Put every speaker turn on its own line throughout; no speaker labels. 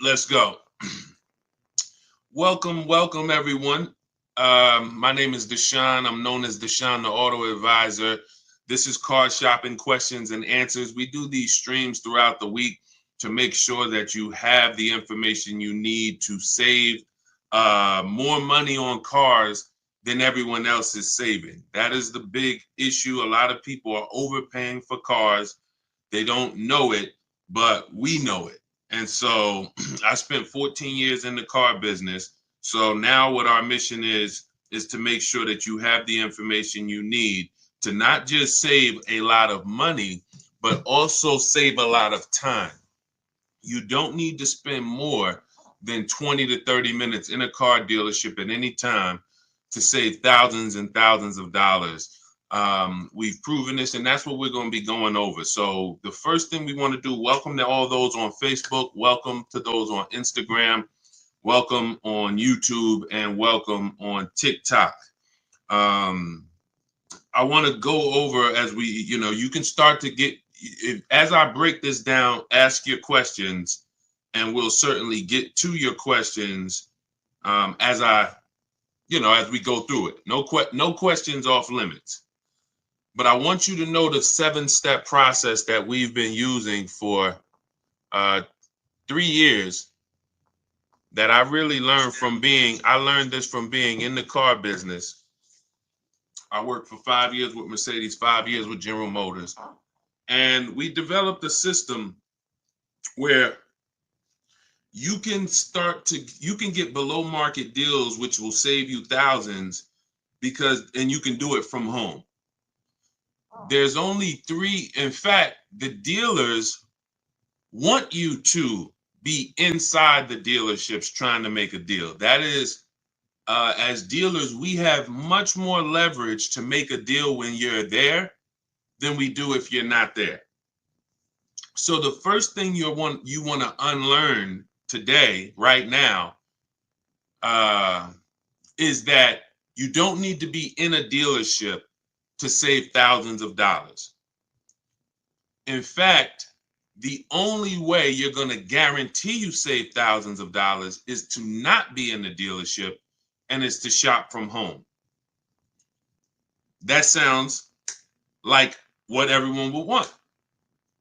Let's go. Welcome, everyone. My name is Deshone. I'm known as Deshone, the Auto Advisor. This is Car Shopping Questions and Answers. We do these streams throughout the week to make sure that you have the information you need to save more money on cars than everyone else is saving. That is the big issue. A lot of people are overpaying for cars. They don't know it, but we know it. And so I spent 14 years in the car business. So now what our mission is to make sure that you have the information you need to not just save a lot of money, but also save a lot of time. You don't need to spend more than 20 to 30 minutes in a car dealership at any time to save thousands and thousands of dollars. We've proven this, and that's what we're going to be going over. So the first thing we want to do, welcome to all those on Facebook, welcome to those on Instagram, welcome on YouTube, and welcome on TikTok. I want to go over as we, you can start to get, as I break this down, ask your questions, and we'll certainly get to your questions as we go through it. No questions off limits. But I want you to know the 7-step process that we've been using for 3 years that I really learned I learned this from being in the car business. I worked for 5 years with Mercedes, 5 years with General Motors. And we developed a system where you can get below market deals, which will save you thousands and you can do it from home. There's only 3. In fact, the dealers want you to be inside the dealerships trying to make a deal. That is, as dealers, we have much more leverage to make a deal when you're there than we do if you're not there. So the first thing you want to unlearn today, right now, is that you don't need to be in a dealership to save thousands of dollars. In fact, the only way you're going to guarantee you save thousands of dollars is to not be in the dealership, and it's to shop from home. That sounds like what everyone would want.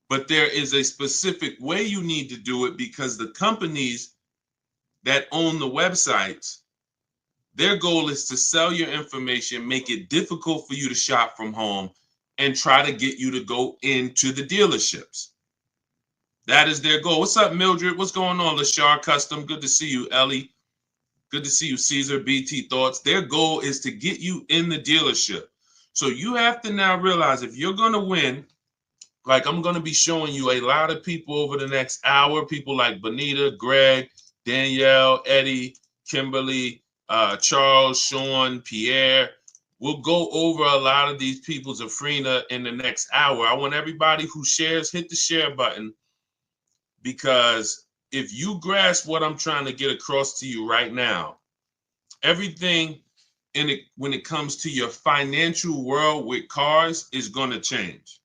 But there is a specific way you need to do it, because the companies that own the websites, their goal is to sell your information, make it difficult for you to shop from home, and try to get you to go into the dealerships. That is their goal. What's up, Mildred? What's going on, Lashar Custom? Good to see you, Ellie. Good to see you, Caesar, BT Thoughts. Their goal is to get you in the dealership. So you have to now realize, if you're going to win, like I'm going to be showing you a lot of people over the next hour, people like Bonita, Greg, Danielle, Eddie, Kimberly, Charles, Sean, Pierre. We'll go over a lot of these people, Zafrina, in the next hour. I want everybody who shares, hit the share button, because if you grasp what I'm trying to get across to you right now, everything when it comes to your financial world with cars is going to change.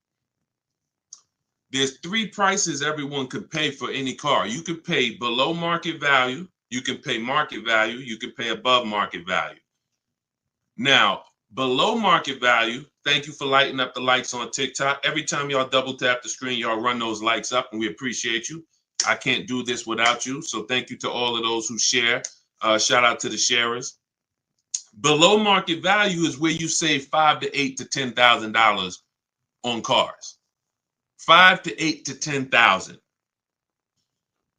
There's 3 prices everyone could pay for any car. You could pay below market value, you can pay market value, you can pay above market value. Now, below market value, thank you for lighting up the likes on TikTok. Every time y'all double tap the screen, y'all run those likes up, and we appreciate you. I can't do this without you. So thank you to all of those who share. Shout out to the sharers. Below market value is where you save $5,000 to $8,000 to $10,000 on cars. $5,000 to $8,000 to $10,000.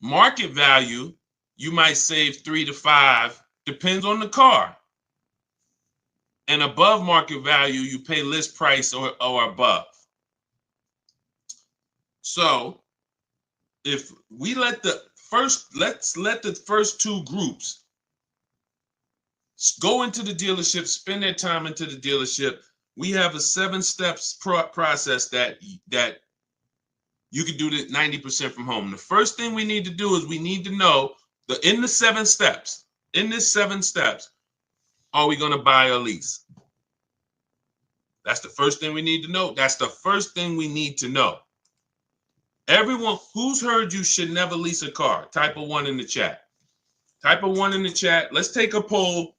Market value, you might save $3,000 to $5,000, depends on the car. And above market value, you pay list price or above. So if we let's let the first 2 groups go into the dealership, spend their time into the dealership. We have a 7 steps process that you can do this 90% from home. The first thing we need to do is we need to know in this 7 steps, are we going to buy or lease? That's the first thing we need to know. That's the first thing we need to know. Everyone who's heard you should never lease a car, type a 1 in the chat. Type a 1 in the chat. Let's take a poll.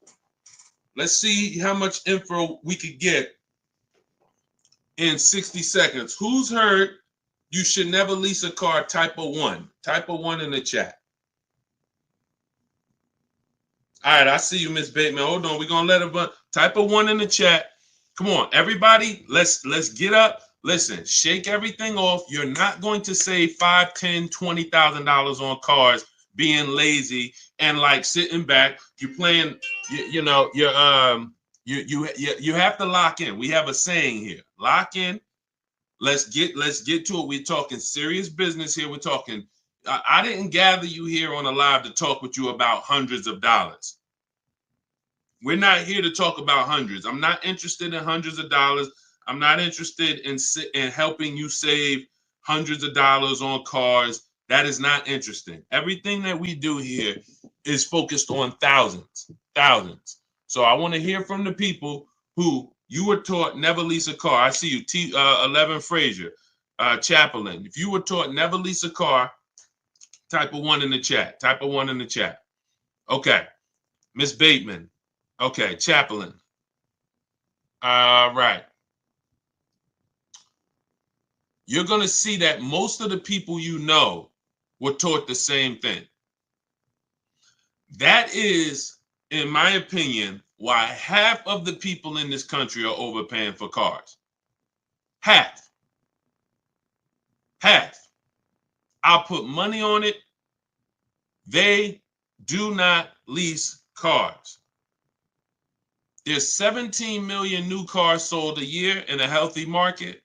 Let's see how much info we could get in 60 seconds. Who's heard you should never lease a car? Type a 1. Type a 1 in the chat. All right, I see you, Miss Bateman. Hold on. We're going to let her type a 1 in the chat. Come on, everybody. Let's get up. Listen, shake everything off. You're not going to save $5, $10, $20,000 on cars being lazy and like sitting back. You're playing, you have to lock in. We have a saying here. Lock in. Let's get to it. We're talking serious business here. We're talking. I didn't gather you here on a live to talk with you about hundreds of dollars. We're not here to talk about hundreds. I'm not interested in hundreds of dollars. I'm not interested in helping you save hundreds of dollars on cars. That is not interesting. Everything that we do here is focused on thousands. So I want to hear from the people who you were taught never lease a car. I see you, 11 Frazier, Chaplain. If you were taught never lease a car, type a 1 in the chat. Type a 1 in the chat. Okay. Miss Bateman. Okay. Chaplain. All right. You're going to see that most of the people you know were taught the same thing. That is, in my opinion, why half of the people in this country are overpaying for cars. Half. I'll put money on it. They do not lease cars. There's 17 million new cars sold a year in a healthy market.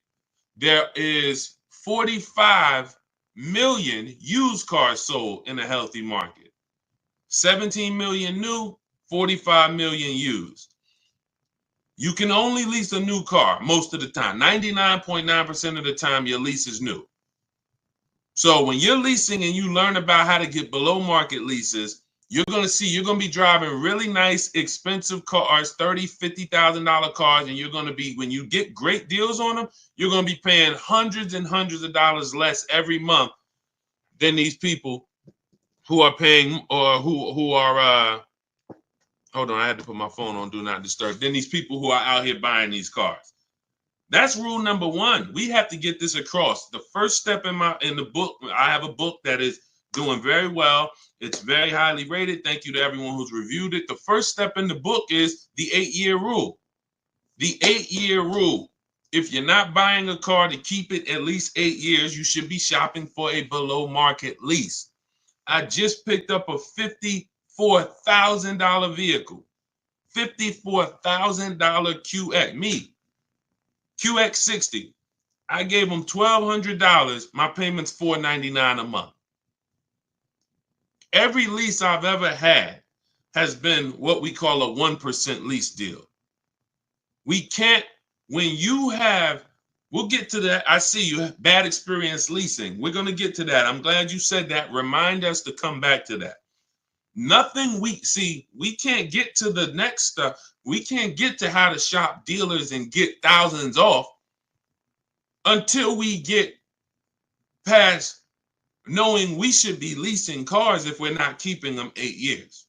There is 45 million used cars sold in a healthy market. 17 million new, 45 million used. You can only lease a new car most of the time. 99.9% of the time, your lease is new. So when you're leasing and you learn about how to get below market leases, you're going to be driving really nice, expensive cars, $30,000, $50,000 cars, and you're going to be, when you get great deals on them, you're going to be paying hundreds and hundreds of dollars less every month than these people who are paying, or who are, hold on, I had to put my phone on Do Not Disturb, than these people who are out here buying these cars. That's rule number 1. We have to get this across. The first step in the book, I have a book that is doing very well. It's very highly rated. Thank you to everyone who's reviewed it. The first step in the book is the 8-year rule. The 8-year rule. If you're not buying a car to keep it at least 8 years, you should be shopping for a below market lease. I just picked up a $54,000 vehicle. $54,000 QX. QX60. I gave them $1,200. My payment's $499 a month. Every lease I've ever had has been what we call a 1% lease deal. We can't, when you have, we'll get to that. I see you have bad experience leasing. We're going to get to that. I'm glad you said that. Remind us to come back to that. Nothing we can't get to the next stuff. We can't get to how to shop dealers and get thousands off until we get past knowing we should be leasing cars if we're not keeping them 8 years.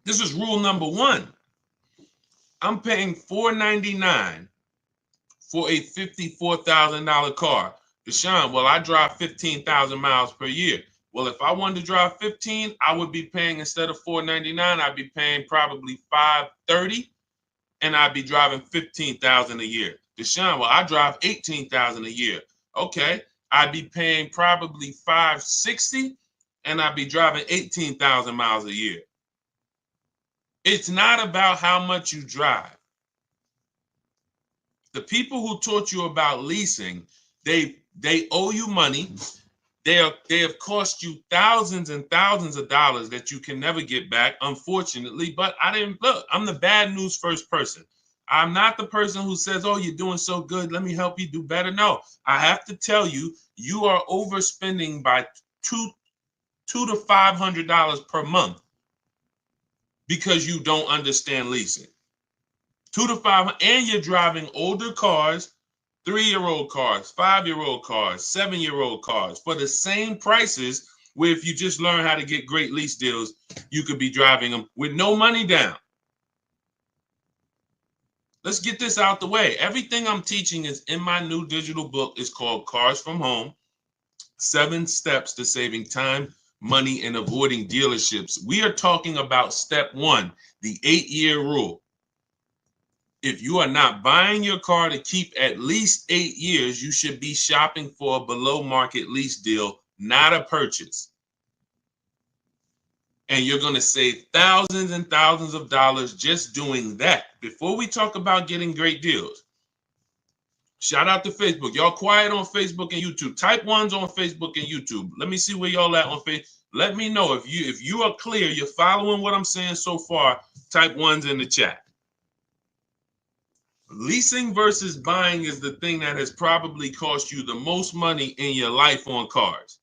This is rule number 1. I'm paying $499 for a $54,000 car. Deshone, well, I drive 15,000 miles per year. Well, if I wanted to drive 15, I would be paying, instead of $499, I'd be paying probably $530, and I'd be driving 15,000 a year. Deshone, well, I drive 18,000 a year. Okay, I'd be paying probably $560, and I'd be driving 18,000 miles a year. It's not about how much you drive. The people who taught you about leasing, they owe you money. They have cost you thousands and thousands of dollars that you can never get back, unfortunately. But I'm the bad news first person. I'm not the person who says, oh, you're doing so good, let me help you do better. No, I have to tell you, you are overspending by $200 to $500 per month because you don't understand leasing. $200 to $500, and you're driving older cars 3-year-old cars, 5-year-old cars, 7-year-old cars for the same prices, where if you just learn how to get great lease deals, you could be driving them with no money down. Let's get this out the way. Everything I'm teaching is in my new digital book. It's called Cars from Home, 7 Steps to Saving Time, Money, and Avoiding Dealerships. We are talking about step 1, the 8-year rule. If you are not buying your car to keep at least 8 years, you should be shopping for a below market lease deal, not a purchase. And you're going to save thousands and thousands of dollars just doing that. Before we talk about getting great deals, shout out to Facebook. Y'all quiet on Facebook and YouTube. Type 1s on Facebook and YouTube. Let me see where y'all at on Facebook. Let me know if you are clear, you're following what I'm saying so far. Type 1s in the chat. Leasing versus buying is the thing that has probably cost you the most money in your life on cars.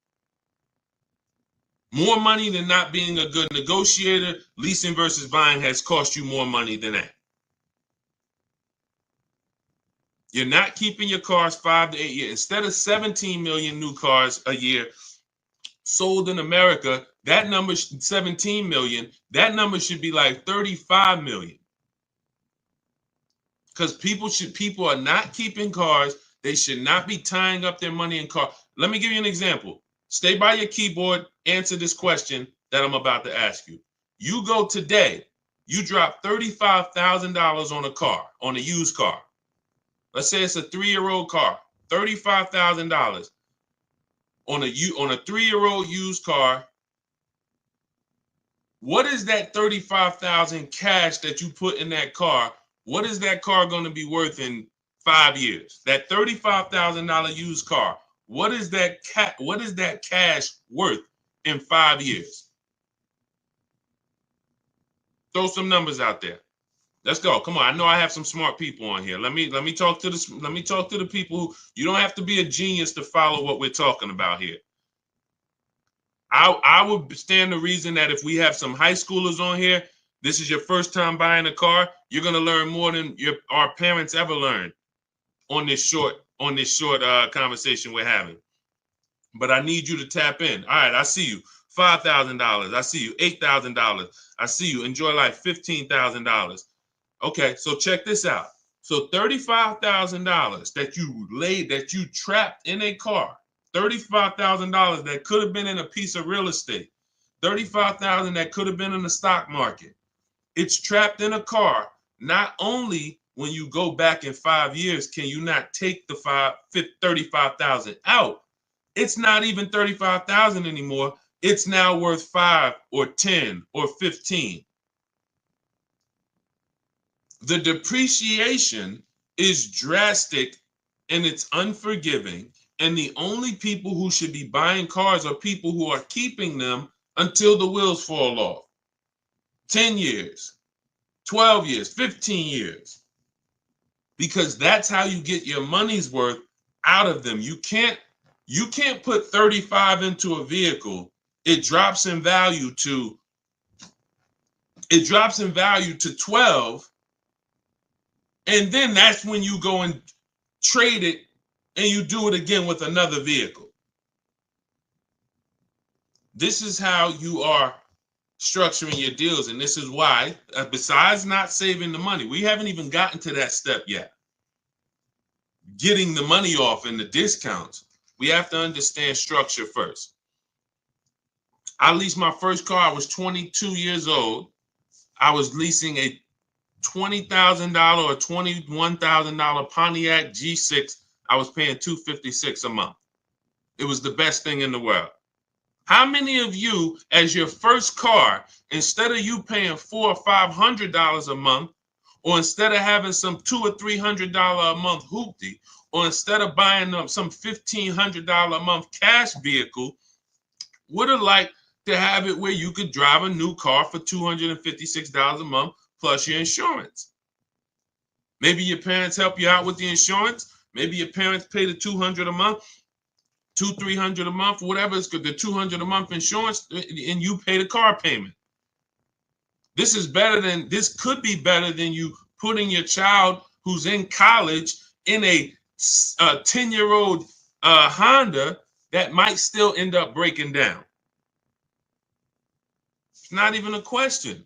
More money than not being a good negotiator. Leasing versus buying has cost you more money than that. You're not keeping your cars 5 to 8 years. Instead of 17 million new cars a year sold in America, that number, 17 million, that number should be like 35 million. Because people are not keeping cars. They should not be tying up their money in cars. Let me give you an example. Stay by your keyboard, answer this question that I'm about to ask you. You go today, you drop $35,000 on a car, on a used car. Let's say it's a 3-year-old car, $35,000 on a 3-year-old used car. What is that $35,000 cash that you put in that car? What is that car going to be worth in 5 years? That $35,000 used car. What is that cash worth in 5 years? Throw some numbers out there. Let's go. Come on. I know I have some smart people on here. Let me talk to the people who, you don't have to be a genius to follow what we're talking about here. I would stand the reason that if we have some high schoolers on here, this is your first time buying a car, you're gonna learn more than our parents ever learned on this short conversation we're having. But I need you to tap in. All right, I see you. $5,000. I see you. $8,000. I see you. Enjoy life. $15,000. Okay, so check this out. So $35,000 that you trapped in a car. $35,000 that could have been in a piece of real estate. $35,000 that could have been in the stock market. It's trapped in a car. Not only when you go back in 5 years, can you not take the 35,000 out? It's not even 35,000 anymore. It's now worth 5 or 10 or 15. The depreciation is drastic and it's unforgiving. And the only people who should be buying cars are people who are keeping them until the wheels fall off. 10 years, 12 years, 15 years. Because that's how you get your money's worth out of them. You can't put 35 into a vehicle. It drops in value to 12. And then that's when you go and trade it and you do it again with another vehicle. This is how you are structuring your deals. And this is why, besides not saving the money, we haven't even gotten to that step yet. Getting the money off and the discounts. We have to understand structure first. I leased my first car. I was 22 years old. I was leasing a $20,000 or $21,000 Pontiac G6. I was paying $256 a month. It was the best thing in the world. How many of you, as your first car, instead of you paying $400 or $500 a month, or instead of having some $200 or $300 a month hoopty, or instead of buying some $1,500 a month cash vehicle, would have liked to have it where you could drive a new car for $256 a month plus your insurance? Maybe your parents help you out with the insurance. Maybe your parents pay the $200 a month, $200-300 a month, whatever it's good, the $200 a month insurance, and you pay the car payment. This could be better than you putting your child who's in college in a 10-year-old Honda that might still end up breaking down. It's not even a question.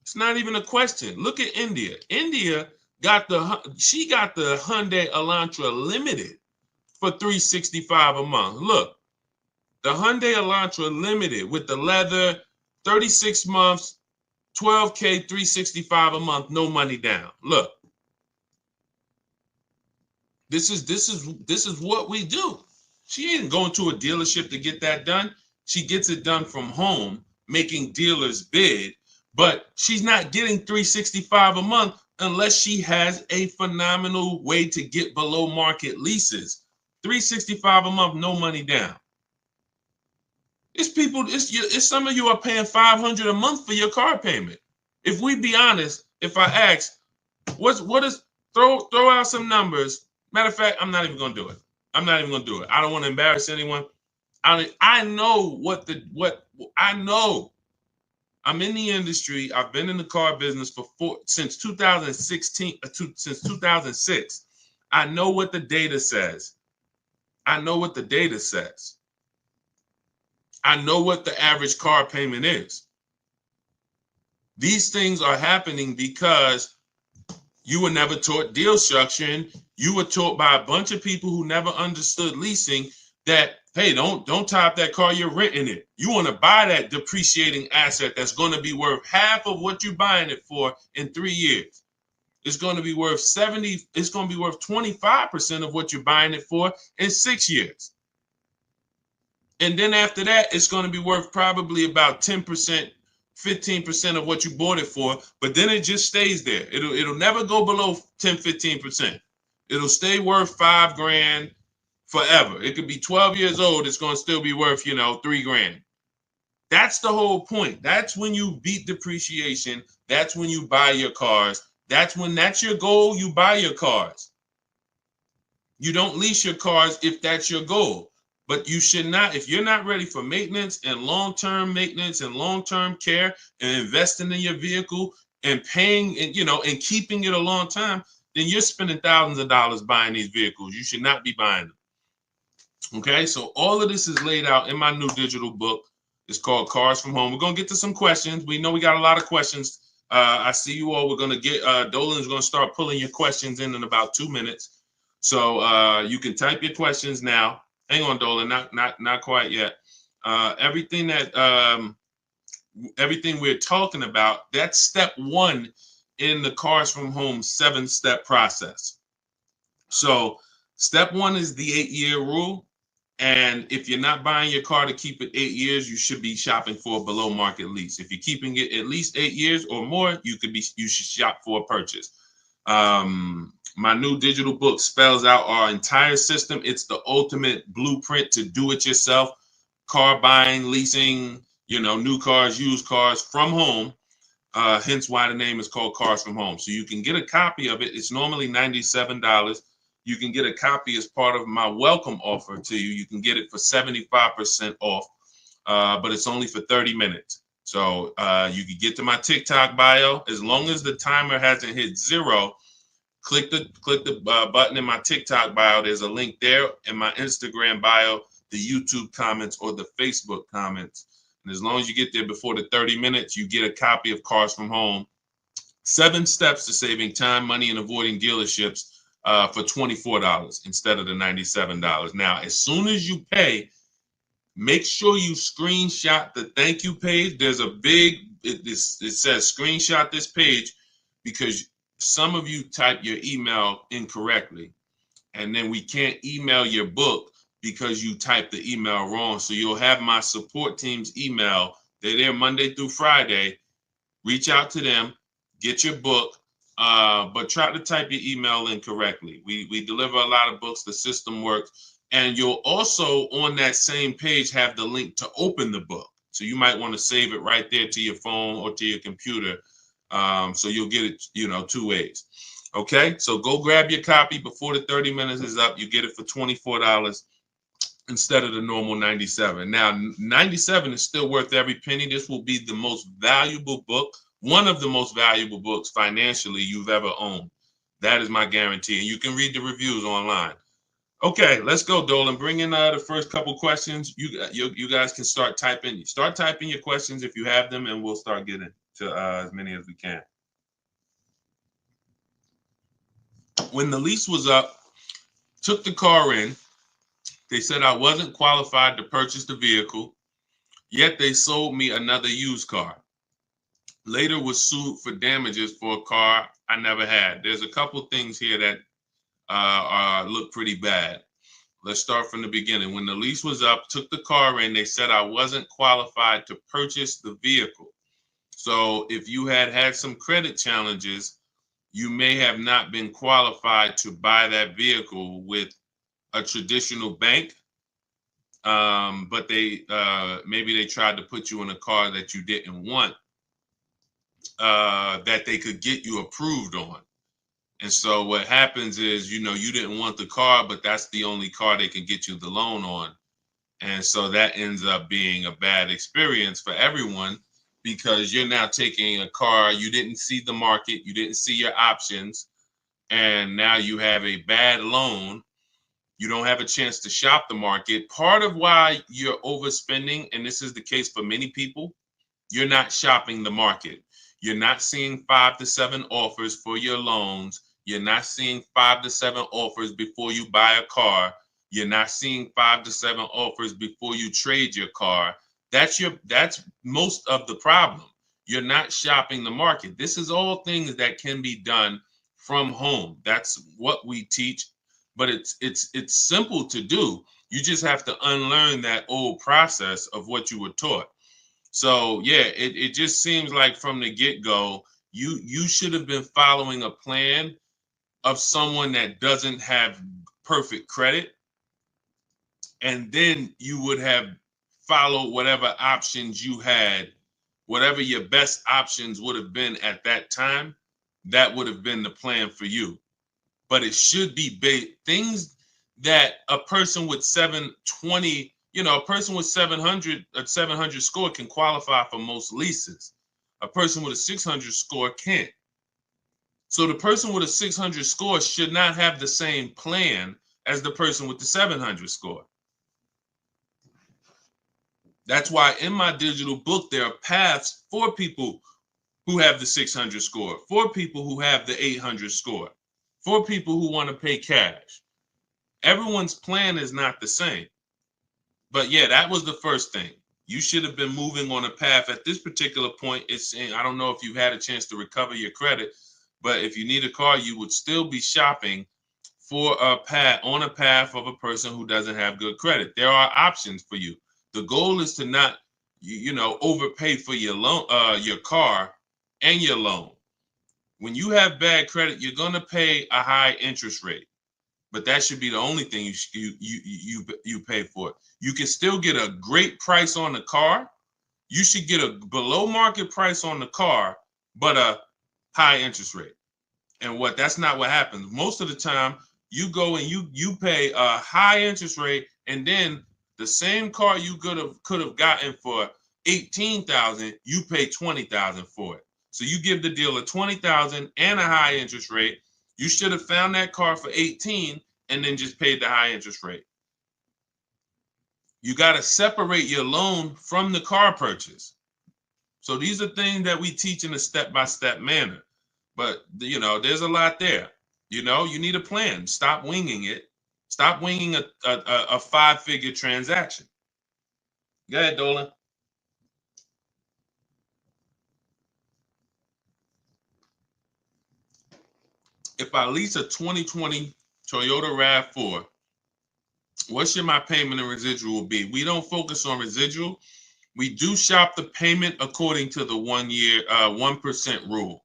It's not even a question. Look at India. India got the Hyundai Elantra Limited for $365 a month. Look, the Hyundai Elantra Limited with the leather, 36 months, 12K, $365 a month, no money down. Look, this is what we do. She ain't going to a dealership to get that done. She gets it done from home, making dealers bid, but she's not getting $365 a month unless she has a phenomenal way to get below market leases. $365 a month, no money down. It's people, it's some of you are paying $500 a month for your car payment. If we be honest, if I ask, what is throw out some numbers. Matter of fact, I'm not even gonna do it. I'm not even gonna do it. I don't want to embarrass anyone. I know I know. I'm in the industry. I've been in the car business since 2016, since 2006. I know what the data says. I know what the data says. I know what the average car payment is. These things are happening because you were never taught deal structuring. You were taught by a bunch of people who never understood leasing that, hey, don't tie up that car, you're renting it. You want to buy that depreciating asset that's going to be worth half of what you're buying it for in 3 years. It's going to be worth 70, it's going to be worth 25% of what you're buying it for in 6 years. And then after that, it's going to be worth probably about 10%, 15% of what you bought it for, but then it just stays there. It'll never go below 10, 15%. It'll stay worth $5,000 forever. It could be 12 years old. It's going to still be worth, $3,000. That's the whole point. That's when you beat depreciation. That's when you buy your cars. That's your goal. You buy your cars. You don't lease your cars if that's your goal. But you should not, if you're not ready for maintenance and long-term care and investing in your vehicle and paying and keeping it a long time, then you're spending thousands of dollars buying these vehicles. You should not be buying them. Okay, so all of this is laid out in my new digital book. It's called Cars from Home. We're going to get to some questions. We know we got a lot of questions. I see you all. We're going to get, Dolan's going to start pulling your questions in about 2 minutes. So you can type your questions now. Hang on, Dolan, not quite yet. Everything we're talking about, that's step 1 in the Cars from Home 7-step process. So step 1 is the 8-year rule. And if you're not buying your car to keep it 8 years, you should be shopping for a below market lease. If you're keeping it at least 8 years or more, you should shop for a purchase. My new digital book spells out our entire system. It's the ultimate blueprint to do it yourself. Car buying, leasing, new cars, used cars from home. Hence why the name is called Cars from Home. So you can get a copy of it. It's normally $97. You can get a copy as part of my welcome offer to you. You can get it for 75% off, but it's only for 30 minutes. So you can get to my TikTok bio. As long as the timer hasn't hit 0, click the button in my TikTok bio. There's a link there in my Instagram bio, the YouTube comments, or the Facebook comments. And as long as you get there before the 30 minutes, you get a copy of Cars from Home. 7 steps to saving time, money, and avoiding dealerships for $24 instead of the $97. Now, as soon as you pay, make sure you screenshot the thank you page. There's a it says screenshot this page because some of you type your email incorrectly, and then we can't email your book because you typed the email wrong. So you'll have my support team's email. They're there Monday through Friday. Reach out to them, get your book, but try to type your email in correctly. We deliver a lot of books. The system works. And you'll also, on that same page, have the link to open the book. So you might want to save it right there to your phone or to your computer. So you'll get it, 2 ways. Okay, so go grab your copy before the 30 minutes is up. You get it for $24 instead of the normal $97. Now, $97 is still worth every penny. This will be the most valuable book, one of the most valuable books financially you've ever owned. That is my guarantee. And you can read the reviews online. Okay, let's go, Dolan. Bring in the first couple questions. You guys can start typing. Start typing your questions if you have them, and we'll start getting to as many as we can. When the lease was up, took the car in. They said I wasn't qualified to purchase the vehicle, yet they sold me another used car. Later was sued for damages for a car I never had. There's a couple things here that look pretty bad. Let's start from the beginning. When the lease was up, took the car in, they said I wasn't qualified to purchase the vehicle. So if you had some credit challenges, you may have not been qualified to buy that vehicle with a traditional bank. But they maybe they tried to put you in a car that you didn't want, that they could get you approved on. And so what happens is, you didn't want the car, but that's the only car they can get you the loan on. And so that ends up being a bad experience for everyone, because you're now taking a car, you didn't see the market, you didn't see your options, and now you have a bad loan. You don't have a chance to shop the market. Part of why you're overspending, and this is the case for many people, you're not shopping the market. You're not seeing 5 to 7 offers for your loans. You're not seeing 5 to 7 offers before you buy a car. You're not seeing 5 to 7 offers before you trade your car. That's most of the problem. You're not shopping the market. This is all things that can be done from home. That's what we teach, but it's simple to do. You just have to unlearn that old process of what you were taught. So yeah, it just seems like from the get-go, you should have been following a plan of someone that doesn't have perfect credit, and then you would have followed whatever options you had, whatever your best options would have been at that time. That would have been the plan for you. But it should be things that a person with 720, a person with 700, a 700 score can qualify for most leases. A person with a 600 score can't. So the person with a 600 score should not have the same plan as the person with the 700 score. That's why in my digital book, there are paths for people who have the 600 score, for people who have the 800 score, for people who want to pay cash. Everyone's plan is not the same. But yeah, that was the first thing. You should have been moving on a path at this particular point. It's saying, I don't know if you had a chance to recover your credit, but if you need a car, you would still be shopping for a path of a person who doesn't have good credit. There are options for you. The goal is to not, overpay for your loan, your car and your loan. When you have bad credit, you're going to pay a high interest rate, but that should be the only thing you pay for. You can still get a great price on the car. You should get a below market price on the car, but a high interest rate. And that's not what happens. Most of the time, you go and you pay a high interest rate, and then the same car you could have gotten for $18,000, you pay $20,000 for it. So you give the dealer $20,000 and a high interest rate. You should have found that car for $18,000 and then just paid the high interest rate. You got to separate your loan from the car purchase. So these are things that we teach in a step-by-step manner. But, there's a lot there. You need a plan. Stop winging it. Stop winging a 5-figure transaction. Go ahead, Dolan. If I lease a 2020 Toyota RAV4, what should my payment and residual be? We don't focus on residual. We do shop the payment according to the 1% rule.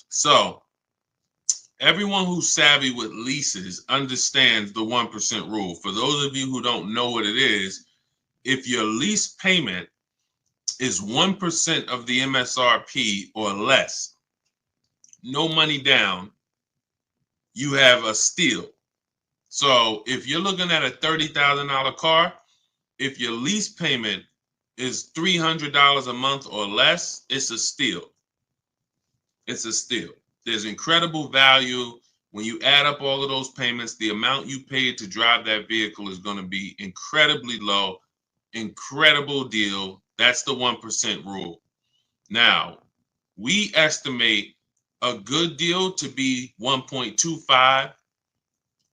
So everyone who's savvy with leases understands the 1% rule. For those of you who don't know what it is, if your lease payment is 1% of the MSRP or less, no money down, you have a steal. So if you're looking at a $30,000 car, if your lease payment is $300 a month or less, it's a steal. It's a steal. There's incredible value When you add up all of those payments, the amount you paid to drive that vehicle is going to be incredibly low. Incredible deal. That's the 1% rule. Now, we estimate a good deal to be 1.25.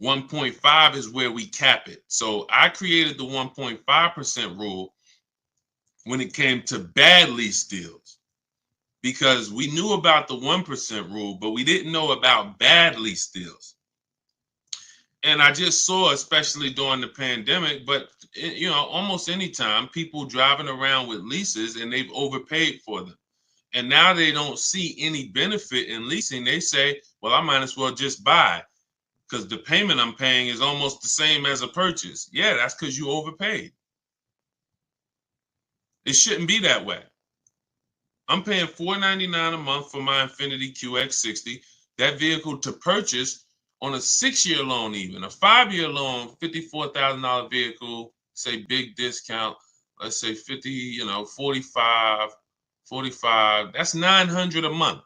1.5 is where we cap it. So I created the 1.5% rule when it came to bad lease deals, because we knew about the 1% rule, but we didn't know about bad lease deals. And I just saw, especially during the pandemic, but almost any time, people driving around with leases and they've overpaid for them. And now they don't see any benefit in leasing. They say, well, I might as well just buy because the payment I'm paying is almost the same as a purchase. Yeah, that's because you overpaid. It shouldn't be that way. I'm paying $499 a month for my Infiniti QX60. That vehicle to purchase on a 6-year loan, even a 5-year loan, $54,000 vehicle, say big discount, let's say 50, 45, that's $900 a month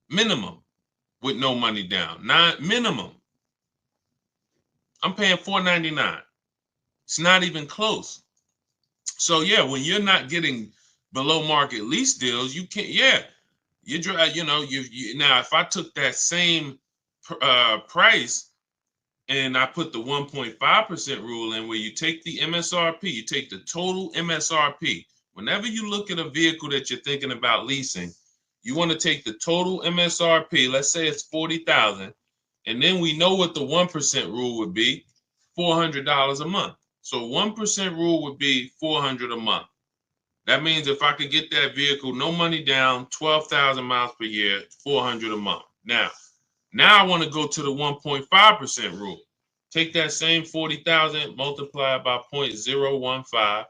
minimum with no money down. Minimum. I'm paying $499. It's not even close. So yeah, when you're not getting below market lease deals, you can't. Yeah, you drive. Now if I took that same price and I put the 1.5% rule in, where you take the MSRP, you take the total MSRP. Whenever you look at a vehicle that you're thinking about leasing, you want to take the total MSRP. Let's say it's $40,000, and then we know what the 1% rule would be: $400 a month. So 1% rule would be $400 a month. That means if I could get that vehicle, no money down, 12,000 miles per year, $400 a month. Now I want to go to the 1.5% rule. Take that same 40,000, multiply by 0.015.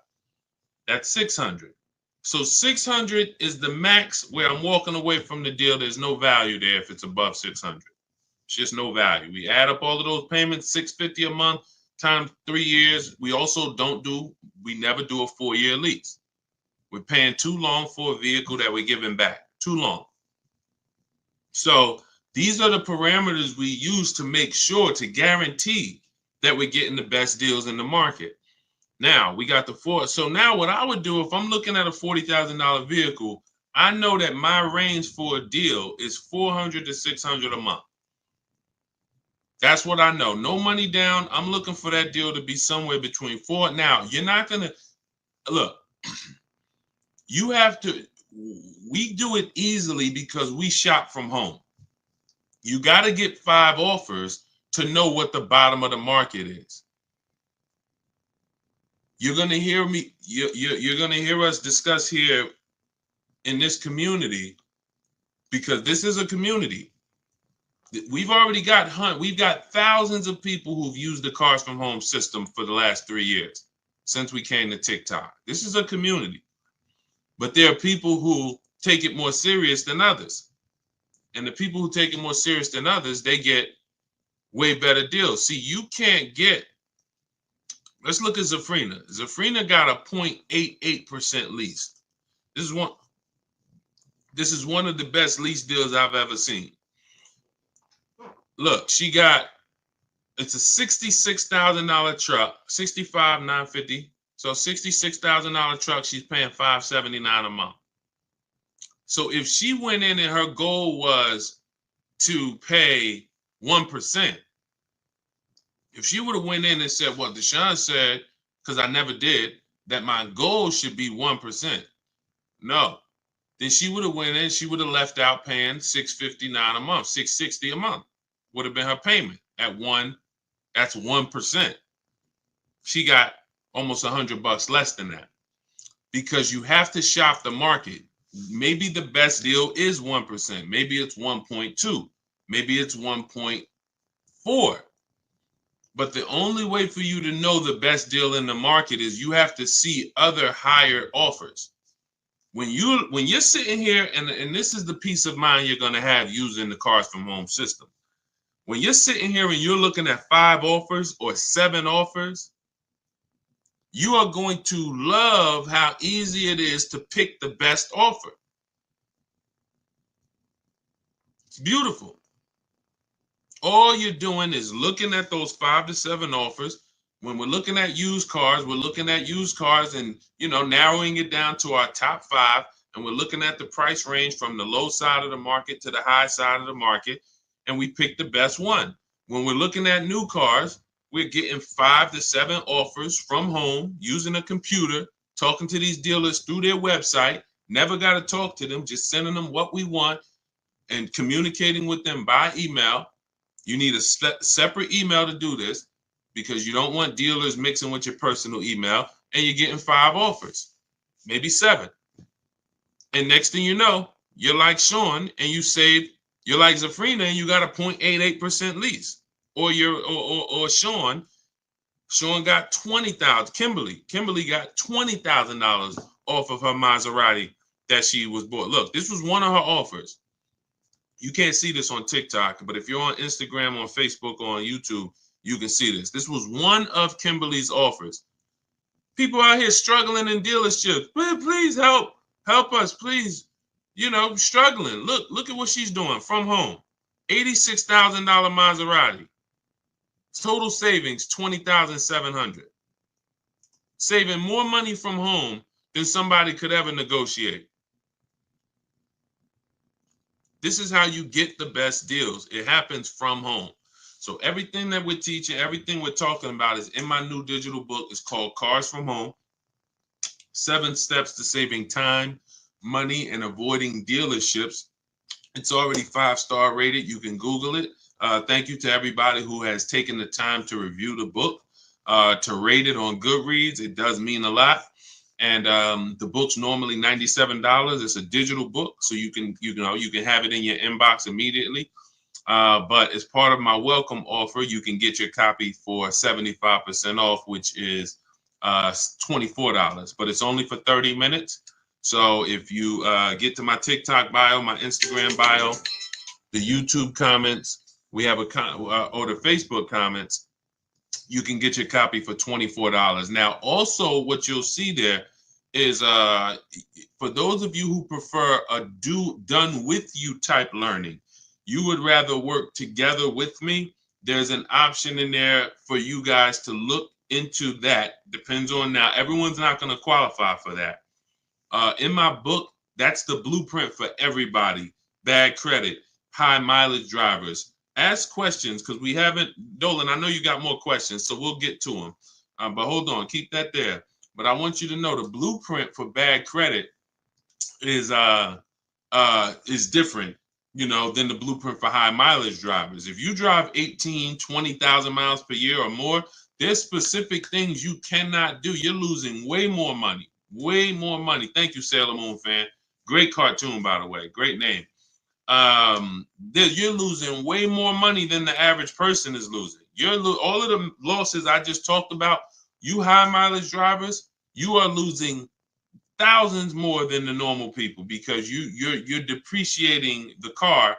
That's 600. So 600 is the max where I'm walking away from the deal. There's no value there if it's above 600. It's just no value. We add up all of those payments, $650 a month times 3 years. We never do a 4-year lease. We're paying too long for a vehicle that we're giving back. Too long. So these are the parameters we use to make sure, to guarantee that we're getting the best deals in the market. Now we got the four. So now what I would do if I'm looking at a $40,000 vehicle, I know that my range for a deal is $400 to $600 a month. That's what I know. No money down. I'm looking for that deal to be somewhere between four. Now, you're not going to look. You have to. We do it easily because we shop from home. You got to get 5 offers to know what the bottom of the market is. You're going to hear me. You're going to hear us discuss here in this community, because this is a community. We've got thousands of people who've used the Cars from Home system for the last 3 years since we came to TikTok. This is a community, but there are people who take it more serious than others. And the people who take it more serious than others, they get way better deals. See, you can't get, let's look at Zafrina. Zafrina got a 0.88% lease. This is one of the best lease deals I've ever seen. Look, it's a $66,000 truck, $65,950. So $66,000 truck, she's paying $579 a month. So if she went in and her goal was to pay 1%, if she would have went in and said what Deshone said, because I never did, that my goal should be 1%. No. Then she would have went in, she would have left out paying $659 a month, $660 a month would have been her payment at that's 1%. She got almost $100 less than that, because you have to shop the market. Maybe the best deal is 1%. Maybe it's 1.2. Maybe it's 1.4. But the only way for you to know the best deal in the market is you have to see other higher offers. When you're sitting here, and this is the peace of mind you're going to have using the Cars from Home system. When you're sitting here and you're looking at 5 offers or 7 offers, you are going to love how easy it is to pick the best offer. It's beautiful. All you're doing is looking at those 5 to 7 offers. When we're looking at used cars, we're looking at used cars and, narrowing it down to our top 5. And we're looking at the price range from the low side of the market to the high side of the market. And we pick the best one. When we're looking at new cars, we're getting 5 to 7 offers from home using a computer, talking to these dealers through their website. Never got to talk to them, just sending them what we want and communicating with them by email. You need a separate email to do this because you don't want dealers mixing with your personal email, and you're getting 5 offers, maybe 7. And next thing you know, you're like Sean and you're like Zafrina and you got a 0.88% lease. Or Sean got 20,000. Kimberly got $20,000 off of her Maserati that she was bought. Look, this was one of her offers. You can't see this on TikTok, but if you're on Instagram, on Facebook, or on YouTube, you can see this. This was one of Kimberly's offers. People out here struggling in dealerships. Please help us, please. Struggling. Look at what she's doing from home. $86,000 Maserati. Total savings, $20,700. Saving more money from home than somebody could ever negotiate. This is how you get the best deals. It happens from home. So everything that we're teaching, everything we're talking about is in my new digital book. It's called Cars from Home. 7 Steps to Saving Time, Money, and Avoiding Dealerships. It's already 5-star rated. You can Google it. Thank you to everybody who has taken the time to review the book, to rate it on Goodreads. It does mean a lot. And the book's normally $97. It's a digital book, so you can have it in your inbox immediately. But as part of my welcome offer, you can get your copy for 75% off, which is $24. But it's only for 30 minutes. So if you get to my TikTok bio, my Instagram bio, the YouTube comments, we have or the Facebook comments, you can get your copy for $24. Now, also what you'll see there is for those of you who prefer a done with you type learning, you would rather work together with me. There's an option in there for you guys to look into that. Depends on, now, everyone's not going to qualify for that. In my book, that's the blueprint for everybody. Bad credit, high mileage drivers. Ask questions because we haven't, Dolan, I know you got more questions, so we'll get to them. But hold on, keep that there. But I want you to know the blueprint for bad credit is different, than the blueprint for high mileage drivers. If you drive 18, 20,000 miles per year or more, there's specific things you cannot do. You're losing way more money. Way more money. Thank you, Sailor Moon fan. Great cartoon, by the way. Great name. You're losing way more money than the average person is losing. All of the losses I just talked about, you high mileage drivers, you are losing thousands more than the normal people because you're depreciating the car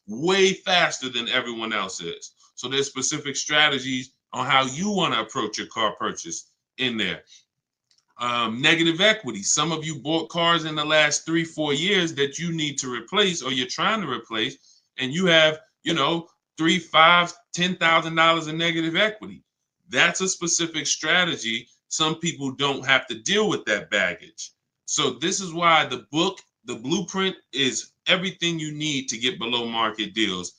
way faster than everyone else is. So there's specific strategies on how you want to approach your car purchase in there. Negative equity. Some of you bought cars in the last 3-4 years that you need to replace or you're trying to replace, and you have, $3,000, $5,000, $10,000 in negative equity. That's a specific strategy. Some people don't have to deal with that baggage. So this is why the book, the blueprint, is everything you need to get below market deals.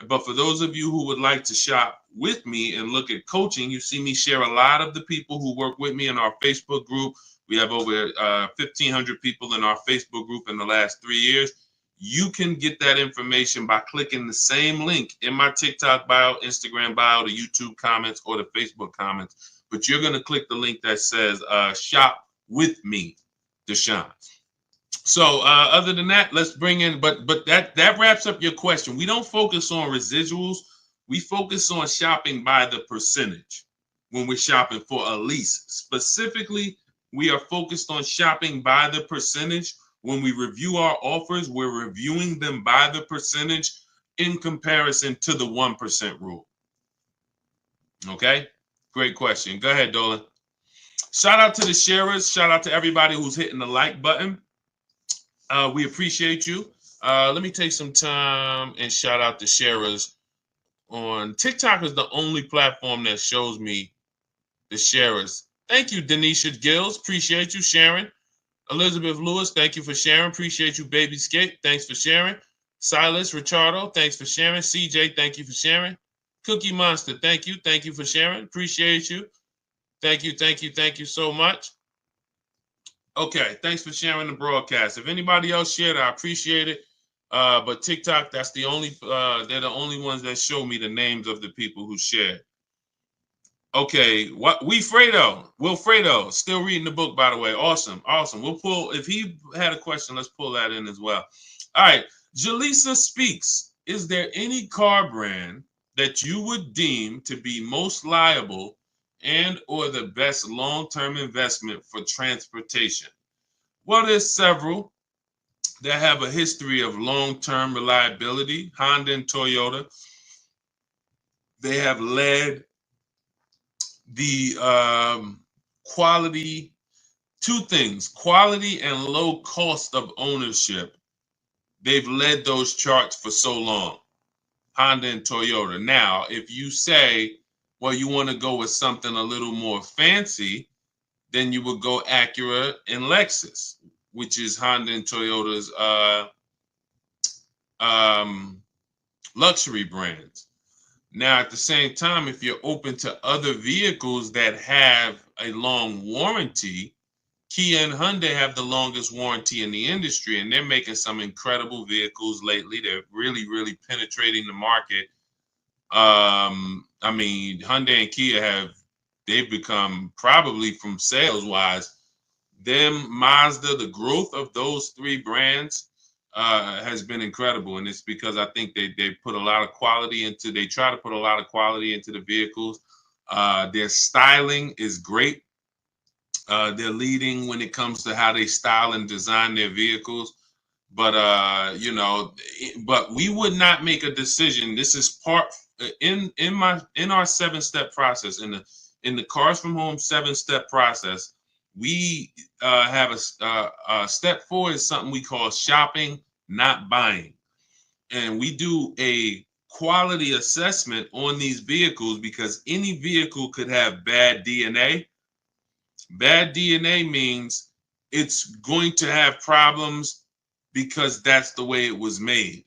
But for those of you who would like to shop with me and look at coaching, you see me share a lot of the people who work with me in our Facebook group. We have over 1,500 people in our Facebook group in the last 3 years. You can get that information by clicking the same link in my TikTok bio, Instagram bio, the YouTube comments, or the Facebook comments. But you're going to click the link that says shop with me, Deshone. So other than that, let's bring in, but that wraps up your question. We don't focus on residuals. We focus on shopping by the percentage when we're shopping for a lease. Specifically, we are focused on shopping by the percentage. When we review our offers, we're reviewing them by the percentage in comparison to the 1% rule. Okay, great question. Go ahead, Dolan. Shout out to the sharers. Shout out to everybody who's hitting the like button. We appreciate you. Let me take some time and shout out the sharers on TikTok is the only platform that shows me the sharers. Thank you, Denisha Gills. Appreciate you sharing. Elizabeth Lewis, thank you for sharing. Appreciate you, Baby Skate. Thanks for sharing. Silas Richardo, thanks for sharing. CJ, thank you for sharing. Cookie Monster, thank you. Thank you for sharing. Appreciate you. Thank you, thank you, thank you so much. Okay, thanks for sharing the broadcast. If anybody else shared, I appreciate it. But TikTok, that's the only they're the only ones that show me the names of the people who shared. Okay, what Wilfredo, still reading the book, by the way. Awesome. We'll pull, if he had a question, let's pull that in as well. All right, Jaleesa speaks. Is there any car brand that you would deem to be most liable and or the best long-term investment for transportation? Well, there's several that have a history of long-term reliability. Honda and Toyota, they have led the quality, two things, quality and low cost of ownership. They've led those charts for so long, Honda and Toyota. Now, if you say, well, you want to go with something a little more fancy, then you would go Acura and Lexus, which is Honda and Toyota's luxury brands. Now, at the same time, if you're open to other vehicles that have a long warranty, Kia and Hyundai have the longest warranty in the industry, and they're making some incredible vehicles lately. They're really, really penetrating the market. I mean, Hyundai and Kia they've become, probably from sales wise, Mazda, the growth of those three brands has been incredible, and it's because I think they put a lot of quality into. They try to put a lot of quality into the vehicles. Their styling is great. They're leading when it comes to how they style and design their vehicles. But but we would not make a decision. This is part in our 7-step process, in the Cars from Home 7-step process. We have a step 4 is something we call shopping, not buying. And we do a quality assessment on these vehicles because any vehicle could have bad DNA. Bad DNA means it's going to have problems because that's the way it was made.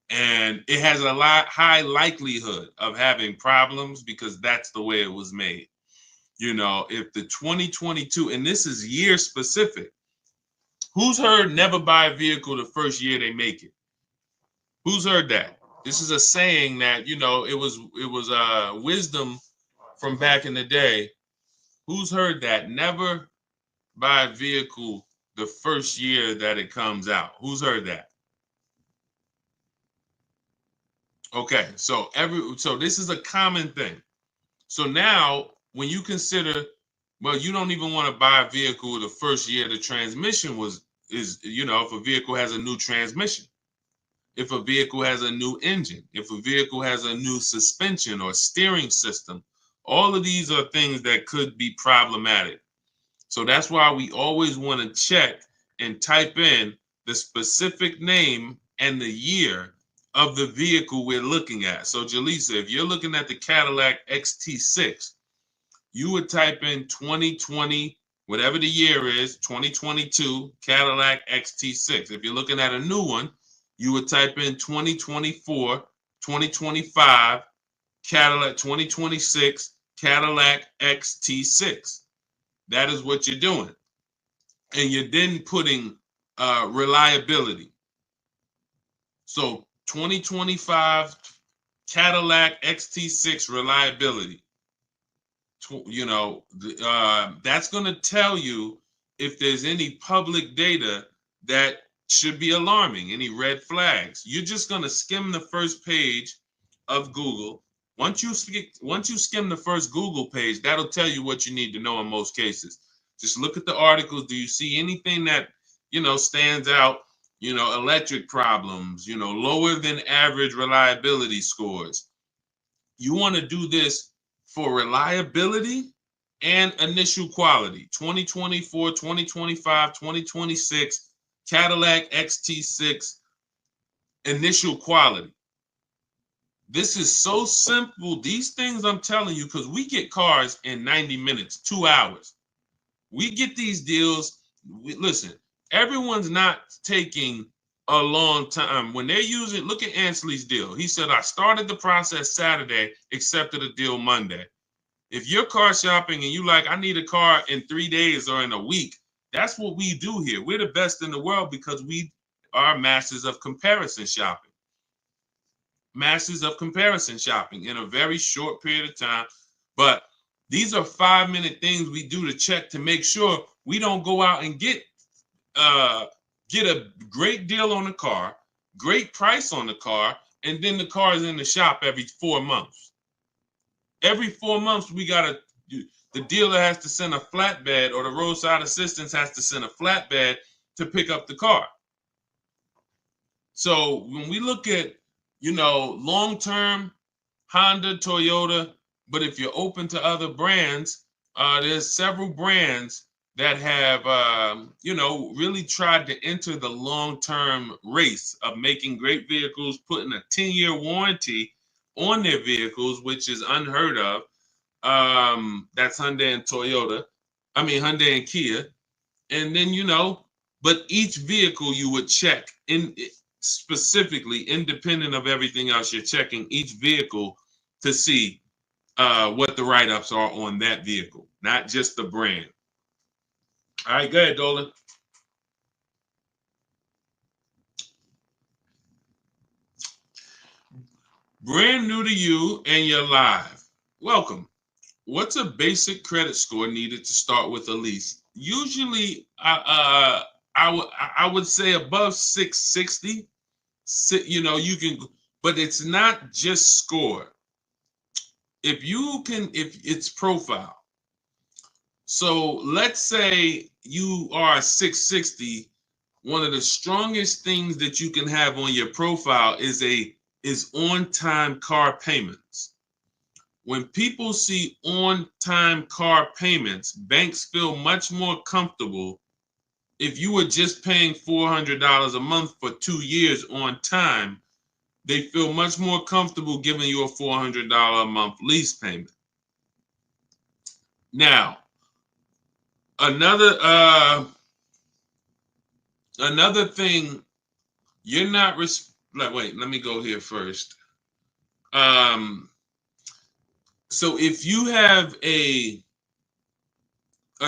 And it has a high likelihood of having problems because that's the way it was made. You know, if the 2022, and this is year specific, who's heard never buy a vehicle the first year they make it? Who's heard that? This is a saying that, you know, it was wisdom from back in the day. Who's heard that? Never buy a vehicle the first year that it comes out. Who's heard that? Okay, so this is a common thing. So now when you consider, well, you don't even want to buy a vehicle the first year the transmission is, you know, if a vehicle has a new transmission, if a vehicle has a new engine, if a vehicle has a new suspension or steering system, all of these are things that could be problematic. So that's why we always want to check and type in the specific name and the year of the vehicle we're looking at. So Jaleesa, if you're looking at the Cadillac XT6, you would type in 2020, whatever the year is, 2022 Cadillac XT6. If you're looking at a new one, you would type in 2024, 2025 Cadillac, 2026 Cadillac XT6. That is what you're doing. And you're then putting reliability. So 2025 Cadillac XT6 reliability. You know, that's going to tell you if there's any public data that should be alarming, any red flags. You're just going to skim the first page of Google. Once you skim the first Google page, that'll tell you what you need to know in most cases. Just look at the articles. Do you see anything that, you know, stands out? You know, electric problems, you know, lower than average reliability scores. You want to do this for reliability and initial quality. 2024, 2025, 2026 Cadillac XT6 initial quality. This is so simple. These things I'm telling you, because we get cars in 90 minutes, 2 hours. We get these deals. Listen, everyone's not taking a long time. When they're using, look at Ansley's deal. He said, I started the process Saturday, accepted a deal Monday. If you're car shopping and you like, I need a car in 3 days or in a week, that's what we do here. We're the best in the world because we are masters of comparison shopping. Masters of comparison shopping in a very short period of time. But these are 5-minute things we do to check to make sure we don't go out and get a great deal on the car, great price on the car, and then the car is in the shop every 4 months. Every 4 months, the dealer has to send a flatbed, or the roadside assistance has to send a flatbed to pick up the car. So when we look at, long-term Honda, Toyota, but if you're open to other brands, there's several brands that have, really tried to enter the long-term race of making great vehicles, putting a 10-year warranty on their vehicles, which is unheard of. That's Hyundai and Toyota. Hyundai and Kia. And then, but each vehicle you would check in specifically, independent of everything else, you're checking each vehicle to see what the write-ups are on that vehicle, not just the brand. All right, go ahead, Dolan. Brand new to you and you're live. Welcome. What's a basic credit score needed to start with a lease? Usually, I would say above 660. You can, but it's not just score. If it's profile. So let's say you are 660. One of the strongest things that you can have on your profile is on-time car payments. When people see on-time car payments, banks feel much more comfortable. If you were just paying $400 a month for 2 years on time, they feel much more comfortable giving you a $400 a month lease payment. Now, another thing, you're not wait, let me go here first. So if you have a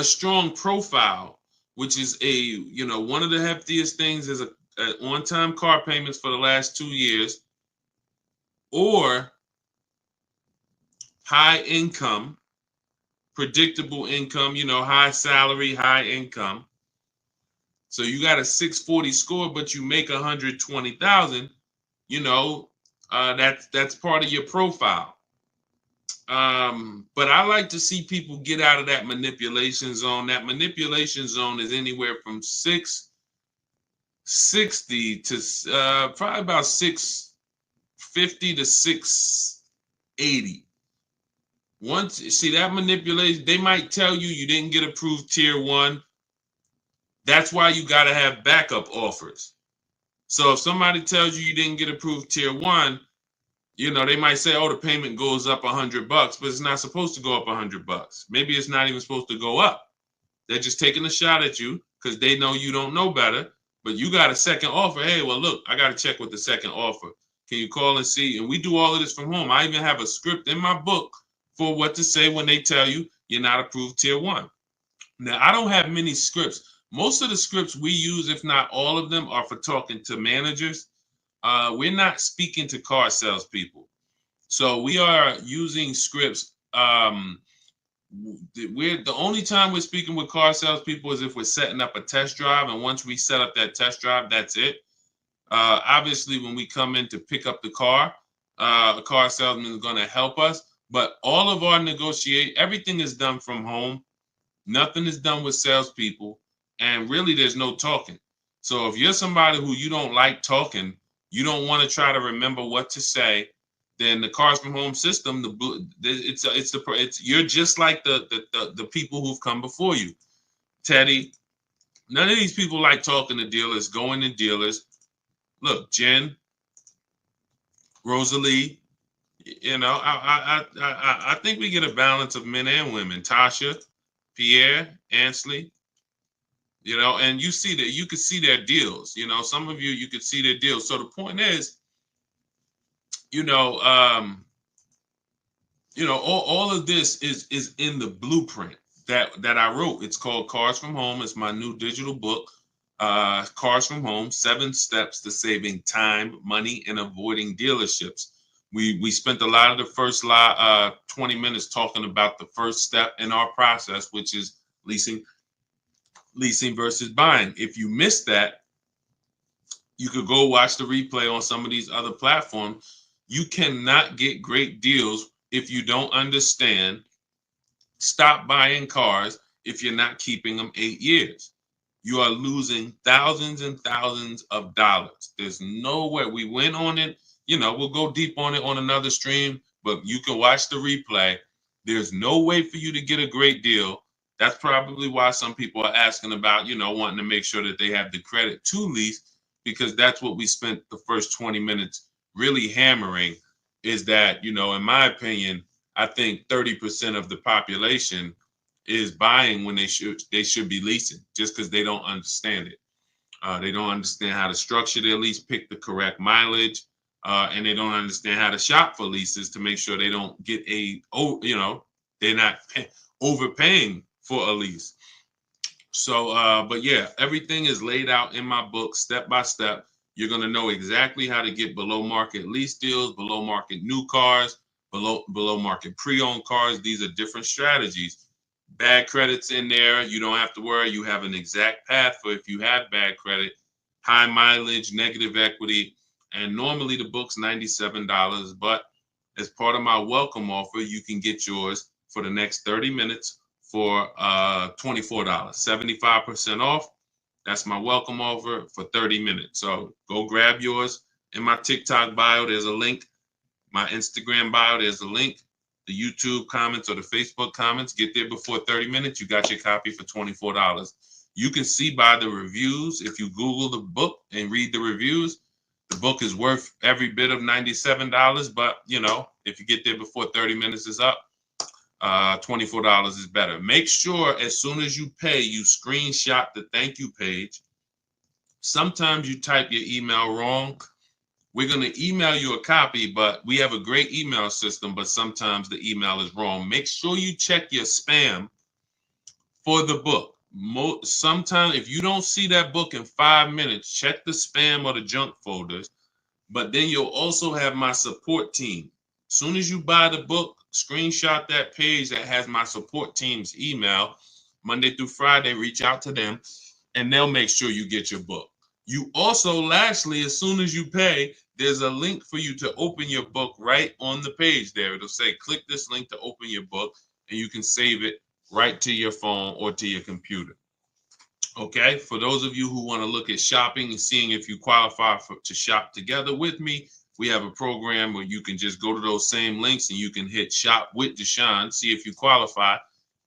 strong profile, which is one of the heftiest things is a on-time car payments for the last 2 years, or high income, predictable income, high salary, high income. So you got a 640 score, but you make 120,000. That's part of your profile. But I like to see people get out of that manipulation zone. That manipulation zone is anywhere from 660 to probably about 650 to 680. Once you see that manipulation, they might tell you didn't get approved tier 1. That's why you got to have backup offers. So if somebody tells you didn't get approved tier 1, they might say, oh, the payment goes up $100, but it's not supposed to go up $100. Maybe it's not even supposed to go up. They're just taking a shot at you because they know you don't know better, but you got a second offer. Hey, well, look, I got to check with the second offer. Can you call and see? And we do all of this from home. I even have a script in my book for what to say when they tell you you're not approved tier 1. Now, I don't have many scripts. Most of the scripts we use, if not all of them, are for talking to managers. We're not speaking to car salespeople. So we are using scripts. The only time we're speaking with car salespeople is if we're setting up a test drive. And once we set up that test drive, that's it. Obviously, when we come in to pick up the car, a car salesman is going to help us. But all of our everything is done from home. Nothing is done with salespeople. And really, there's no talking. So if you're somebody who you don't like talking, you don't want to try to remember what to say, then the Cars from Home system, you're just like the people who've come before you. Teddy, none of these people like talking to dealers, going to dealers. Look, Jen, Rosalie, You know, I think we get a balance of men and women. Tasha, Pierre, Ansley, you know, and you see that you could see their deals. You know, some of you could see their deals. So the point is, you know, all of this is in the blueprint that I wrote. It's called Cars from Home. It's my new digital book, Cars from Home: 7 Steps to Saving Time, Money, and Avoiding Dealerships. We spent a lot of the first 20 minutes talking about the first step in our process, which is leasing versus buying. If you missed that, you could go watch the replay on some of these other platforms. You cannot get great deals if you don't understand. Stop buying cars if you're not keeping them 8 years. You are losing thousands and thousands of dollars. There's no way. We went on it. You know, we'll go deep on it on another stream, but you can watch the replay. There's no way for you to get a great deal. That's probably why some people are asking about, wanting to make sure that they have the credit to lease, because that's what we spent the first 20 minutes really hammering, is that, in my opinion, I think 30% of the population is buying when they should be leasing, just because they don't understand it. They don't understand how to structure their lease, pick the correct mileage, and they don't understand how to shop for leases to make sure they don't get they're not overpaying for a lease. So, but yeah, everything is laid out in my book, step by step. You're going to know exactly how to get below market lease deals, below market new cars, below market pre-owned cars. These are different strategies. Bad credits in there. You don't have to worry. You have an exact path for if you have bad credit, high mileage, negative equity. And normally the book's $97, but as part of my welcome offer, you can get yours for the next 30 minutes for $24, 75% off. That's my welcome offer for 30 minutes. So go grab yours. In my TikTok bio, there's a link. My Instagram bio, there's a link. The YouTube comments or the Facebook comments, get there before 30 minutes. You got your copy for $24. You can see by the reviews, if you Google the book and read the reviews, the book is worth every bit of $97. But, if you get there before 30 minutes is up, $24 is better. Make sure as soon as you pay, you screenshot the thank you page. Sometimes you type your email wrong. We're going to email you a copy, but we have a great email system, but sometimes the email is wrong. Make sure you check your spam for the book. Sometimes if you don't see that book in 5 minutes, check the spam or the junk folders. But then you'll also have my support team. As soon as you buy the book, screenshot that page that has my support team's email. Monday through Friday, reach out to them, and they'll make sure you get your book. You also, lastly, as soon as you pay, there's a link for you to open your book right on the page there. It'll say, click this link to open your book, and you can save it right to your phone or to your computer. Okay, for those of you who want to look at shopping and seeing if you qualify to shop together with me, we have a program where you can just go to those same links and you can hit Shop with Deshone, see if you qualify,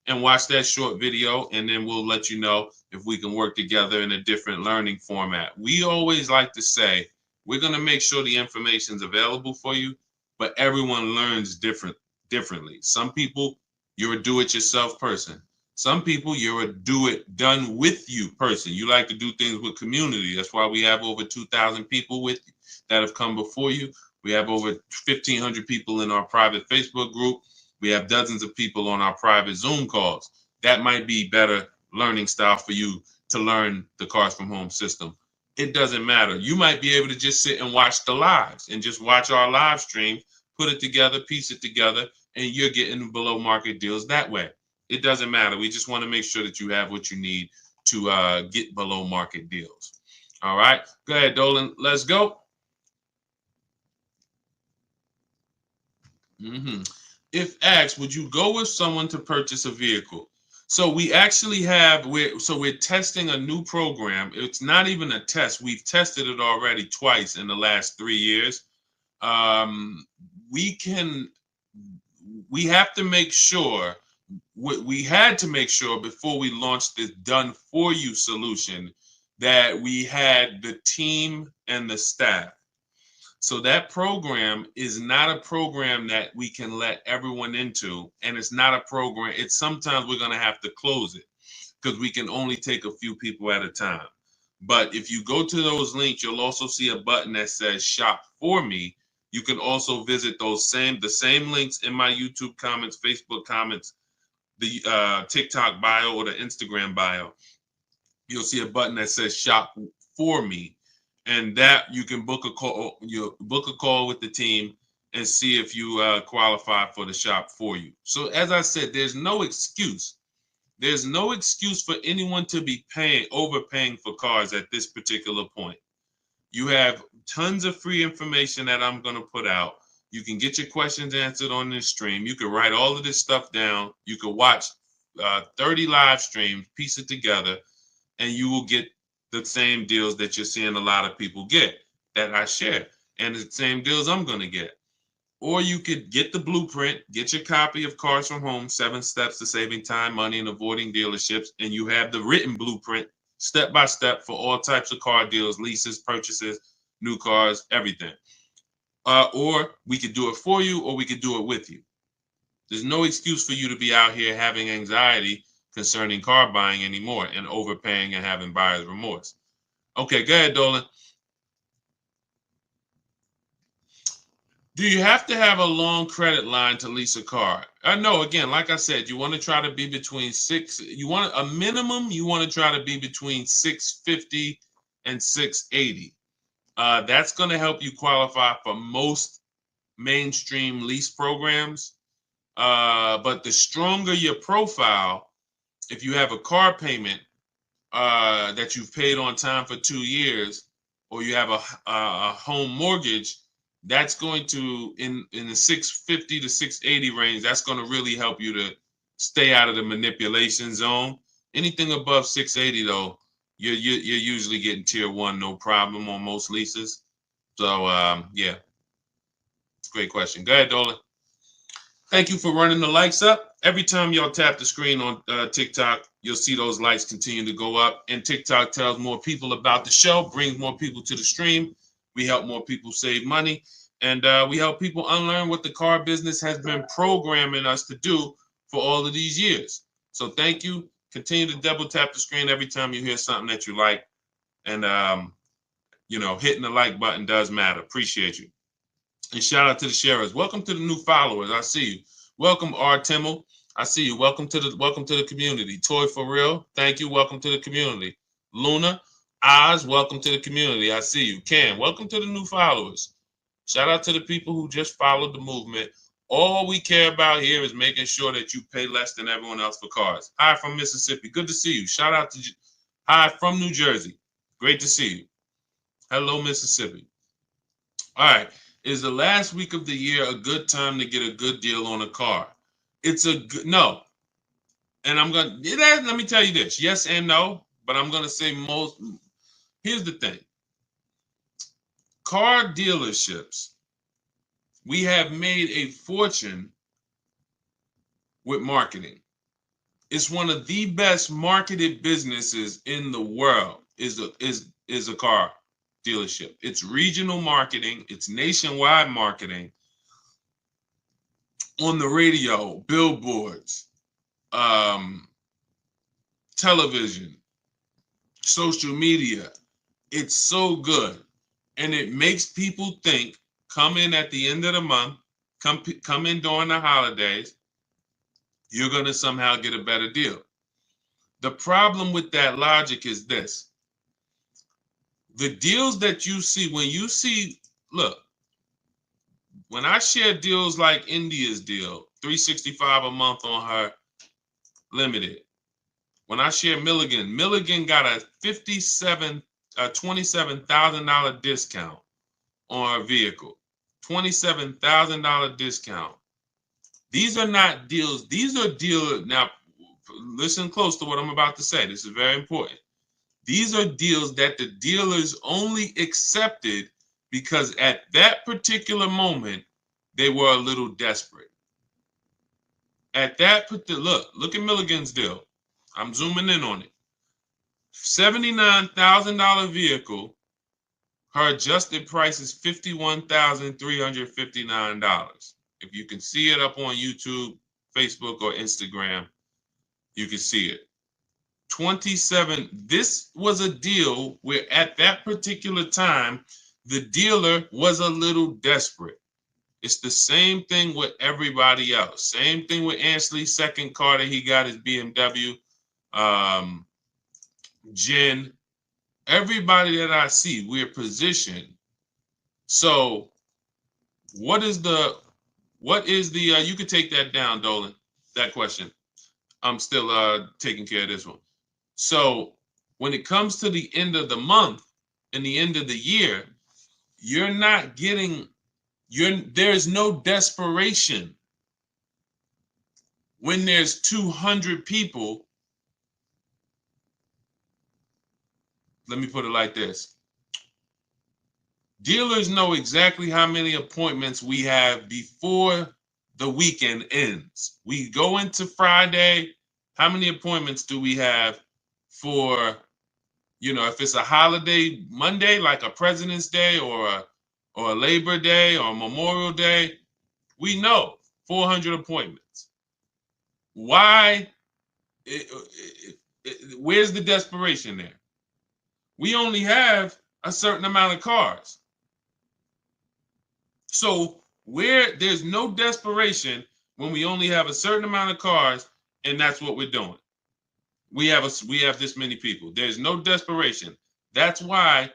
and watch that short video, and then we'll let you know if we can work together in a different learning format. We always like to say, we're going to make sure the information is available for you, but everyone learns differently. Some people, you're a do-it-yourself person. Some people, you're a do-it-done-with-you person. You like to do things with community. That's why we have over 2,000 people with you that have come before you. We have over 1,500 people in our private Facebook group. We have dozens of people on our private Zoom calls. That might be better learning style for you to learn the Cars from Home system. It doesn't matter. You might be able to just sit and watch the lives and just watch our live stream, put it together, piece it together, and you're getting below market deals that way. It doesn't matter. We just want to make sure that you have what you need to get below market deals. All right. Go ahead, Dolan. Let's go. If asked, would you go with someone to purchase a vehicle? So we actually we're testing a new program. It's not even a test. We've tested it already twice in the last 3 years. We have to make sure. We had to make sure before we launched this done for you solution that we had the team and the staff. So that program is not a program that we can let everyone into, and it's not a program. It's sometimes we're going to have to close it because we can only take a few people at a time. But if you go to those links, you'll also see a button that says shop for me. You can also visit the same links in my YouTube comments, Facebook comments, the TikTok bio, or the Instagram bio. You'll see a button that says shop for me, and that you can book a call. You book a call with the team and see if you qualify for the shop for you. So as I said, there's no excuse. There's no excuse for anyone to be overpaying for cars at this particular point. You have tons of free information that I'm going to put out. You can get your questions answered on this stream. You can write all of this stuff down. You can watch 30 live streams, piece it together, and you will get the same deals that you're seeing a lot of people get that I share, and the same deals I'm going to get. Or you could get the blueprint, get your copy of Cars from Home, 7 Steps to Saving Time, Money, and Avoiding Dealerships, and you have the written blueprint step by step for all types of car deals, leases, purchases, new cars, everything. Or we could do it for you, or we could do it with you. There's no excuse for you to be out here having anxiety concerning car buying anymore and overpaying and having buyer's remorse. Okay, go ahead, Dolan. Do you have to have a long credit line to lease a car? No, again, like I said, you want to try to be between you want a minimum, you want to try to be between 650 and 680. That's going to help you qualify for most mainstream lease programs. But the stronger your profile, if you have a car payment that you've paid on time for 2 years, or you have a home mortgage, that's going to in the 650 to 680 range. That's going to really help you to stay out of the manipulation zone. Anything above 680 though, you're usually getting tier 1 no problem on most leases. So yeah, great question. Go ahead, Dolan. Thank you for running the lights up. Every time y'all tap the screen on TikTok, you'll see those lights continue to go up. And TikTok tells more people about the show, brings more people to the stream. We help more people save money. And we help people unlearn what the car business has been programming us to do for all of these years. So thank you. Continue to double tap the screen every time you hear something that you like. And, hitting the like button does matter. Appreciate you. And shout out to the sharers. Welcome to the new followers. I see you. Welcome, R. Timmel. I see you. Welcome to the community. Toy for real. Thank you. Welcome to the community. Luna, Oz, welcome to the community. I see you. Cam, welcome to the new followers. Shout out to the people who just followed the movement. All we care about here is making sure that you pay less than everyone else for cars. Hi from Mississippi. Good to see you. Shout out to hi from New Jersey. Great to see you. Hello, Mississippi. All right. Is the last week of the year a good time to get a good deal on a car? It's a good no. And let me tell you this. Yes and no, but I'm going to say most. Here's the thing. Car dealerships, we have made a fortune with marketing. It's one of the best marketed businesses in the world is a car dealership. It's regional marketing, it's nationwide marketing, on the radio, billboards, television, social media. It's so good. And it makes people think, come in at the end of the month, come in during the holidays, you're going to somehow get a better deal. The problem with that logic is this. The deals that you see, look, when I share deals like India's deal, $365 a month on her limited. When I share Milligan got a $27,000 discount on her vehicle. $27,000 discount. These are not deals. These are deals. Now, listen close to what I'm about to say. This is very important. These are deals that the dealers only accepted because at that particular moment, they were a little desperate. At that particular, look at Milligan's deal. I'm zooming in on it. $79,000 vehicle, Her adjusted price is $51,359. If you can see it up on YouTube, Facebook, or Instagram, you can see it. 27. This was a deal where at that particular time, the dealer was a little desperate. It's the same thing with everybody else. Same thing with Ansley's second car that he got his BMW. Jen, everybody that I see, we're positioned. So what is the you could take that down, Dolan, that question. I'm still taking care of this one. So when it comes to the end of the month and the end of the year, you're not getting there's no desperation. When there's 200 people, let me put it like this. Dealers know exactly how many appointments we have before the weekend ends. We go into Friday. How many appointments do we have for, if it's a holiday Monday, like a President's Day or a Labor Day or Memorial Day? We know 400 appointments. Why? Where's the desperation there? We only have a certain amount of cars. So where there's no desperation when we only have a certain amount of cars, and that's what we're doing. We have this many people. There's no desperation. That's why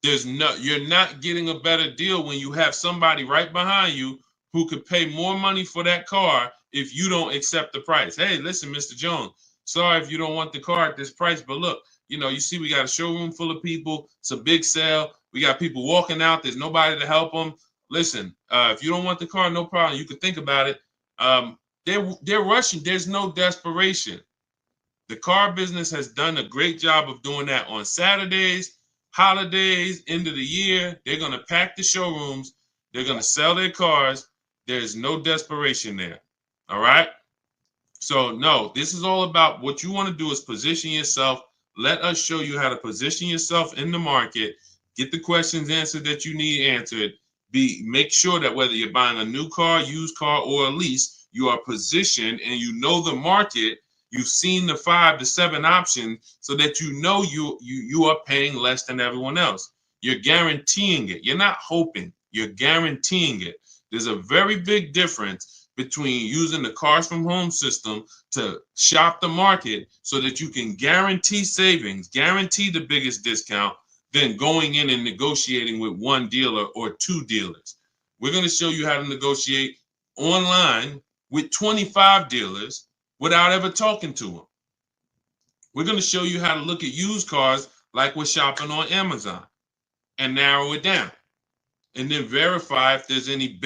you're not getting a better deal when you have somebody right behind you who could pay more money for that car if you don't accept the price. Hey, listen, Mr. Jones, sorry if you don't want the car at this price, but look, you see we got a showroom full of people. It's a big sale. We got people walking out. There's nobody to help them. Listen, if you don't want the car, no problem. You can think about it. They're rushing. There's no desperation. The car business has done a great job of doing that on Saturdays, holidays, end of the year. They're going to pack the showrooms. They're going to sell their cars. There's no desperation there. All right. So no, this is all about what you want to do is position yourself. Let us show you how to position yourself in the market, get the questions answered that you need answered. Make sure that whether you're buying a new car, used car, or a lease, you are positioned and you know the market. You've seen the 5 to 7 options so that you know you are paying less than everyone else. You're guaranteeing it. You're not hoping. You're guaranteeing it. There's a very big difference between using the Cars from Home system to shop the market so that you can guarantee savings, guarantee the biggest discount, than going in and negotiating with one dealer or two dealers. We're going to show you how to negotiate online with 25 dealers without ever talking to them. We're going to show you how to look at used cars like we're shopping on Amazon and narrow it down. And then verify if there's any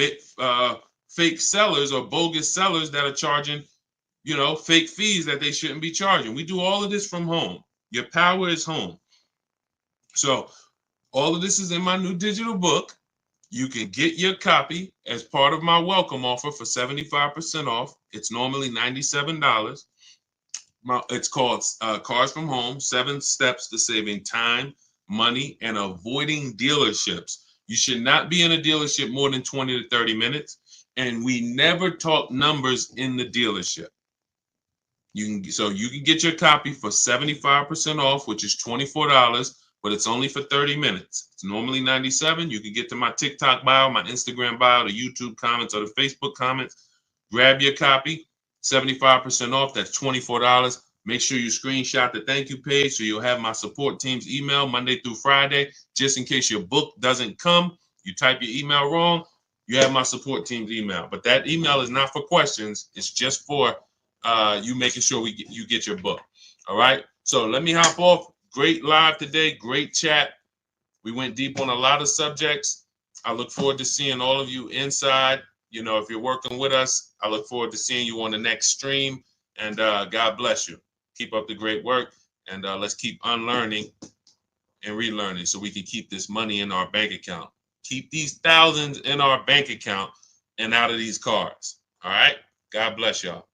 fake sellers or bogus sellers that are charging, fake fees that they shouldn't be charging. We do all of this from home. Your power is home. So all of this is in my new digital book. You can get your copy as part of my welcome offer for 75% off. It's normally $97. It's called Cars from Home, 7 Steps to Saving Time, Money, and Avoiding Dealerships. You should not be in a dealership more than 20 to 30 minutes. And we never talk numbers in the dealership. You can get your copy for 75% off, which is $24, but it's only for 30 minutes. It's normally $97. You can get to my TikTok bio, my Instagram bio, the YouTube comments, or the Facebook comments. Grab your copy, 75% off. That's $24. Make sure you screenshot the thank you page so you'll have my support team's email Monday through Friday. Just in case your book doesn't come, you type your email wrong, you have my support team's email. But that email is not for questions. It's just for you making sure you get your book. All right. So let me hop off. Great live today. Great chat. We went deep on a lot of subjects. I look forward to seeing all of you inside. If you're working with us, I look forward to seeing you on the next stream. And God bless you. Keep up the great work. And let's keep unlearning and relearning so we can keep this money in our bank account. Keep these thousands in our bank account and out of these cars. All right. God bless y'all.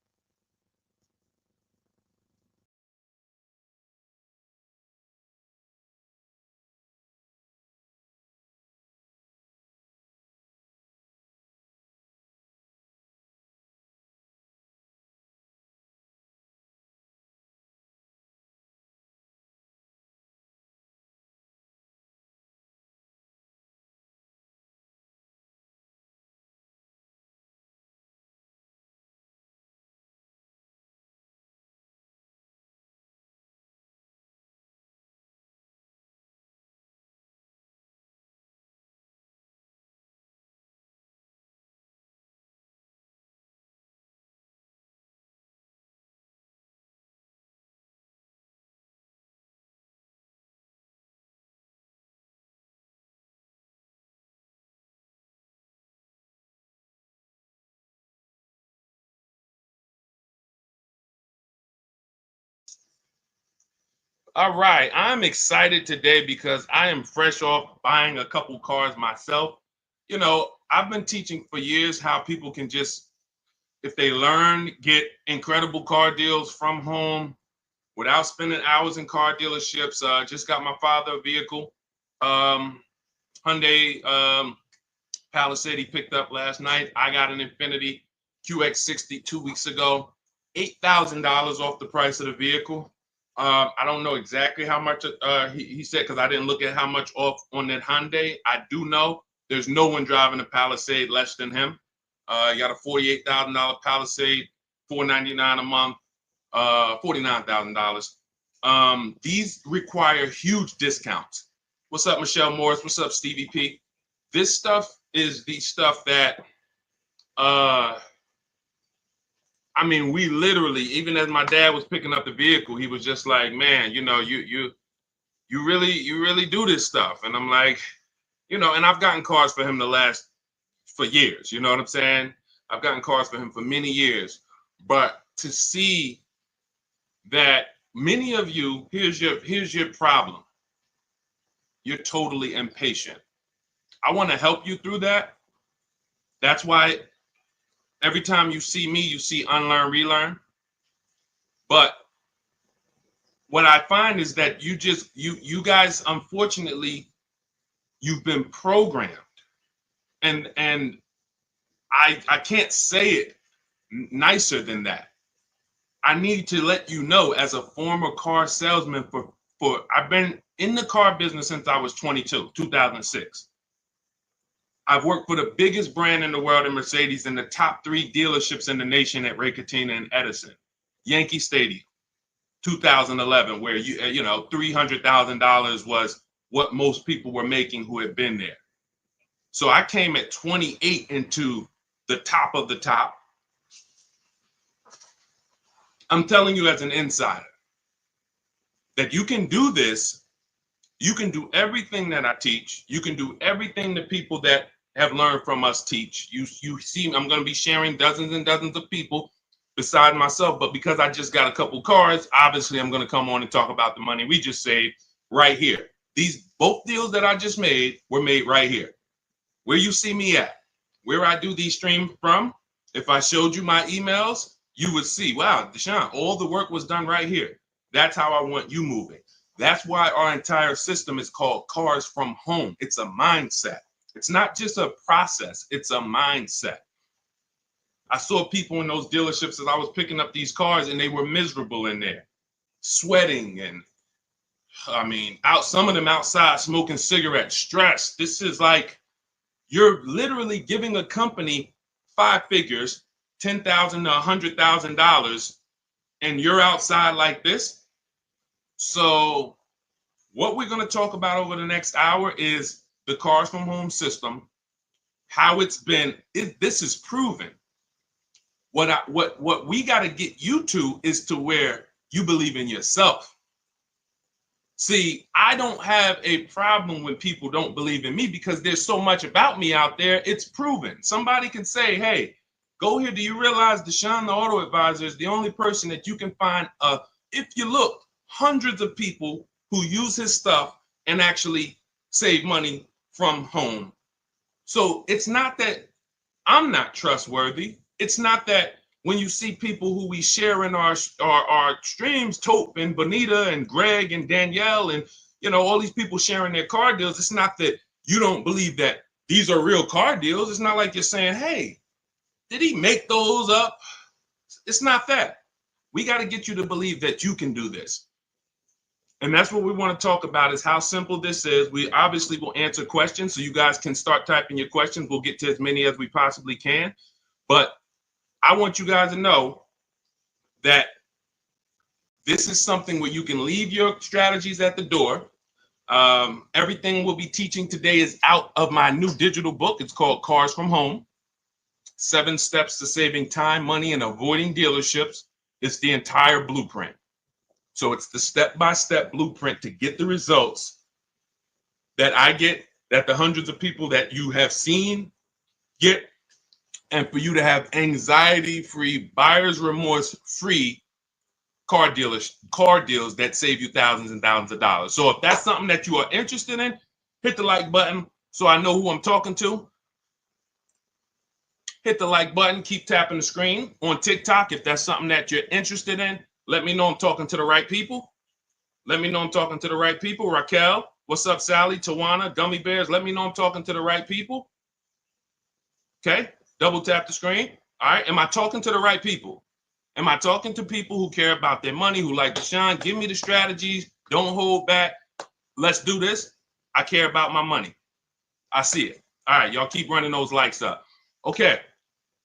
All right, I'm excited today because I am fresh off buying a couple cars myself. I've been teaching for years how people can just, if they learn, get incredible car deals from home without spending hours in car dealerships. Just got my father a vehicle, um, Hyundai Palisade he picked up last night. I got an Infiniti QX60 2 weeks ago, $8,000 off the price of the vehicle. I don't know exactly how much he said because I didn't look at how much off on that Hyundai. I do know there's no one driving a Palisade less than him. He got a $48,000 Palisade, $499 a month, $49,000. These require huge discounts. What's up, Michelle Morris? What's up, Stevie P? This stuff is the stuff that I mean, we literally, even as my dad was picking up the vehicle, he was just like, man, you really do this stuff. And I'm like, and I've gotten cars for him for years, you know what I'm saying? I've gotten cars for him for many years. But to see that many of you, here's your problem. You're totally impatient. I want to help you through that. That's why every time you see me, you see unlearn, relearn. But what I find is that you guys, unfortunately, you've been programmed. And I can't say it nicer than that. I need to let you know, as a former car salesman for I've been in the car business since I was 22, 2006. I've worked for the biggest brand in the world in Mercedes and the top 3 dealerships in the nation at Ray Catena and Edison. Yankee Stadium, 2011, where $300,000 was what most people were making who had been there. So I came at 28 into the top of the top. I'm telling you as an insider that you can do this. You can do everything that I teach. You can do everything the people that have learned from us teach. You see, I'm going to be sharing dozens and dozens of people beside myself, but because I just got a couple cars, obviously I'm going to come on and talk about the money we just saved right here. Both deals that I just made were made right here. Where you see me at, where I do these streams from, if I showed you my emails, you would see, wow, Deshone, all the work was done right here. That's how I want you moving. That's why our entire system is called Cars from Home. It's a mindset. It's not just a process, it's a mindset. I saw people in those dealerships as I was picking up these cars and they were miserable in there, sweating and some of them outside smoking cigarettes, stressed. This is like, you're literally giving a company 5 figures, $10,000 to $100,000, and you're outside like this. So what we're going to talk about over the next hour is the Cars from Home system, how it's been. This is proven. What we got to get you to is to where you believe in yourself. See, I don't have a problem when people don't believe in me because there's so much about me out there. It's proven. Somebody can say, hey, go here. Do you realize Deshone, the auto advisor, is the only person that you can find, if you look, hundreds of people who use his stuff and actually save money from home. So it's not that I'm not trustworthy. It's not that when you see people who we share in our streams, Tope and Bonita and Greg and Danielle and all these people sharing their car deals, it's not that you don't believe that these are real car deals. It's not like you're saying, hey, did he make those up? It's not that. We got to get you to believe that you can do this. And that's what we want to talk about, is how simple this is. We obviously will answer questions, so you guys can start typing your questions. We'll get to as many as we possibly can. But I want you guys to know that this is something where you can leave your strategies at the door. Everything we'll be teaching today is out of my new digital book. It's called Cars from Home, 7 Steps to Saving Time, Money, and Avoiding Dealerships. It's the entire blueprint. So it's the step-by-step blueprint to get the results that I get, that the hundreds of people that you have seen get, and for you to have anxiety-free, buyer's remorse-free car deals that save you thousands and thousands of dollars. So if that's something that you are interested in, hit the like button so I know who I'm talking to. Hit the like button, keep tapping the screen. On TikTok, if that's something that you're interested in, let me know I'm talking to the right people. Let me know I'm talking to the right people. Raquel, what's up, Sally, Tawana, Gummy Bears? Let me know I'm talking to the right people. Okay, double tap the screen. All right, am I talking to the right people? Am I talking to people who care about their money, who like Deshone? Give me the strategies. Don't hold back. Let's do this. I care about my money. I see it. All right, y'all keep running those likes up. Okay.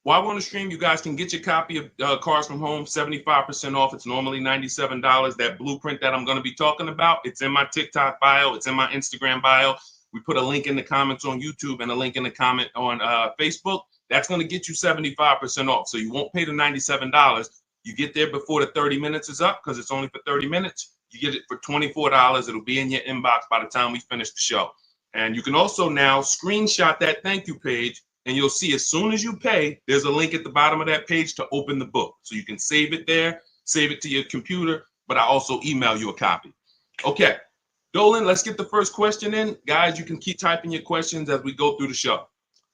While we're on the stream, you guys can get your copy of Cars from Home, 75% off. It's normally $97. That blueprint that I'm going to be talking about, it's in my TikTok bio. It's in my Instagram bio. We put a link in the comments on YouTube and a link in the comment on Facebook. That's going to get you 75% off. So you won't pay the $97. You get there before the 30 minutes is up because it's only for 30 minutes. You get it for $24. It'll be in your inbox by the time we finish the show. And you can also now screenshot that thank you page. And you'll see as soon as you pay, there's a link at the bottom of that page to open the book. So you can save it there, save it to your computer, but I also email you a copy. Okay, Dolan, let's get the first question in. Guys, you can keep typing your questions as we go through the show.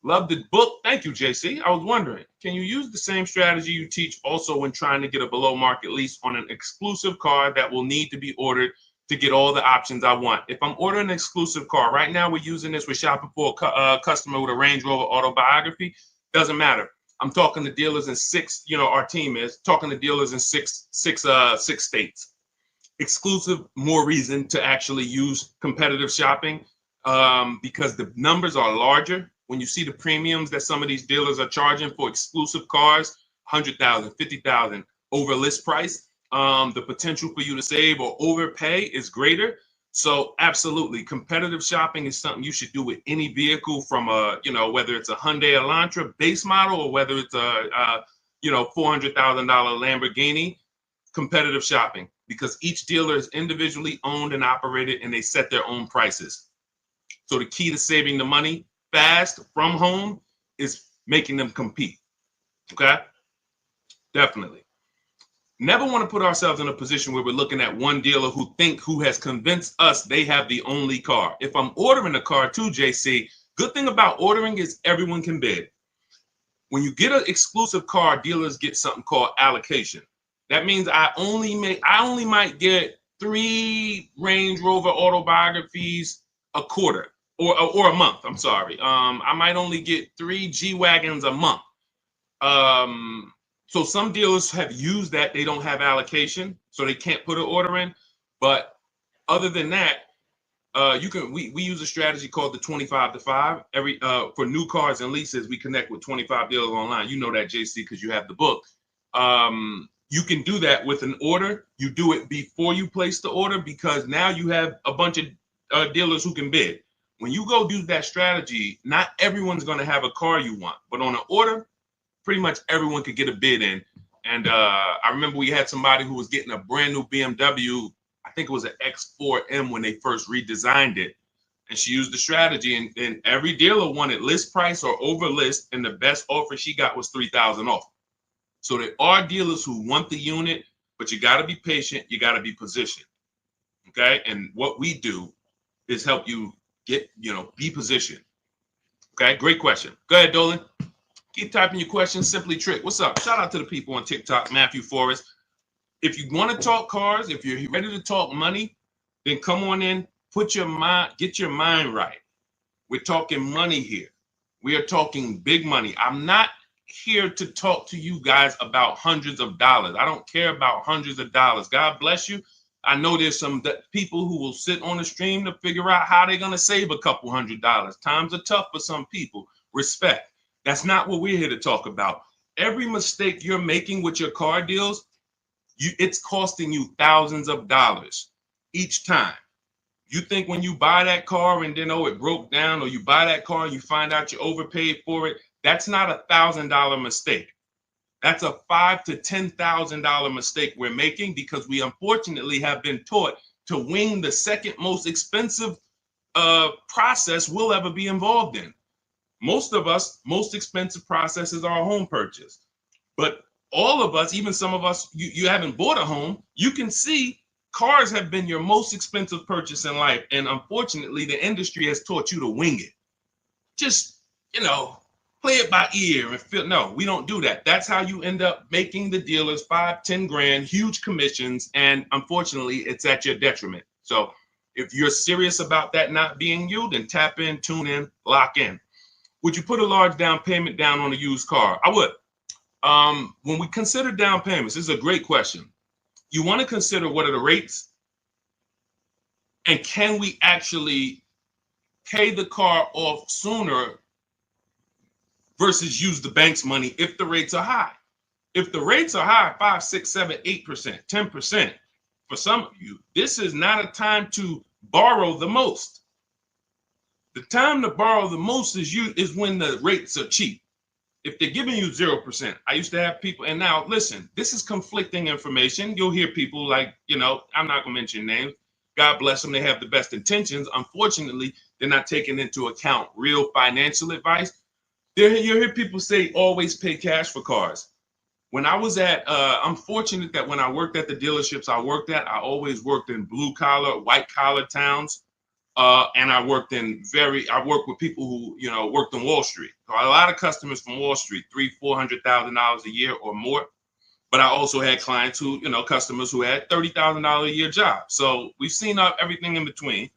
Love the book. Thank you, JC. I was wondering, can you use the same strategy you teach also when trying to get a below market lease on an exclusive car that will need to be ordered to get all the options I want? If I'm ordering an exclusive car, right now we're using this, we're shopping for a customer with a Range Rover autobiography. Doesn't matter. I'm talking to dealers in six, our team is talking to dealers in six states. Exclusive, more reason to actually use competitive shopping because the numbers are larger. When you see the premiums that some of these dealers are charging for exclusive cars, 100,000, 50,000 over list price, the potential for you to save or overpay is greater. So absolutely, competitive shopping is something you should do with any vehicle from whether it's a Hyundai Elantra base model or whether it's a $400,000 Lamborghini. Competitive shopping, because each dealer is individually owned and operated and they set their own prices. So the key to saving the money fast from home is making them compete. Okay, definitely. Never want to put ourselves in a position where we're looking at one dealer who has convinced us they have the only car. If I'm ordering a car too, JC, good thing about ordering is everyone can bid. When you get an exclusive car, dealers get something called allocation. That means I only might get 3 Range Rover autobiographies a quarter or a month. I'm sorry. I might only get 3 G-Wagons a month. So some dealers have used that. They don't have allocation, so they can't put an order in. But other than that, we use a strategy called the 25 to 5. For new cars and leases, we connect with 25 dealers online. You know that, JC, because you have the book. You can do that with an order. You do it before you place the order because now you have a bunch of dealers who can bid. When you go do that strategy, not everyone's going to have a car you want, but on an order, pretty much everyone could get a bid in. And I remember we had somebody who was getting a brand new BMW. I think it was an X4M when they first redesigned it. And she used the strategy, and every dealer wanted list price or over list, and the best offer she got was $3,000 off. So there are dealers who want the unit, but you got to be patient. You got to be positioned. Okay. And what we do is help you get, be positioned. Okay. Great question. Go ahead, Dolan. Keep typing your questions. Simply Trick. What's up? Shout out to the people on TikTok. Matthew Forrest. If you want to talk cars, if you're ready to talk money, then come on in. Get your mind right. We're talking money here. We are talking big money. I'm not here to talk to you guys about hundreds of dollars. I don't care about hundreds of dollars. God bless you. I know there's some people who will sit on the stream to figure out how they're going to save a couple $100. Times are tough for some people. Respect. That's not what we're here to talk about. Every mistake you're making with your car deals, it's costing you thousands of dollars each time. You think when you buy that car and then, it broke down, or you buy that car and you find out you overpaid for it, that's not a $1,000 mistake. That's a $5,000 to $10,000 mistake we're making because we unfortunately have been taught to wing the second most expensive process we'll ever be involved in. Most of us, most expensive process is our home purchase. But all of us, even some of us, you haven't bought a home, you can see cars have been your most expensive purchase in life. And unfortunately, the industry has taught you to wing it. Just, play it by ear and feel. No, we don't do that. That's how you end up making the dealers 5-10 grand, huge commissions. And unfortunately, it's at your detriment. So if you're serious about that not being you, then tap in, tune in, lock in. Would you put a large down payment down on a used car? I would. When we consider down payments, this is a great question. You want to consider what are the rates, and can we actually pay the car off sooner versus use the bank's money if the rates are high. If the rates are high, 5, 6, 7, 8%, 10%, for some of you, this is not a time to borrow the most. The time to borrow the most is when the rates are cheap. If they're giving you 0%, I used to have people, and now listen, this is conflicting information. You'll hear people like, I'm not gonna mention names. God bless them, they have the best intentions. Unfortunately, they're not taking into account real financial advice. You hear people say always pay cash for cars. When I was I'm fortunate that when I worked at the dealerships I worked at, I always worked in blue collar, white collar towns. And I worked with people who, worked on Wall Street. So a lot of customers from Wall Street, $300,000-$400,000 a year or more. But I also had clients who, customers who had $30,000 a year jobs. So we've seen everything in between.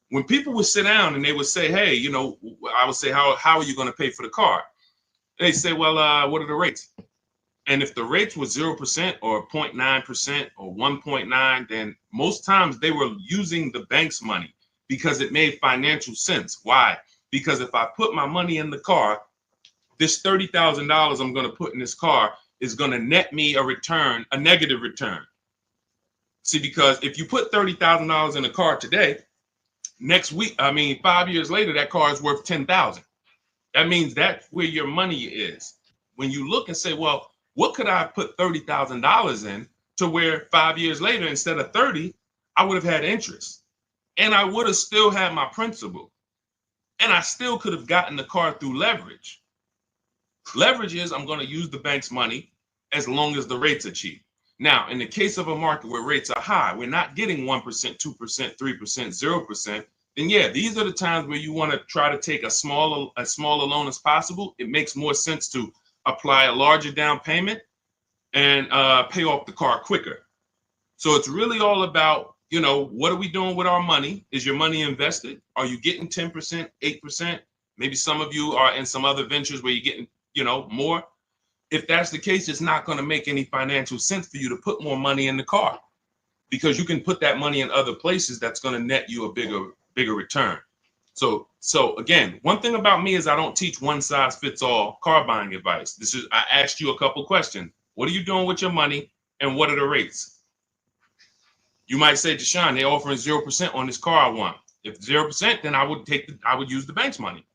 When people would sit down and they would say, hey, I would say, how are you going to pay for the car? They say, well, what are the rates? And if the rates were 0% or 0.9% or 1.9, then most times they were using the bank's money because it made financial sense. Why? Because if I put my money in the car, this $30,000 I'm going to put in this car is going to net me a negative return. See, because if you put $30,000 in a car today, next week, 5 years later, that car is worth $10,000. That means that's where your money is. When you look and say, well, what could I put $30,000 in to where 5 years later, instead of 30, I would have had interest, and I would have still had my principal, and I still could have gotten the car through leverage. Leverage is I'm going to use the bank's money as long as the rates are cheap. Now, in the case of a market where rates are high, we're not getting 1%, 2%, 3%, 0%. Then yeah, these are the times where you want to try to take as small a loan as possible. It makes more sense to apply a larger down payment and pay off the car quicker. So it's really all about, what are we doing with our money? Is your money invested? Are you getting 10%, 8%? Maybe some of you are in some other ventures where you're getting, more. If that's the case, it's not going to make any financial sense for you to put more money in the car, because you can put that money in other places that's going to net you a bigger return. So again, one thing about me is I don't teach one size fits all car buying advice. I asked you a couple questions. What are you doing with your money, and what are the rates? You might say, Deshone, they're offering 0% on this car I want. If 0%, then I would use the bank's money.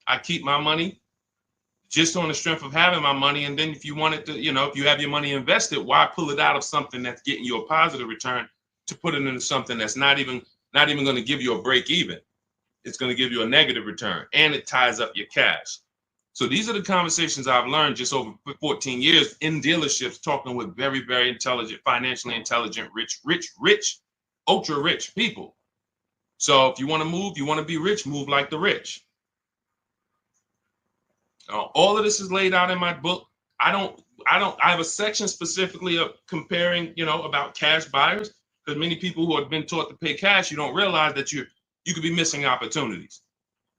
I keep my money just on the strength of having my money. And then if you wanted to, if you have your money invested, why pull it out of something that's getting you a positive return to put it into something that's not even going to give you a break even? It's going to give you a negative return, and it ties up your cash. So these are the conversations I've learned just over 14 years in dealerships, talking with very, very intelligent, financially intelligent, rich, ultra rich people. So if you want to move, you want to be rich, move like the rich. All of this is laid out in my book. I have a section specifically of comparing, about cash buyers, because many people who have been taught to pay cash, you don't realize that you could be missing opportunities,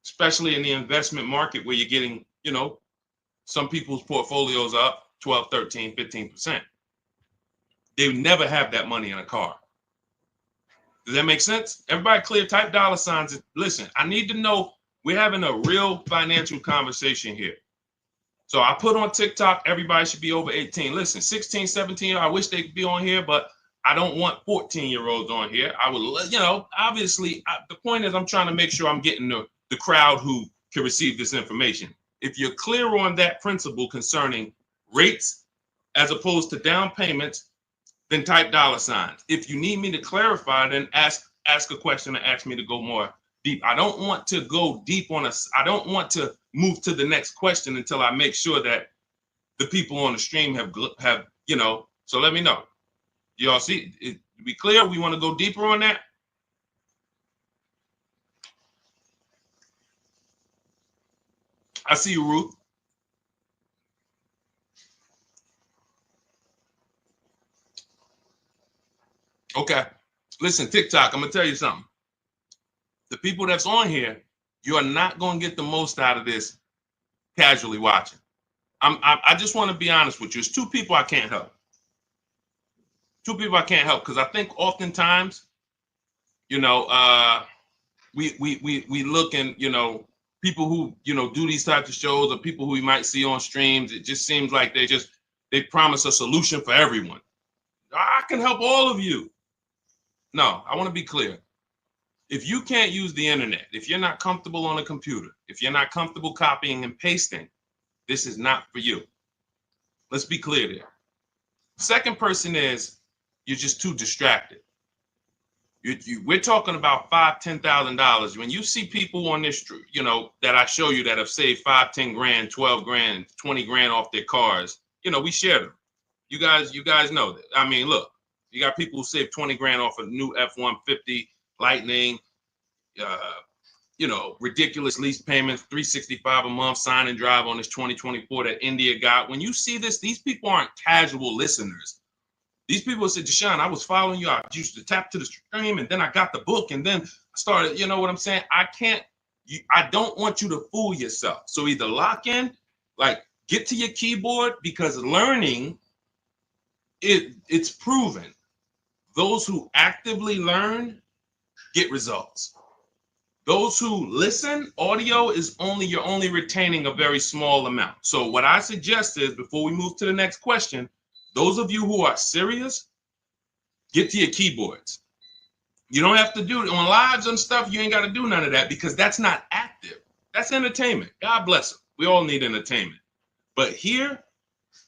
especially in the investment market where you're getting, some people's portfolios up 12, 13, 15%. They would never have that money in a car. Does that make sense? Everybody clear, type $signs. Listen, I need to know we're having a real financial conversation here. So I put on TikTok, everybody should be over 18. Listen, 16, 17, I wish they could be on here, but I don't want 14-year-olds on here. I would, obviously, the point is I'm trying to make sure I'm getting the crowd who can receive this information. If you're clear on that principle concerning rates as opposed to down payments, then type $signs. If you need me to clarify, then ask a question and ask me to go more deep. I don't want to go deep I don't want to move to the next question until I make sure that the people on the stream have, you know, so let me know. Y'all see, it, be clear, we want to go deeper on that? I see you, Ruth. Okay. Listen, TikTok, I'm going to tell you something. The people that's on here, you are not going to get the most out of this casually watching. I just want to be honest with you. It's two people I can't help. Two people I can't help because I think oftentimes, you know, we look and, you know, people who, you know, do these types of shows or people who we might see on streams, it just seems like they promise a solution for everyone. I can help all of you. No, I want to be clear. If you can't use the internet, if you're not comfortable on a computer, if you're not comfortable copying and pasting, this is not for you. Let's be clear there. Second person is you're just too distracted. We're talking about $5,000, $10,000. When you see people on this, you know, that I show you that have saved 5, 10 grand, 12 grand, 20 grand off their cars, you know, we share them. You guys know that. I mean, look, you got people who save 20 grand off a new F-150 Lightning, you know, ridiculous lease payments, $365 a month, sign and drive on this 2024 that India got. When you see this, these people aren't casual listeners. These people said, Deshone, I was following you. I used to tap to the stream, and then I got the book, and then I started, you know what I'm saying? I don't want you to fool yourself. So either lock in, like get to your keyboard, because learning, it's proven. Those who actively learn get results. Those who listen, audio is you're only retaining a very small amount. So what I suggest is, before we move to the next question, those of you who are serious, get to your keyboards. You don't have to do it on lives and stuff. You ain't got to do none of that because that's not active. That's entertainment. God bless them. We all need entertainment. But here,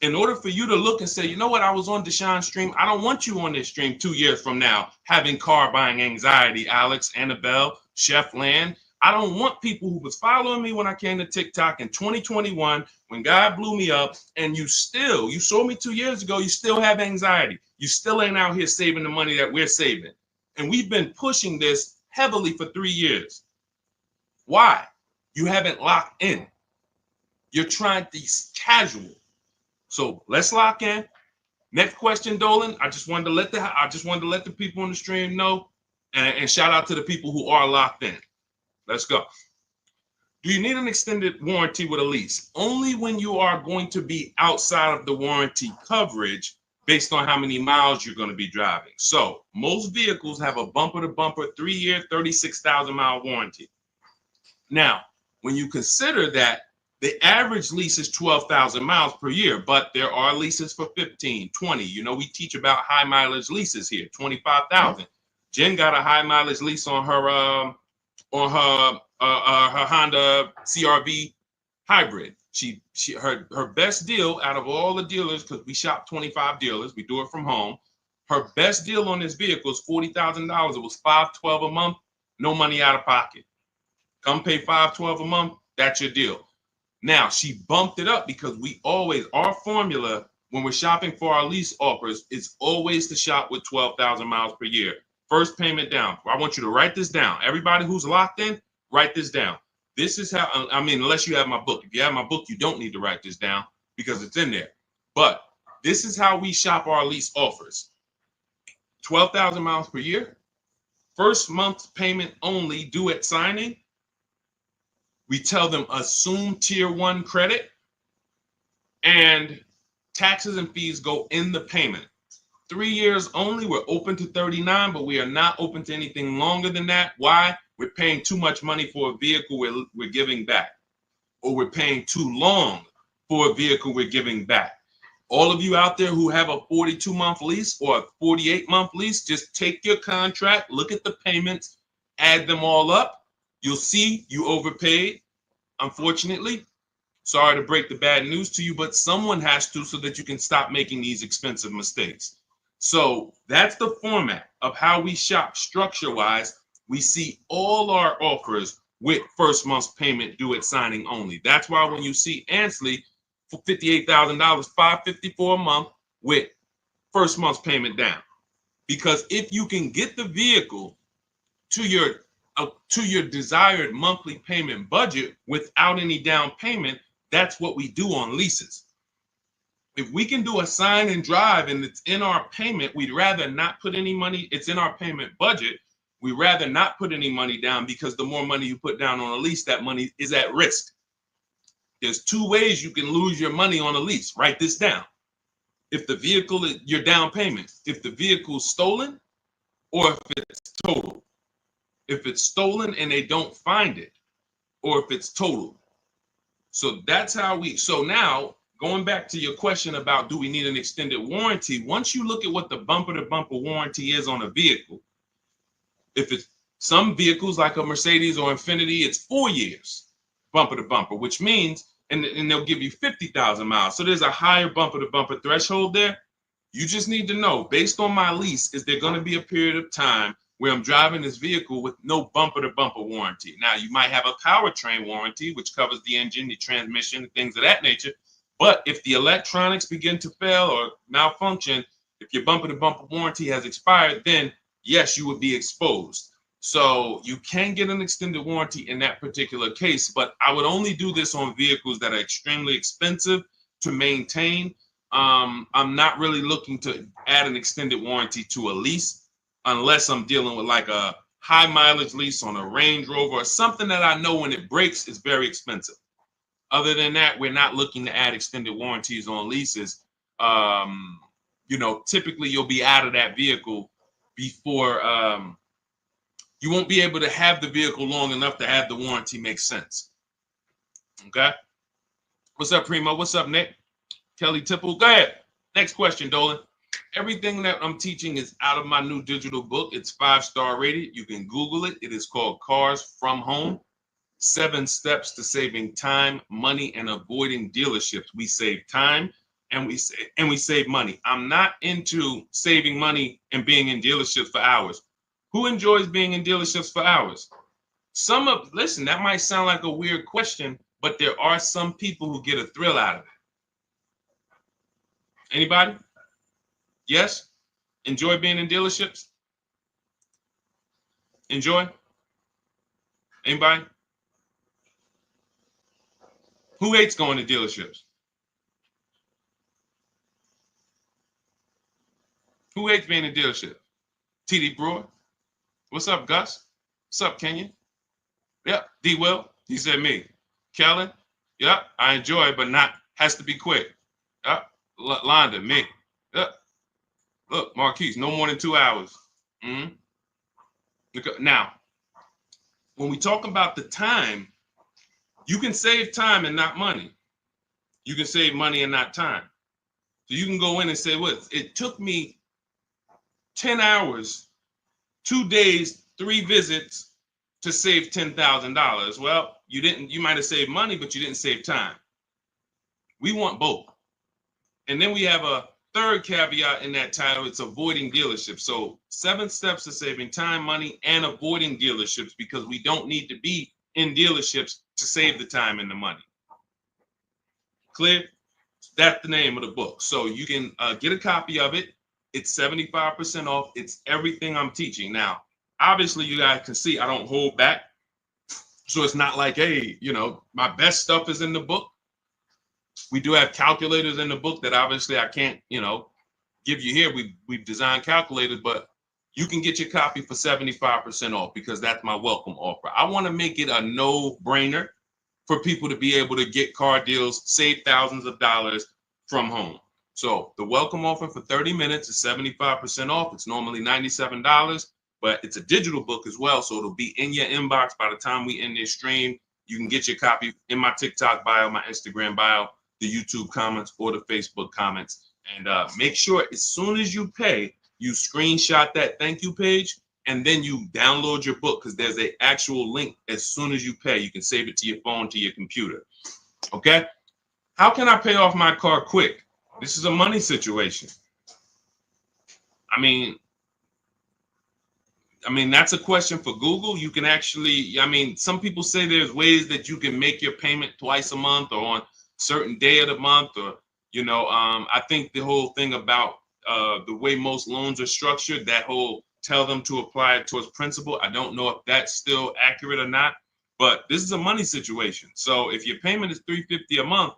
in order for you to look and say, you know what, I was on Deshone's stream. I don't want you on this stream 2 years from now having car buying anxiety, Alex, Annabelle, Chef Land. I don't want people who was following me when I came to TikTok in 2021, when God blew me up, and you saw me 2 years ago, you still have anxiety. You still ain't out here saving the money that we're saving. And we've been pushing this heavily for 3 years. Why? You haven't locked in. You're trying to be casual. So let's lock in. Next question, Dolan. I just wanted to let the people on the stream know, and shout out to the people who are locked in. Let's go. Do you need an extended warranty with a lease? Only when you are going to be outside of the warranty coverage based on how many miles you're going to be driving. So most vehicles have a bumper-to-bumper 3-year, 36,000-mile warranty. Now, when you consider that the average lease is 12,000 miles per year, but there are leases for 15, 20. You know, we teach about high mileage leases here, 25,000. Jen got a high mileage lease on her Honda CRV hybrid. Her best deal out of all the dealers, because we shop 25 dealers, we do it from home. Her best deal on this vehicle is $40,000. It was $512 a month, no money out of pocket. Come pay $512 a month. That's your deal. Now, she bumped it up because our formula when we're shopping for our lease offers is always to shop with 12,000 miles per year. First payment down. I want you to write this down. Everybody who's locked in, write this down. This is how, I mean, unless you have my book. If you have my book, you don't need to write this down because it's in there. But this is how we shop our lease offers. 12,000 miles per year. First month's payment only due at signing. We tell them assume tier 1 credit, and taxes and fees go in the payment. 3 years only. We're open to 39, but we are not open to anything longer than that. Why? We're paying too much money for a vehicle we're giving back, or we're paying too long for a vehicle we're giving back. All of you out there who have a 42-month lease or a 48-month lease, just take your contract, look at the payments, add them all up. You'll see you overpaid, unfortunately. Sorry to break the bad news to you, but someone has to, so that you can stop making these expensive mistakes. So that's the format of how we shop structure-wise. We see all our offers with first month's payment due at signing only. That's why when you see Ansley, for $58,000, $554 a month with first month's payment down. Because if you can get the vehicle to your desired monthly payment budget without any down payment, that's what we do on leases. If we can do a sign and drive and it's in our payment, we'd rather not put any money. It's in our payment budget. We'd rather not put any money down, because the more money you put down on a lease, that money is at risk. There's two ways you can lose your money on a lease. Write this down. If the vehicle is your down payment, if the vehicle's stolen, or if it's total. If it's stolen and they don't find it, or if it's total. So that's how so now, going back to your question about do we need an extended warranty, once you look at what the bumper-to-bumper warranty is on a vehicle, if it's some vehicles like a Mercedes or Infiniti, it's 4 years bumper-to-bumper, which means, and they'll give you 50,000 miles. So there's a higher bumper-to-bumper threshold there. You just need to know, based on my lease, is there going to be a period of time where I'm driving this vehicle with no bumper-to-bumper warranty? Now, you might have a powertrain warranty, which covers the engine, the transmission, things of that nature. But if the electronics begin to fail or malfunction, if your bumper-to-bumper warranty has expired, then yes, you would be exposed. So you can get an extended warranty in that particular case, but I would only do this on vehicles that are extremely expensive to maintain. I'm not really looking to add an extended warranty to a lease unless I'm dealing with like a high mileage lease on a Range Rover or something that I know when it breaks is very expensive. Other than that, we're not looking to add extended warranties on leases. Typically you'll be out of that vehicle before you won't be able to have the vehicle long enough to have the warranty make sense. Okay. What's up, Primo? What's up, Nick? Kelly Tipple. Go ahead. Next question, Dolan. Everything that I'm teaching is out of my new digital book. It's 5-star rated. You can Google it. It is called Cars from Home. 7 Steps to Saving Time, Money, and Avoiding Dealerships. We save time and we save money. I'm not into saving money and being in dealerships for hours. Who enjoys being in dealerships for hours? Listen, that might sound like a weird question, but there are some people who get a thrill out of it. Anybody? Yes? Enjoy being in dealerships? Enjoy? Anybody? Who hates going to dealerships? Who hates being in dealership? TD Brewer? What's up, Gus? What's up, Kenyon? Yep. D. Will? He said me. Kellen? Yep. I enjoy it, but has to be quick. Yep. Londa, me. Yep. Look, Marquise, no more than 2 hours. Now, when we talk about the time, you can save time and not money. You can save money and not time. So you can go in and say, well, it took me 10 hours, 2 days, 3 visits to save $10,000. Well, you might have saved money, but you didn't save time. We want both. And then we have a third caveat in that title. It's avoiding dealerships. So 7 steps to saving time, money, and avoiding dealerships, because we don't need to be in dealerships to save the time and the money. Clear? That's the name of the book. So you can get a copy of it. It's 75% off. It's everything I'm teaching. Now, obviously, you guys can see I don't hold back. So it's not like, hey, my best stuff is in the book. We do have calculators in the book that obviously I can't, give you here. We've designed calculators, but you can get your copy for 75% off because that's my welcome offer. I want to make it a no-brainer for people to be able to get car deals, save thousands of dollars from home. So the welcome offer for 30 minutes is 75% off. It's normally $97, but it's a digital book as well. So it'll be in your inbox by the time we end this stream. You can get your copy in my TikTok bio, my Instagram bio, the YouTube comments, or the Facebook comments. And make sure as soon as you pay, you screenshot that thank you page, and then you download your book, because there's an actual link as soon as you pay. You can save it to your phone, to your computer. Okay? How can I pay off my car quick? This is a money situation. I mean, that's a question for Google. You can actually, some people say there's ways that you can make your payment twice a month or on certain day of the month, or I think the whole thing about the way most loans are structured, that whole tell them to apply it towards principal, I don't know if that's still accurate or not, but this is a money situation. So if your payment is $350 a month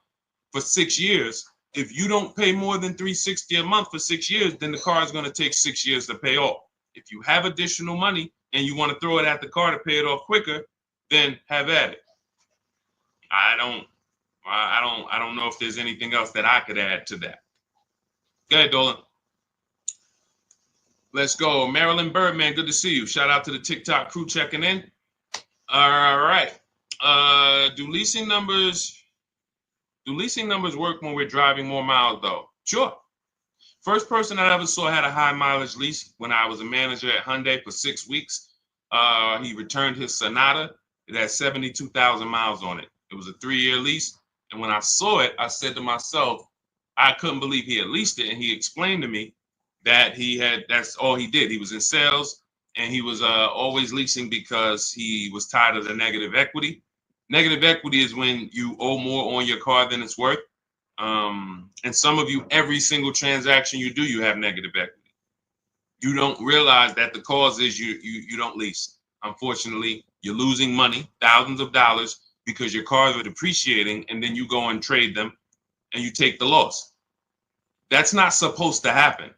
for 6 years, if you don't pay more than $360 a month for 6 years, then the car is going to take 6 years to pay off. If you have additional money and you want to throw it at the car to pay it off quicker, then have at it. I don't know if there's anything else that I could add to that. Go ahead, Dolan. Let's go. Marilyn Birdman, good to see you. Shout out to the TikTok crew checking in. All right. Do leasing numbers work when we're driving more miles, though? Sure. First person I ever saw had a high mileage lease when I was a manager at Hyundai for 6 weeks. He returned his Sonata. It had 72,000 miles on it. It was a 3-year lease. And when I saw it, I said to myself, I couldn't believe he had leased it. And he explained to me that that's all he did. He was in sales and he was always leasing because he was tired of the negative equity. Negative equity is when you owe more on your car than it's worth. And some of you, every single transaction you do, you have negative equity. You don't realize that the cause is you don't lease. Unfortunately, you're losing money, thousands of dollars, because your cars are depreciating, and then you go and trade them and you take the loss. That's not supposed to happen.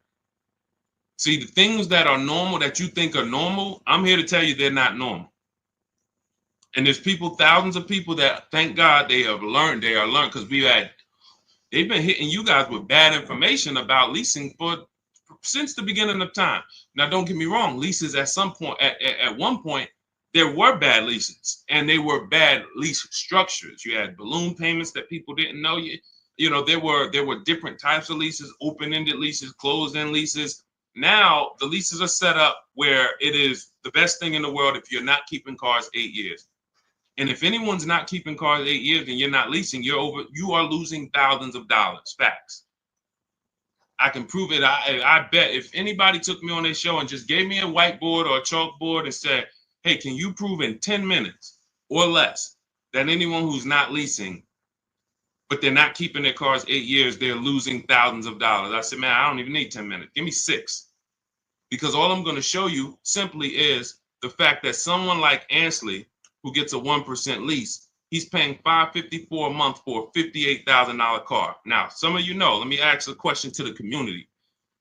See, the things that are normal that you think are normal, I'm here to tell you they're not normal. And there's people, thousands of people that, thank God, they are learned, because they've been hitting you guys with bad information about leasing since the beginning of time. Now, don't get me wrong, leases at some point, at one point, there were bad leases, and they were bad lease structures. You had balloon payments that people didn't know. There were different types of leases, open-ended leases, closed-end leases. Now the leases are set up where it is the best thing in the world if you're not keeping cars 8 years. And if anyone's not keeping cars 8 years and you're not leasing, you are losing thousands of dollars. Facts. I can prove it. I bet if anybody took me on their show and just gave me a whiteboard or a chalkboard and said, hey, can you prove in 10 minutes or less that anyone who's not leasing, but they're not keeping their cars 8 years, they're losing thousands of dollars? I said, man, I don't even need 10 minutes. Give me 6. Because all I'm going to show you simply is the fact that someone like Ansley, who gets a 1% lease, he's paying $554 a month for a $58,000 car. Now, some of you know, let me ask a question to the community.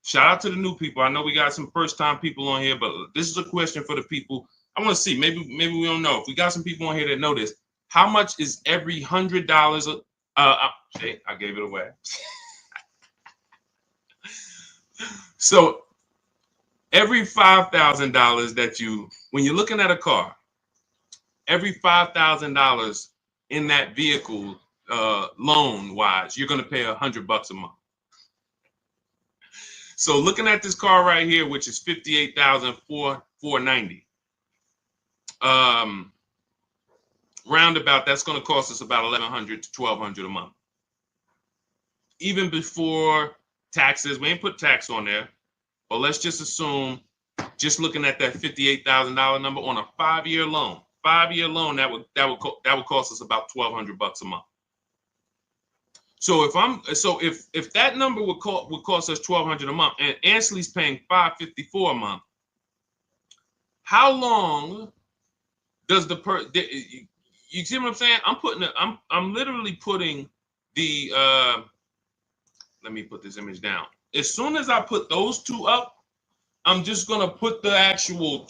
Shout out to the new people. I know we got some first-time people on here, but this is a question for the people. I want to see, maybe we don't know. If we got some people on here that know this, how much is every $100? I gave it away. So every $5,000 that when you're looking at a car, every $5,000 in that vehicle, loan-wise, you're going to pay $100 a month. So looking at this car right here, which is $58,490. Roundabout, that's going to cost us about $1,100 to $1,200 a month. Even before taxes, we ain't put tax on there, but let's just assume, just looking at that $58,000 number on a 5-year loan. 5-year loan, that would cost us about $1,200 a month. So if that number would cost us $1,200 a month, and Ansley's paying $554 a month, how long does you see what I'm saying? I'm literally putting the let me put this image down. As soon as I put those two up, I'm just gonna put the actual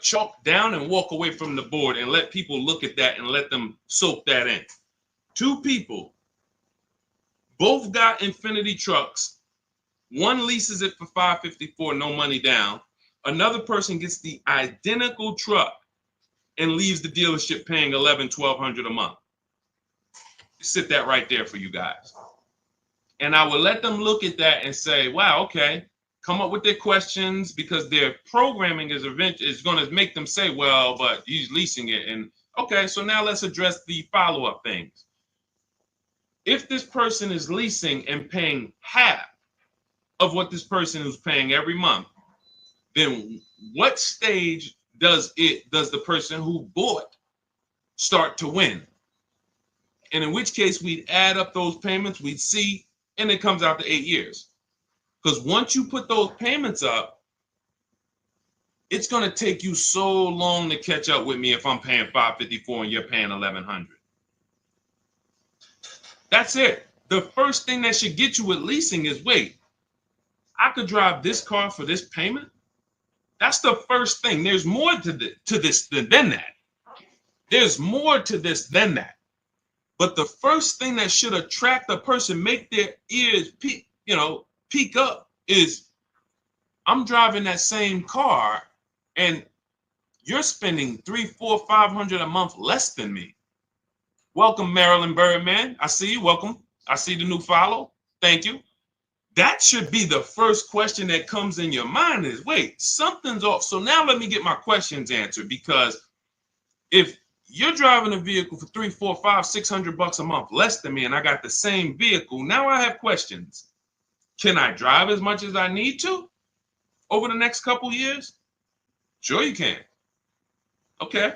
chalk down and walk away from the board and let people look at that and let them soak that in. 2 people, both got Infinity trucks. One leases it for $554, no money down. Another person gets the identical truck and leaves the dealership paying $1,100-$1,200 a month. Sit that right there for you guys. And I will let them look at that and say, wow, okay, come up with their questions, because their programming is going to make them say, well, but he's leasing it. And okay, so now let's address the follow-up things. If this person is leasing and paying half of what this person is paying every month, then what stage does the person who bought start to win? And in which case we'd add up those payments, we'd see, and it comes out to 8 years. Because once you put those payments up, it's going to take you so long to catch up with me if I'm paying $554 and you're paying $1,100. That's it. The first thing that should get you with leasing is, wait, I could drive this car for this payment? That's the first thing. There's more to this than that. There's more to this than that. But the first thing that should attract a person, make their ears peak up, is I'm driving that same car and you're spending $300, $400, $500 a month less than me. Welcome, Marilyn Birdman. I see you. Welcome. I see the new follow. Thank you. That should be the first question that comes in your mind is, wait, something's off. So now let me get my questions answered, because if you're driving a vehicle for $300, $400, $500, $600 a month less than me, and I got the same vehicle, now I have questions. Can I drive as much as I need to over the next couple years? Sure you can. Okay.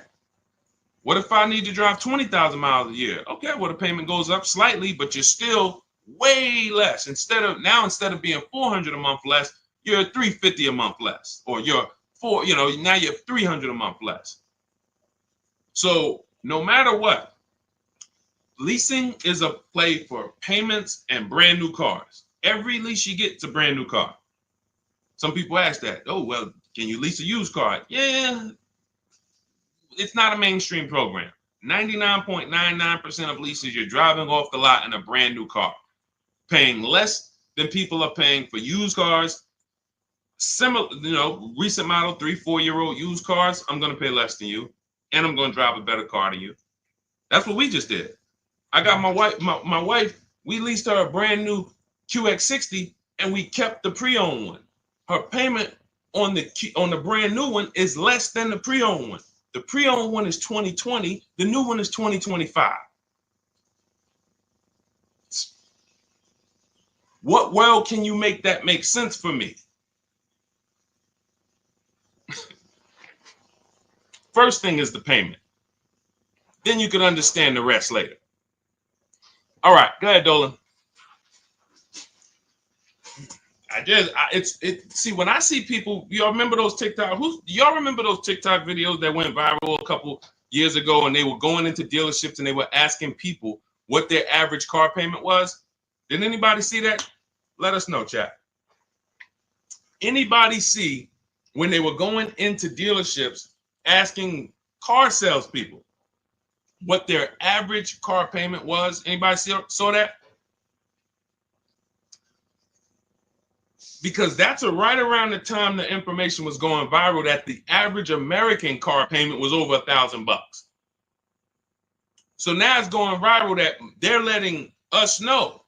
What if I need to drive 20,000 miles a year? Okay, well, the payment goes up slightly, but you're still way less. Instead of being $400 a month less, you're $350 a month less, or now you're $300 a month less. So no matter what, leasing is a play for payments and brand new cars. Every lease you get is a brand new car. Some people ask that. Oh, well, can you lease a used car? Yeah, it's not a mainstream program. 99.99% of leases, you're driving off the lot in a brand new car, paying less than people are paying for used cars. Similar, recent model 3-4-year-old used cars, I'm going to pay less than you, and I'm going to drive a better car than you. That's what we just did. I got my wife, we leased her a brand new QX60, and we kept the pre-owned one. Her payment on the brand new one is less than the pre-owned one. The pre-owned one is 2020. The new one is 2025. What world can you make that make sense for me? First thing is the payment. Then you can understand the rest later. All right, go ahead, Dolan. See, when I see people, y'all remember those TikTok videos that went viral a couple years ago, and they were going into dealerships and they were asking people what their average car payment was? Did anybody see that? Let us know, chat. Anybody see when they were going into dealerships asking car salespeople what their average car payment was? Anybody saw that? Because that's right around the time the information was going viral that the average American car payment was over $1,000. So now it's going viral that they're letting us know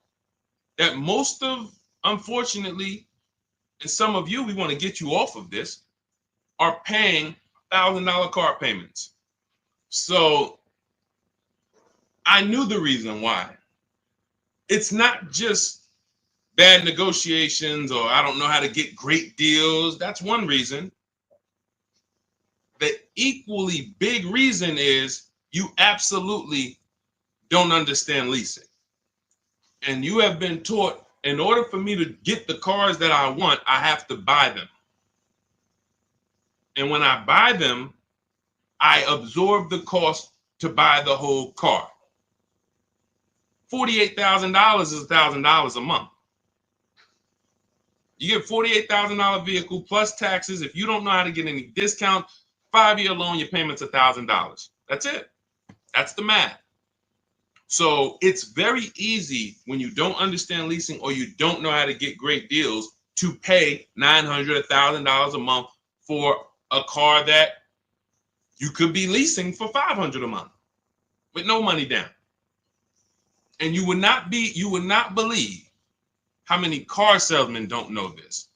that most of, unfortunately, and some of you, we want to get you off of this, are paying $1,000 car payments. So I knew the reason why. It's not just bad negotiations or I don't know how to get great deals. That's one reason. The equally big reason is you absolutely don't understand leasing. And you have been taught, in order for me to get the cars that I want, I have to buy them. And when I buy them, I absorb the cost to buy the whole car. $48,000 is $1,000 a month. You get $48,000 vehicle plus taxes. If you don't know how to get any discount, 5-year loan, your payment's $1,000. That's it. That's the math. So it's very easy when you don't understand leasing or you don't know how to get great deals to pay $900, $1,000 a month for a car that you could be leasing for $500 a month with no money down. And you would not believe how many car salesmen don't know this.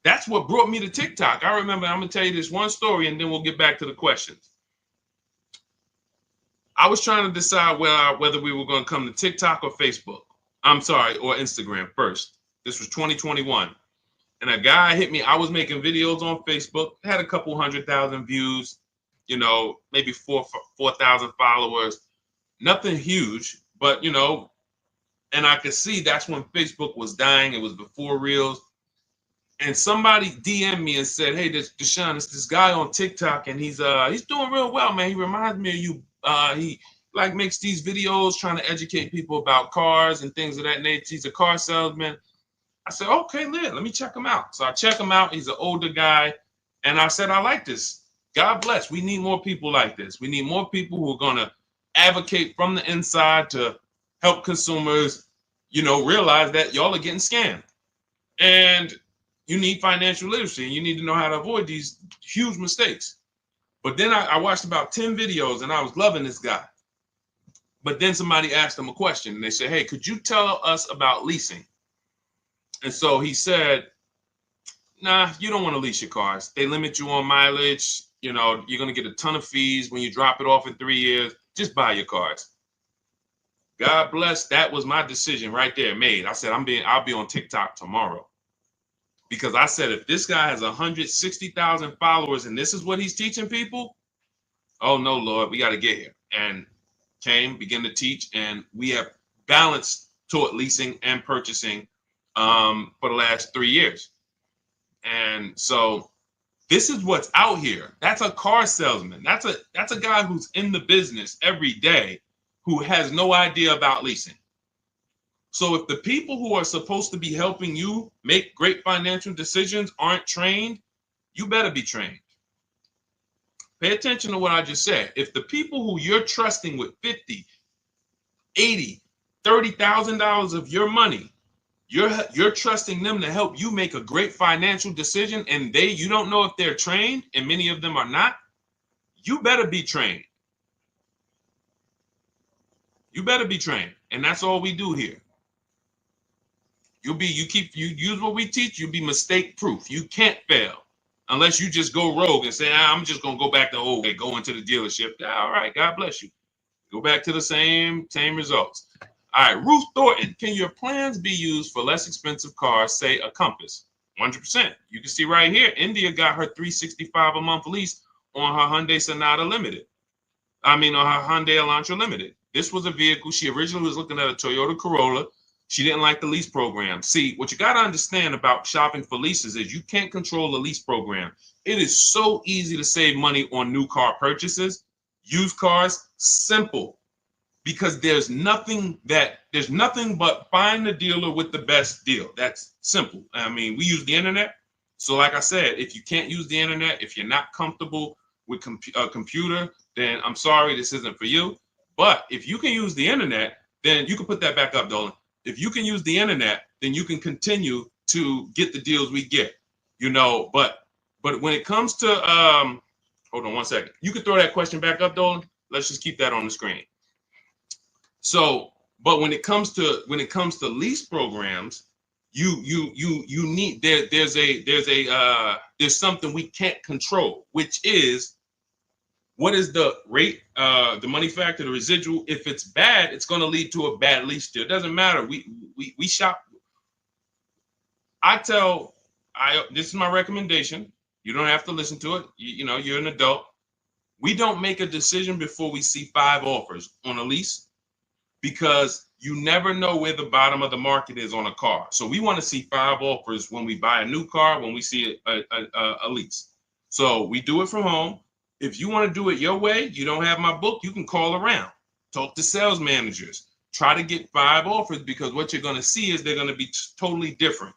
That's what brought me to TikTok. I remember, I'm going to tell you this one story and then we'll get back to the questions. I was trying to decide whether we were going to come to TikTok or Facebook. Or Instagram first. This was 2021. And a guy hit me. I was making videos on Facebook, had a couple 100,000 views, maybe 4,000 followers. nothing huge, but you know, and I could see that's when Facebook was dying. It was before Reels. And somebody DM'd me and said, "Hey, this Deshone, it's this guy on TikTok, and he's doing real well, man. He reminds me of you. He like makes these videos trying to educate people about cars and things of that nature. He's a car salesman." I said, "Okay, let me check him out." So I check him out. He's an older guy, and I said, "I like this. God bless. We need more people like this. We need more people who are gonna advocate from the inside to help consumers, you know, realize that y'all are getting scammed." And you need financial literacy, and you need to know how to avoid these huge mistakes. But then I watched about 10 videos, and I was loving this guy. But then somebody asked him a question, and they said, "Hey, could you tell us about leasing?" And so he said, "Nah, you don't want to lease your cars. They limit you on mileage. You know, you're going to get a ton of fees when you drop it off in 3 years. Just buy your cars." God bless. That was my decision right there made. I said, I'll be on TikTok tomorrow. Because I said, if this guy has 160,000 followers and this is what he's teaching people, oh no, Lord, we got to get here. And began to teach, and we have balanced toward leasing and purchasing for the last 3 years. And so this is what's out here. That's a car salesman. That's a guy who's in the business every day who has no idea about leasing. So if the people who are supposed to be helping you make great financial decisions aren't trained, you better be trained. Pay attention to what I just said. If the people who you're trusting with 50, 80, $30,000 of your money, you're trusting them to help you make a great financial decision, and you don't know if they're trained, and many of them are not, you better be trained. You better be trained. And that's all we do here. You use what we teach, you'll be mistake proof. You can't fail unless you just go rogue and say, I'm just gonna go back to go into the dealership. All right, God bless you. Go back to the same results. All right, Ruth Thornton, can your plans be used for less expensive cars, say a Compass? 100%. You can see right here, India got her $365 a month lease on her Hyundai Sonata Limited. On her Hyundai Elantra Limited. This was a vehicle, she originally was looking at a Toyota Corolla. She didn't like the lease program. See, what you got to understand about shopping for leases is you can't control the lease program. It is so easy to save money on new car purchases. Used cars, simple. Because there's nothing but find the dealer with the best deal. That's simple. We use the internet. So like I said, if you can't use the internet, if you're not comfortable with a computer, then I'm sorry, this isn't for you. But if you can use the internet, then you can put that back up, Dolan. If you can use the internet, then you can continue to get the deals we get, but when it comes to, hold on one second. You can throw that question back up, Dolan. Let's just keep that on the screen. So, but when it comes to lease programs, you need, there's something we can't control, which is, what is the rate, the money factor, the residual? If it's bad, it's going to lead to a bad lease deal. It doesn't matter. We shop. This is my recommendation. You don't have to listen to it. You're an adult. We don't make a decision before we see 5 offers on a lease, because you never know where the bottom of the market is on a car. So we want to see 5 offers when we buy a new car, when we see a lease. So we do it from home. If you want to do it your way, you don't have my book, you can call around, talk to sales managers, try to get 5 offers, because what you're going to see is they're going to be totally different.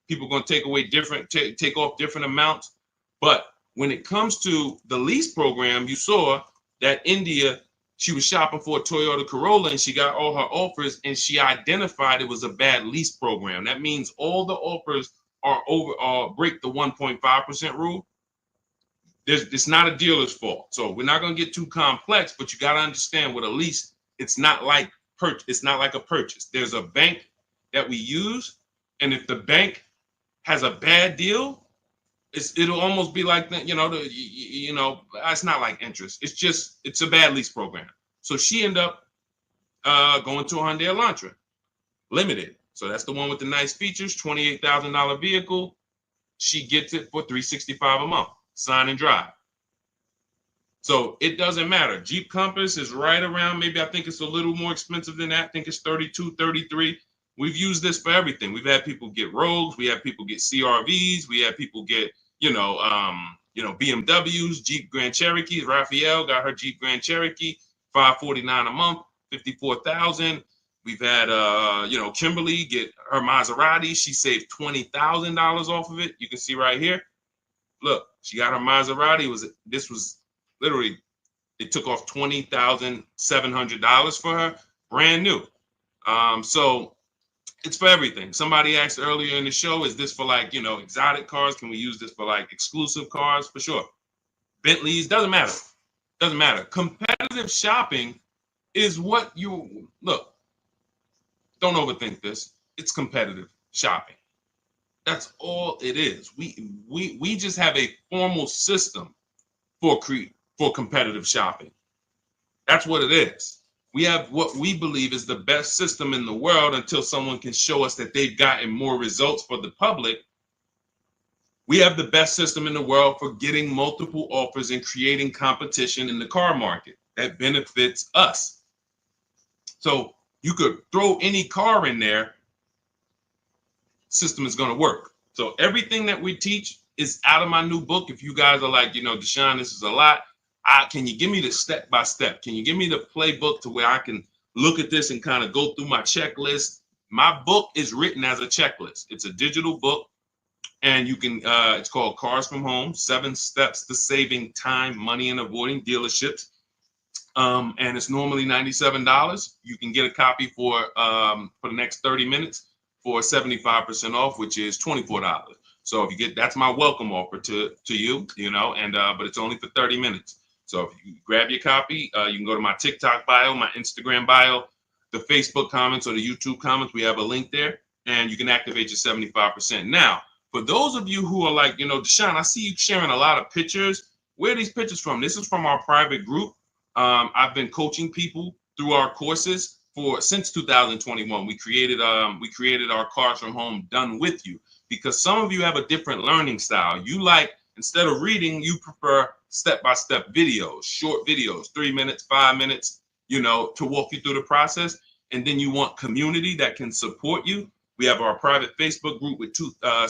People are going to take off different amounts. But when it comes to the lease program, you saw that India, she was shopping for a Toyota Corolla and she got all her offers, and she identified it was a bad lease program. That means all the offers are break the 1.5% rule. It's not a dealer's fault. So we're not going to get too complex, but you got to understand, with a lease, it's not like a purchase. There's a bank that we use, and if the bank has a bad deal, it'll almost be like that. It's not like interest. It's a bad lease program. So she ended up going to a Hyundai Elantra Limited. So that's the one with the nice features, $28,000 vehicle. She gets it for $365 a month, sign and drive. So it doesn't matter. Jeep Compass is right around, maybe I think it's a little more expensive than that. I think it's 32, 33. We've used this for everything. We've had people get Rogues, we have people get CRVs, we have people get, BMWs, Jeep Grand Cherokees. Raphael got her Jeep Grand Cherokee, $549 a month, 54,000. We've had Kimberly get her Maserati. She saved $20,000 off of it. You can see right here. Look, she got her Maserati. This was literally, it took off $20,700 for her, brand new. So it's for everything. Somebody asked earlier in the show, is this for like, exotic cars? Can we use this for like exclusive cars? For sure. Bentleys, doesn't matter. Doesn't matter. Competitive shopping is what you look. Don't overthink this. It's competitive shopping. That's all it is. We just have a formal system for competitive shopping. That's what it is. We have what we believe is the best system in the world until someone can show us that they've gotten more results for the public. We have the best system in the world for getting multiple offers and creating competition in the car market that benefits us. So you could throw any car in there, system is going to work. So everything that we teach is out of my new book. If you guys are like, Deshone, this is a lot. Can you give me the step by step? Can you give me the playbook to where I can look at this and kind of go through my checklist? My book is written as a checklist. It's a digital book, and you can. It's called Cars from Home: 7 Steps to Saving Time, Money, and Avoiding Dealerships. And it's normally $97. You can get a copy for the next 30 minutes for 75% off, which is $24. So if you get, that's my welcome offer to you, but it's only for 30 minutes. So if you grab your copy, you can go to my TikTok bio, my Instagram bio, the Facebook comments, or the YouTube comments. We have a link there, and you can activate your 75%. Now, for those of you who are like, Deshone, I see you sharing a lot of pictures. Where are these pictures from? This is from our private group. I've been coaching people through our courses since 2021. We created our Cars from Home Done With You, because some of you have a different learning style. You like, instead of reading, you prefer step-by-step videos, short videos, 3 minutes, 5 minutes, to walk you through the process. And then you want community that can support you. We have our private Facebook group with I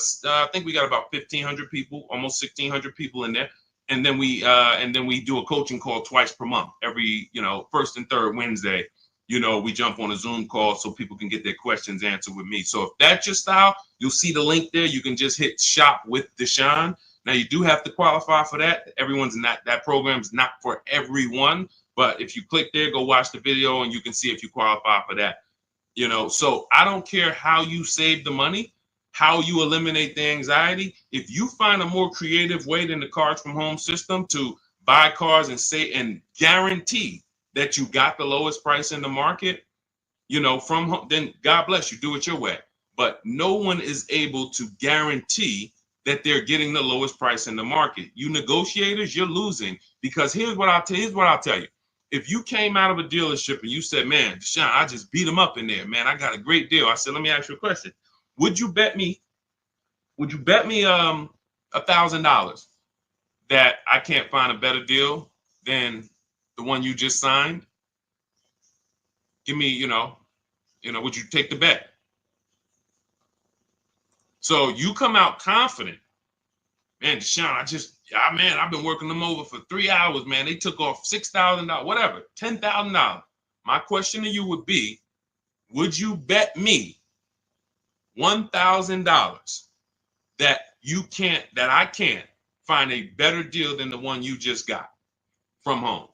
think we got about 1,500 people, almost 1,600 people in there. And then we do a coaching call twice per month, every, first and third Wednesday. We jump on a Zoom call so people can get their questions answered with me. So if that's your style, you'll see the link there. You can just hit Shop with Deshone. Now, you do have to qualify for that. That program's not for everyone. But if you click there, go watch the video, and you can see if you qualify for that. So I don't care how you save the money, how you eliminate the anxiety. If you find a more creative way than the Cars from Home system to buy cars and guarantee that you got the lowest price in the market, from home, then God bless you, do it your way. But no one is able to guarantee that they're getting the lowest price in the market. You negotiators, you're losing, because here's what I'll tell you. If you came out of a dealership and you said, man, Deshone, I just beat them up in there, man, I got a great deal. I said, let me ask you a question. Would you bet me $1,000 that I can't find a better deal than the one you just signed? Give me, would you take the bet? So you come out confident, man, Deshone, I've been working them over for 3 hours, man. They took off $6,000, whatever, $10,000. My question to you would be, would you bet me $1,000 that I can't find a better deal than the one you just got from home?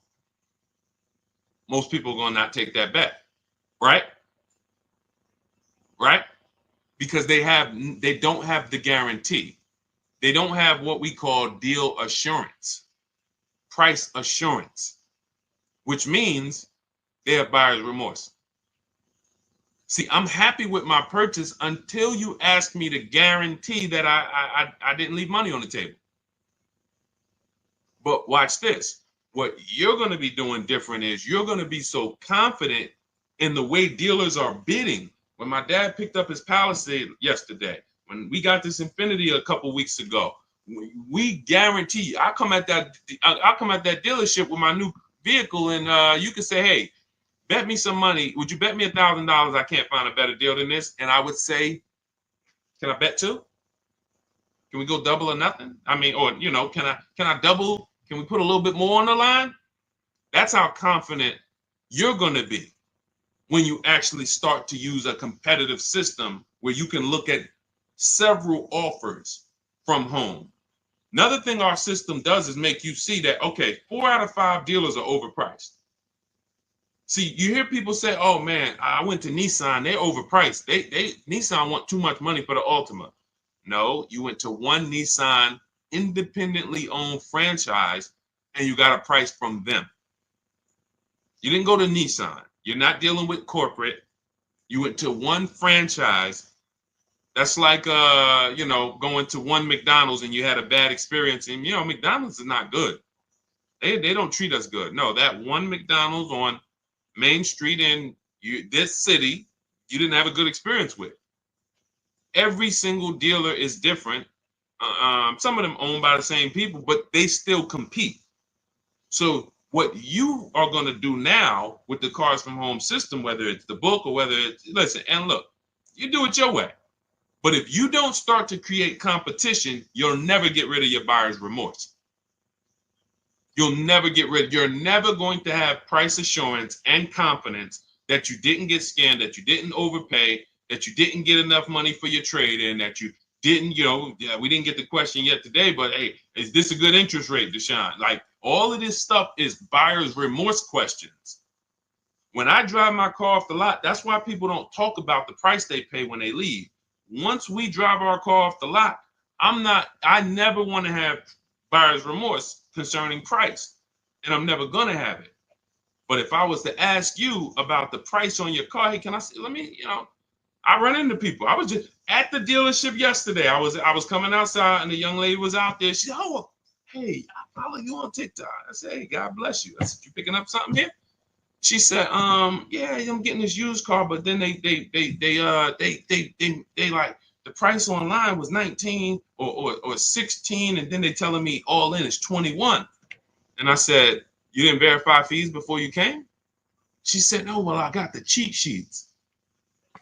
Most people are going to not take that bet, right? Right? Because they don't have the guarantee. They don't have what we call deal assurance, price assurance, which means they have buyer's remorse. See, I'm happy with my purchase until you ask me to guarantee that I didn't leave money on the table. But watch this. What you're going to be doing different is you're going to be so confident in the way dealers are bidding. When my dad picked up his Palisade yesterday, when we got this Infiniti a couple weeks ago, We guarantee you. I come at that dealership with my new vehicle, and you can say, hey, bet me some money. Would you bet me $1,000 I can't find a better deal than this? And I would say, can I bet two? Can we go double or nothing? I mean, or can I double? Can we put a little bit more on the line? That's how confident you're going to be when you actually start to use a competitive system where you can look at several offers from home. Another thing our system does is make you see that, okay, 4 out of 5 dealers are overpriced. See, you hear people say, oh man, I went to Nissan, they're overpriced. Nissan want too much money for the Altima. No, you went to one Nissan independently owned franchise and you got a price from them. You didn't go to Nissan. You're not dealing with corporate. You went to one franchise. That's like going to one McDonald's and you had a bad experience. And McDonald's is not good. They don't treat us good. No, that one McDonald's on Main Street in this city, you didn't have a good experience with. Every single dealer is different. Some of them owned by the same people, but they still compete. So what you are going to do now with the Cars from Home system, whether it's the book or whether it's, listen, and look, you do it your way. But if you don't start to create competition, you'll never get rid of your buyer's remorse. You're never going to have price assurance and confidence that you didn't get scammed, that you didn't overpay, that you didn't get enough money for your trade-in, that you didn't, we didn't get the question yet today, but hey, is this a good interest rate, Deshone? Like, all of this stuff is buyer's remorse questions. When I drive my car off the lot, that's why people don't talk about the price they pay when they leave. Once we drive our car off the lot, I never want to have buyer's remorse concerning price, and I'm never going to have it. But if I was to ask you about the price on your car, hey, can I see, I run into people. I was just at the dealership yesterday. I was coming outside and the young lady was out there. She said, oh, hey, I follow you on TikTok. I said, hey, God bless you. I said, you picking up something here? She said, yeah, I'm getting this used car, but then they like the price online was 19 or 16, and then they telling me all in is 21. And I said, you didn't verify fees before you came? She said, no, well, I got the cheat sheets.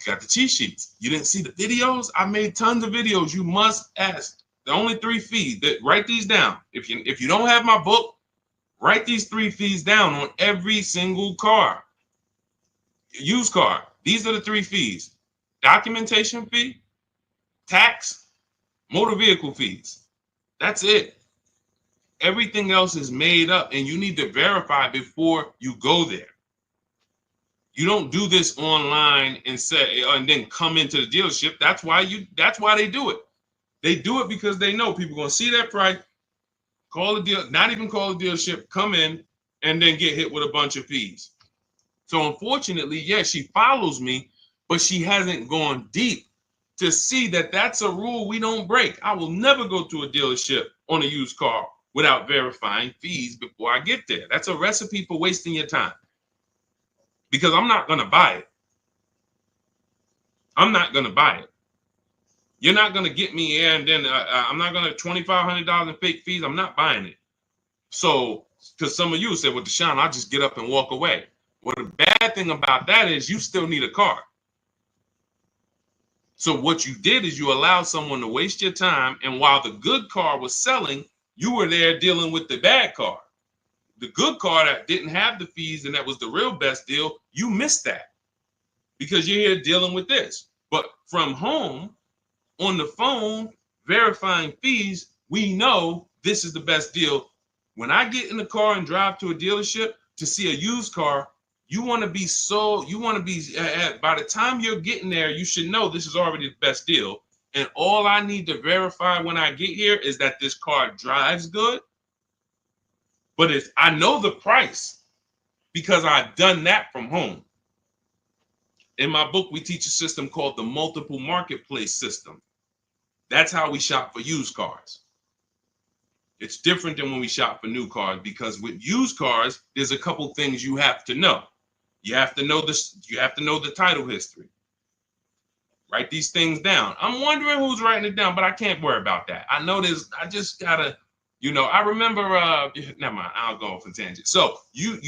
You got the cheat sheets. You didn't see the videos? I made tons of videos. You must ask. The only 3 fees. Write these down. If you don't have my book, write these 3 fees down on every single car. Used car. These are the 3 fees. Documentation fee, tax, motor vehicle fees. That's it. Everything else is made up, and you need to verify before you go there. You don't do this online and say, and then come into the dealership. That's why they do it. They do it because they know people are going to see that price, not even call the dealership, come in, and then get hit with a bunch of fees. So unfortunately, yes, she follows me, but she hasn't gone deep to see that that's a rule we don't break. I will never go to a dealership on a used car without verifying fees before I get there. That's a recipe for wasting your time, because I'm not going to buy it. I'm not going to buy it. You're not going to get me here, and then I'm not going to $2,500 in fake fees. I'm not buying it. So, because some of you said, well, Deshone, I'll just get up and walk away. Well, the bad thing about that is you still need a car. So what you did is you allowed someone to waste your time, and while the good car was selling, you were there dealing with the bad car. The good car that didn't have the fees and that was the real best deal, you missed that because you're here dealing with this. But from home, on the phone, verifying fees, we know this is the best deal. When I get in the car and drive to a dealership to see a used car, by the time you're getting there, you should know this is already the best deal. And all I need to verify when I get here is that this car drives good. But I know the price because I've done that from home. In my book, we teach a system called the multiple marketplace system. That's how we shop for used cars. It's different than when we shop for new cars, because with used cars, there's a couple things you have to know. You have to know this. You have to know the title history. Write these things down. I'm wondering who's writing it down, but I can't worry about that. I know this. I just gotta, I remember. Never mind. I'll go off a tangent. So you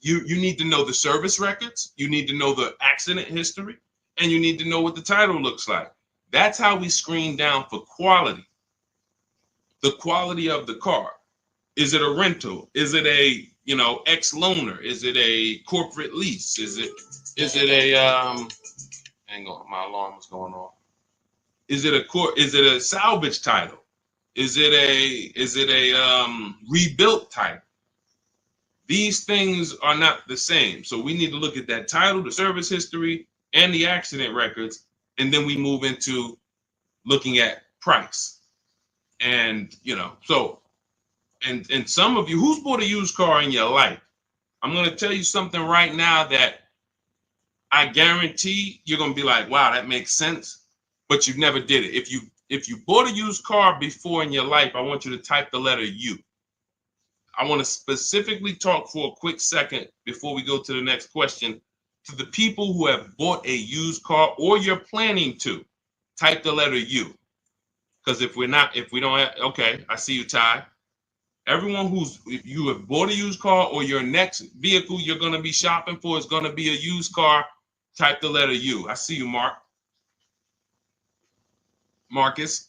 need to know the service records. You need to know the accident history, and you need to know what the title looks like. That's how we screen down for quality. The quality of the car. Is it a rental? Is it a ex-loaner? Is it a corporate lease? Is it a hang on, my alarm was going off. Is it a salvage title? Is it a rebuilt title? These things are not the same. So we need to look at that title, the service history, and the accident records, and then we move into looking at price. And and some of you, who's bought a used car in your life? I'm going to tell you something right now that I guarantee you're going to be like, wow, that makes sense, but you never did it. If you bought a used car before in your life, I want you to type the letter U. I want to specifically talk for a quick second before we go to the next question to the people who have bought a used car or you're planning to. Type the letter U. Because if we don't have, okay, I see you, Ty. Everyone if you have bought a used car or your next vehicle you're going to be shopping for is going to be a used car, type the letter U. I see you, Marcus.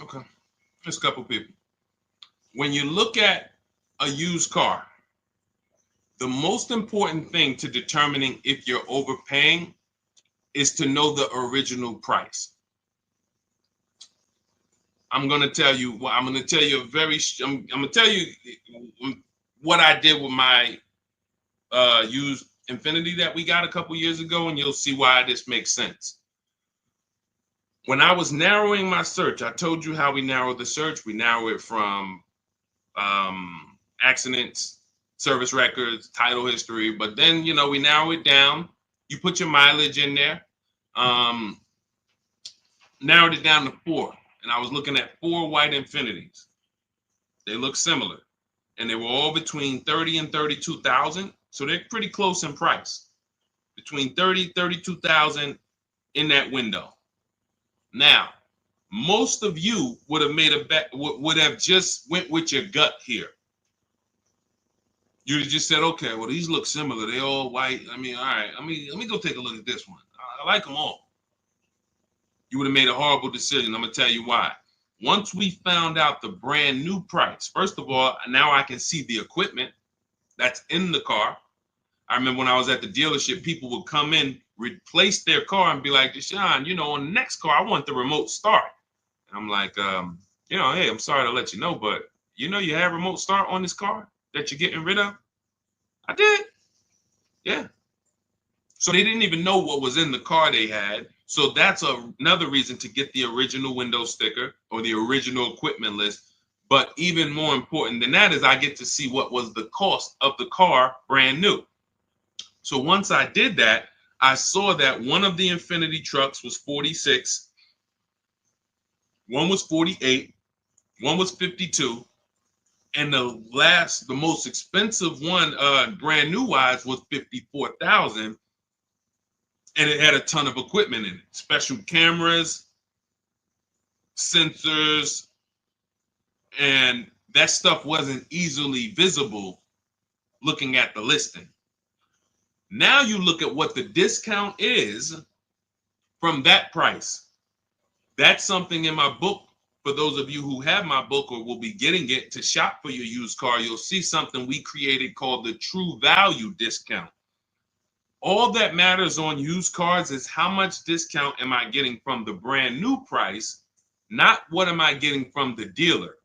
Okay, just a couple people. When you look at a used car, the most important thing to determining if you're overpaying is to know the original price. I'm going to tell you what I'm going to tell you what I did with my used Infiniti that we got a couple years ago, and you'll see why this makes sense. When I was narrowing my search, I told you how we narrow the search. We narrow it from accidents, service records, title history, but then we narrow it down. You put your mileage in there. Narrowed it down to 4, and I was looking at 4 white Infinitis. They look similar, and they were all between 30 and 32,000, so they're pretty close in price. Between 30, 32,000 in that window. Now, most of you would have made a bet, would have just went with your gut here. You'd have just said, okay, well, these look similar. They all white. I mean, all right, let me go take a look at this one. I like them all. You would have made a horrible decision. I'm going to tell you why. Once we found out the brand new price, first of all, now I can see the equipment that's in the car. I remember when I was at the dealership, people would come in, replace their car and be like, Deshone, on the next car, I want the remote start. And I'm like, hey, I'm sorry to let you know, but you have remote start on this car that you're getting rid of? I did. Yeah. So they didn't even know what was in the car they had. So that's another reason to get the original window sticker or the original equipment list. But even more important than that is I get to see what was the cost of the car brand new. So once I did that, I saw that one of the Infiniti trucks was 46, one was 48, one was 52, and the most expensive one, brand new wise, was 54,000, and it had a ton of equipment in it, special cameras, sensors, and that stuff wasn't easily visible looking at the listing. Now you look at what the discount is from that price. That's something in my book. For those of you who have my book or will be getting it to shop for your used car, you'll see something we created called the true value discount. All that matters on used cars is how much discount am I getting from the brand new price, not what am I getting from the dealer.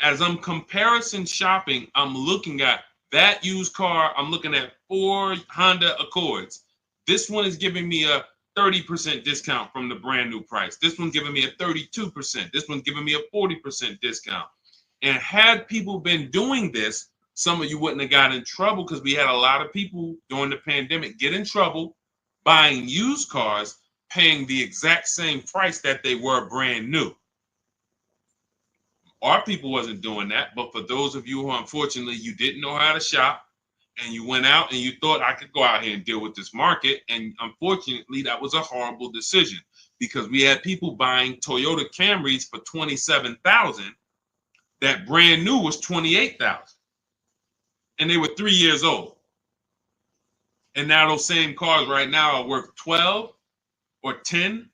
As I'm comparison shopping, I'm looking at that used car. I'm looking at 4 Honda Accords. This one is giving me a 30% discount from the brand new price. This one's giving me a 32%. This one's giving me a 40% discount. And had people been doing this, some of you wouldn't have got in trouble, because we had a lot of people during the pandemic get in trouble buying used cars paying the exact same price that they were brand new. Our people wasn't doing that, but for those of you who unfortunately you didn't know how to shop and you went out and you thought I could go out here and deal with this market, and unfortunately that was a horrible decision because we had people buying Toyota Camrys for $27,000 that brand new was $28,000, and they were 3 years old. And now those same cars right now are worth 12 or 10,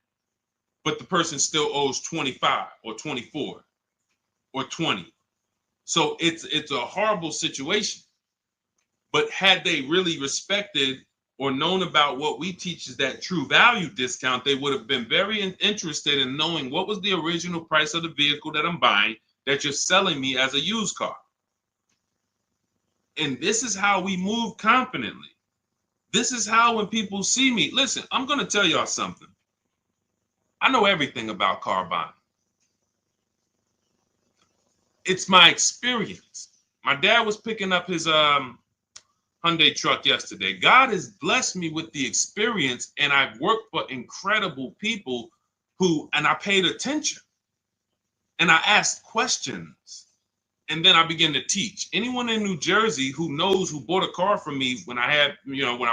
but the person still owes 25 or 24 or 20. So it's a horrible situation. But had they really respected or known about what we teach is that true value discount, they would have been very interested in knowing what was the original price of the vehicle that I'm buying that you're selling me as a used car. And this is how we move confidently. This is how when people see me, listen, I'm going to tell y'all something. I know everything about car buying. It's my experience. My dad was picking up his Hyundai truck yesterday. God has blessed me with the experience, and I've worked for incredible people and I paid attention and I asked questions, and then I began to teach. Anyone in New Jersey who bought a car from me when I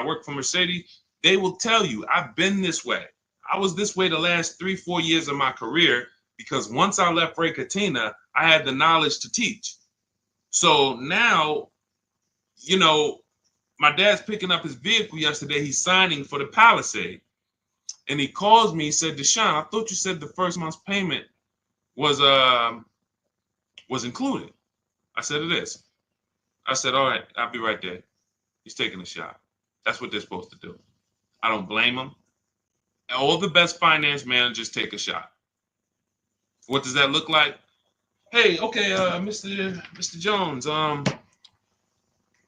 worked for Mercedes, they will tell you I've been this way. I was this way the last 3-4 years of my career because once I left Ray Katina, I had the knowledge to teach. So now, my dad's picking up his vehicle yesterday. He's signing for the Palisade. And he calls me, he said, Deshone, I thought you said the first month's payment was included. I said, it is. I said, all right, I'll be right there. He's taking a shot. That's what they're supposed to do. I don't blame them. All the best finance managers take a shot. What does that look like? Hey, okay, Mr. Jones,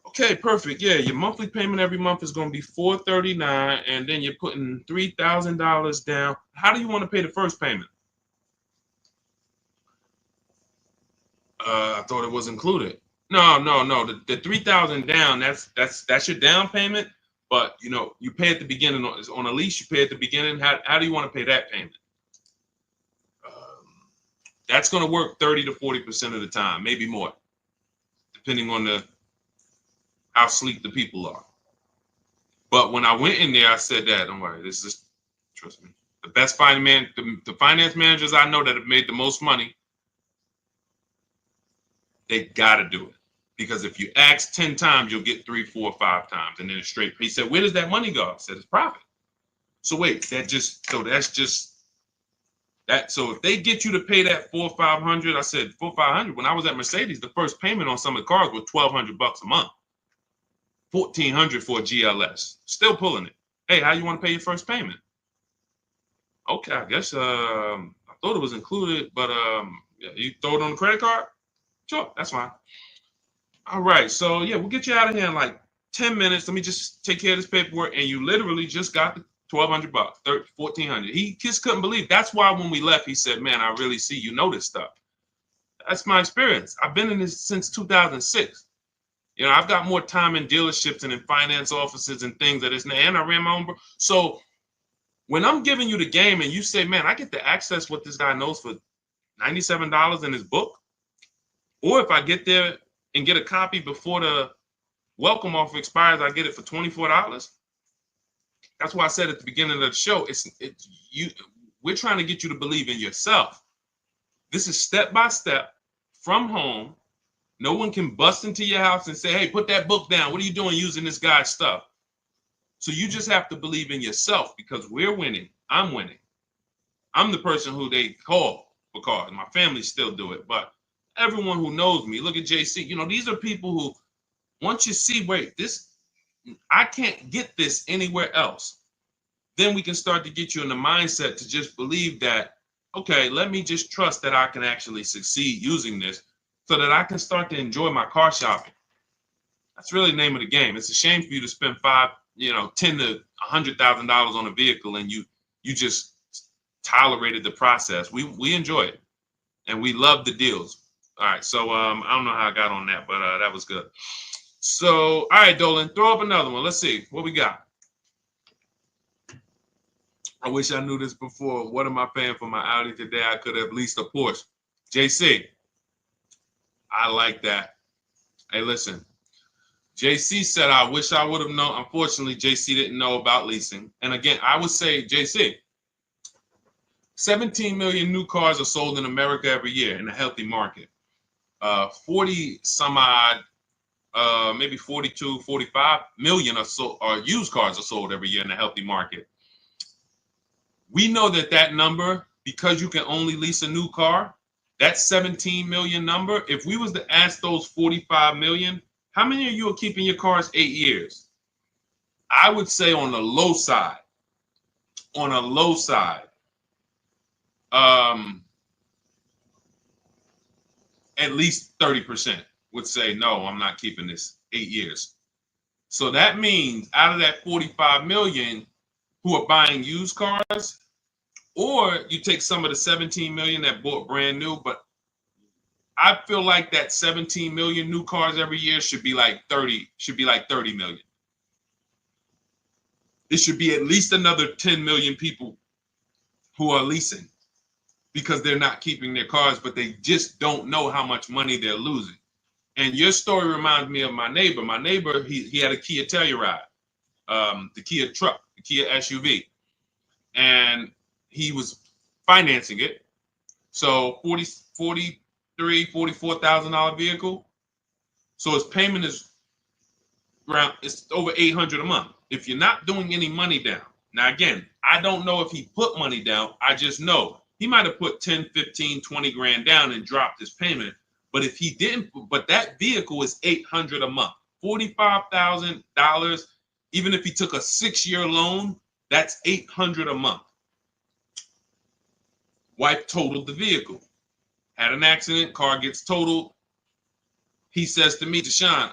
okay, perfect. Yeah, your monthly payment every month is going to be $439, and then you're putting $3,000 down. How do you want to pay the first payment? I thought it was included. No. The $3,000 down. That's your down payment. But you pay at the beginning on a lease. You pay at the beginning. How do you want to pay that payment? That's going to work 30 to 40% of the time, maybe more, depending on how sleek the people are. But when I went in there, I said that, don't worry, trust me. The best the finance managers I know that have made the most money, they got to do it. Because if you ask 10 times, you'll get 3, 4, 5 times. And then it's straight. He said, where does that money go? I said, it's profit. So wait, that's just that. So if they get you to pay that $400 or $500, I said $400 or $500. When I was at Mercedes, the first payment on some of the cars was $1,200 a month. $1,400 for a GLS. Still pulling it. Hey, how you want to pay your first payment? Okay, I guess I thought it was included, but yeah, you throw it on the credit card? Sure, that's fine. All right, so yeah, we'll get you out of here in like 10 minutes. Let me just take care of this paperwork, and you literally just got the $1,200, $1,400. He just couldn't believe. That's why when we left, he said, "Man, I really see you know this stuff." That's my experience. I've been in this since 2006. I've got more time in dealerships and in finance offices and things that isn't. And I ran my own. So when I'm giving you the game and you say, "Man, I get to access what this guy knows for $97 in his book," or if I get there and get a copy before the welcome offer expires, I get it for $24. That's why I said at the beginning of the show, we're trying to get you to believe in yourself. This is step by step from home. No one can bust into your house and say, "Hey, put that book down. What are you doing using this guy's stuff?" So you just have to believe in yourself because we're winning. I'm winning. I'm the person who they call for cars. My family still do it, but everyone who knows me, look at JC. These are people who, once you see, wait, I can't get this anywhere else. Then we can start to get you in the mindset to just believe that, okay, let me just trust that I can actually succeed using this so that I can start to enjoy my car shopping. That's really the name of the game. It's a shame for you to spend $10 to $100,000 on a vehicle and you just tolerated the process. We enjoy it and we love the deals. All right, so I don't know how I got on that, but that was good. So, all right, Dolan, throw up another one. Let's see what we got. I wish I knew this before. What am I paying for my Audi today? I could have leased a Porsche. JC, I like that. Hey, listen. JC said, I wish I would have known. Unfortunately, JC didn't know about leasing. And again, I would say, JC, 17 million new cars are sold in America every year in a healthy market. 40 some odd, maybe 42, 45 million are used cars are sold every year in a healthy market. We know that number, because you can only lease a new car, that 17 million number, if we was to ask those 45 million, how many of you are keeping your cars 8 years? I would say on the low side, at least 30% would say, no, I'm not keeping this 8 years. So that means out of that 45 million who are buying used cars, or you take some of the 17 million that bought brand new, but I feel like that 17 million new cars every year should be like 30 million. It should be at least another 10 million people who are leasing because they're not keeping their cars, but they just don't know how much money they're losing. And your story reminds me of my neighbor. My neighbor, he had a Kia Telluride, the Kia truck, the Kia SUV, and he was financing it. So $44,000 vehicle. So his payment is it's over $800 a month. If you're not doing any money down. Now, again, I don't know if he put money down. I just know he might have put 10, 15, 20 grand down and dropped his payment. But if he didn't, but that vehicle is $800 a month, $45,000. Even if he took a 6-year loan, that's $800 a month. Wife totaled the vehicle, had an accident, car gets totaled. He says to me, Deshone,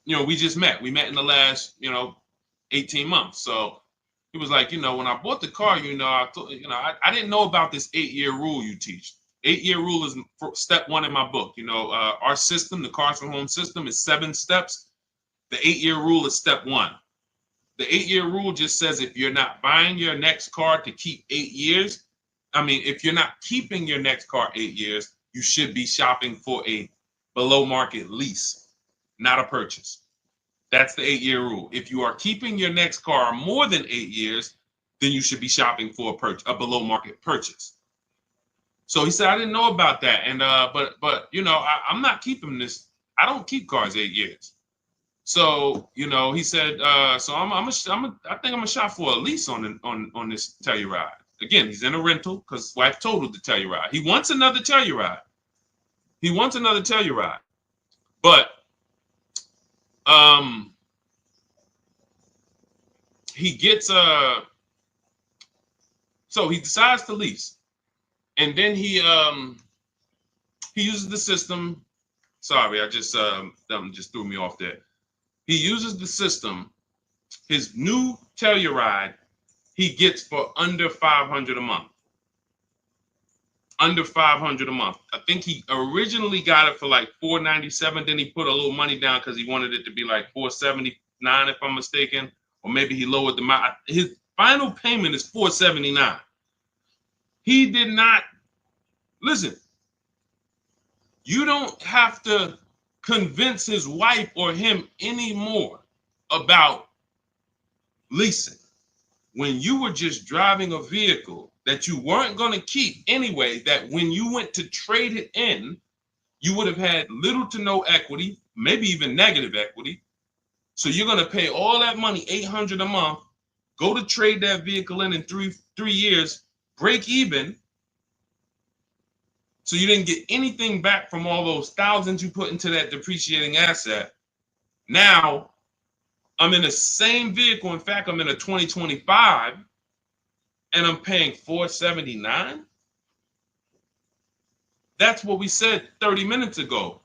we just met. We met in the last, 18 months. So he was like, when I bought the car, I didn't know about this 8-year rule you teach. 8-year rule is step 1 in my book. Our system, the Cars from Home system, is 7 steps. The 8-year rule is step 1. The 8-year rule just says if you're not buying your next car to keep 8 years, if you're not keeping your next car 8 years, you should be shopping for a below market lease, not a purchase. That's the 8-year rule. If you are keeping your next car more than 8 years, then you should be shopping for a below market purchase. So he said, I didn't know about that. And but I'm not keeping this. I don't keep cars 8 years. So, he said, so I think I'm gonna shop for a lease on this Telluride. Again, he's in a rental because his wife totaled the Telluride. He wants another Telluride. But he gets so he decides to lease, and then he uses the system. Sorry, I just just threw me off there. He uses the system. His new Telluride he gets for under $500 a month. Under $500 a month. I think he originally got it for like $497. Then he put a little money down because he wanted it to be like $479, if I'm mistaken, or maybe he lowered the amount. His final payment is $479. He did not listen. You don't have to convince his wife or him anymore about leasing. When you were just driving a vehicle that you weren't going to keep anyway, that when you went to trade it in, you would have had little to no equity, maybe even negative equity. So you're going to pay all that money, $800 a month, go to trade that vehicle in 3 years, break even. So you didn't get anything back from all those thousands you put into that depreciating asset. Now, I'm in the same vehicle. In fact, I'm in a 2025 and I'm paying $479. That's what we said 30 minutes ago.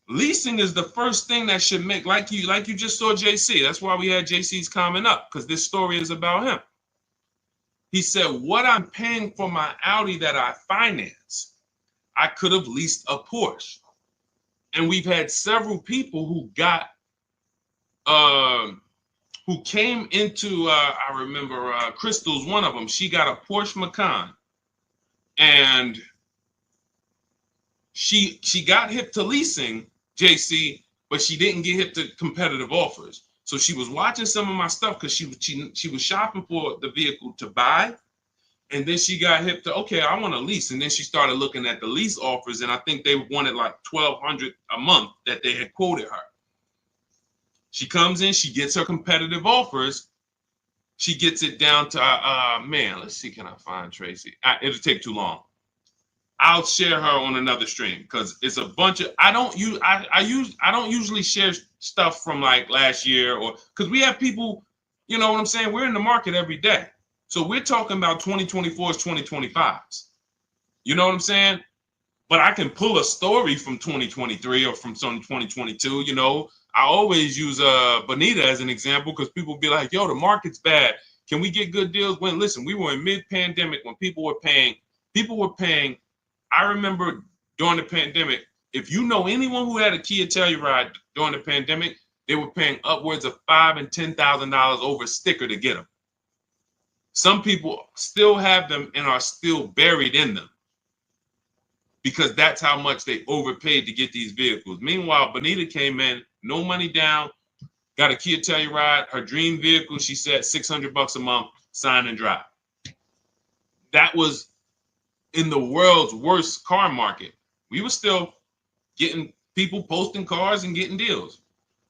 Leasing is the first thing that should make, like you just saw JC. That's why we had JC's comment up, because this story is about him. He said, what I'm paying for my Audi that I finance, I could have leased a Porsche. And we've had several people who got who came into, I remember Crystal's one of them. She got a Porsche Macan, and she got hip to leasing, JC, but she didn't get hip to competitive offers. So she was watching some of my stuff because she was shopping for the vehicle to buy, and then she got hip to, okay, I want to lease, and then she started looking at the lease offers, and I think they wanted like $1,200 a month that they had quoted her. She comes in, she gets her competitive offers. She gets it down to, man, let's see, can I find Tracy? It'll take too long. I'll share her on another stream because it's a bunch of, I don't usually share stuff from like last year, or because we have people, you know what I'm saying? We're in the market every day. So we're talking about 2024s, 2025s. You know what I'm saying? But I can pull a story from 2023 or from some 2022, you know. I always use Bonita as an example because people be like, yo, the market's bad. Can we get good deals? When, listen, we were in mid-pandemic when people were paying. I remember during the pandemic, if you know anyone who had a Kia Telluride during the pandemic, they were paying upwards of $5,000 and $10,000 over a sticker to get them. Some people still have them and are still buried in them because that's how much they overpaid to get these vehicles. Meanwhile, Bonita came in, no money down, got a Kia Telluride, her dream vehicle, she said $600 a month, sign and drive. That was in the world's worst car market. We were still getting people posting cars and getting deals.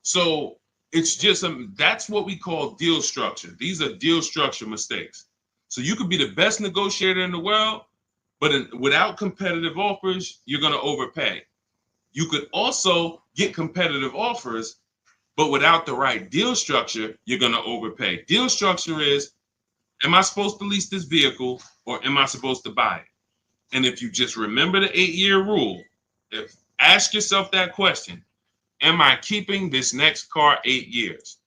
So it's just, that's what we call deal structure. These are deal structure mistakes. So you could be the best negotiator in the world, but without competitive offers, you're going to overpay. You could also get competitive offers, but without the right deal structure, you're going to overpay. Deal structure is, am I supposed to lease this vehicle or am I supposed to buy it? And if you just remember the 8-year rule, ask yourself that question, am I keeping this next car 8 years?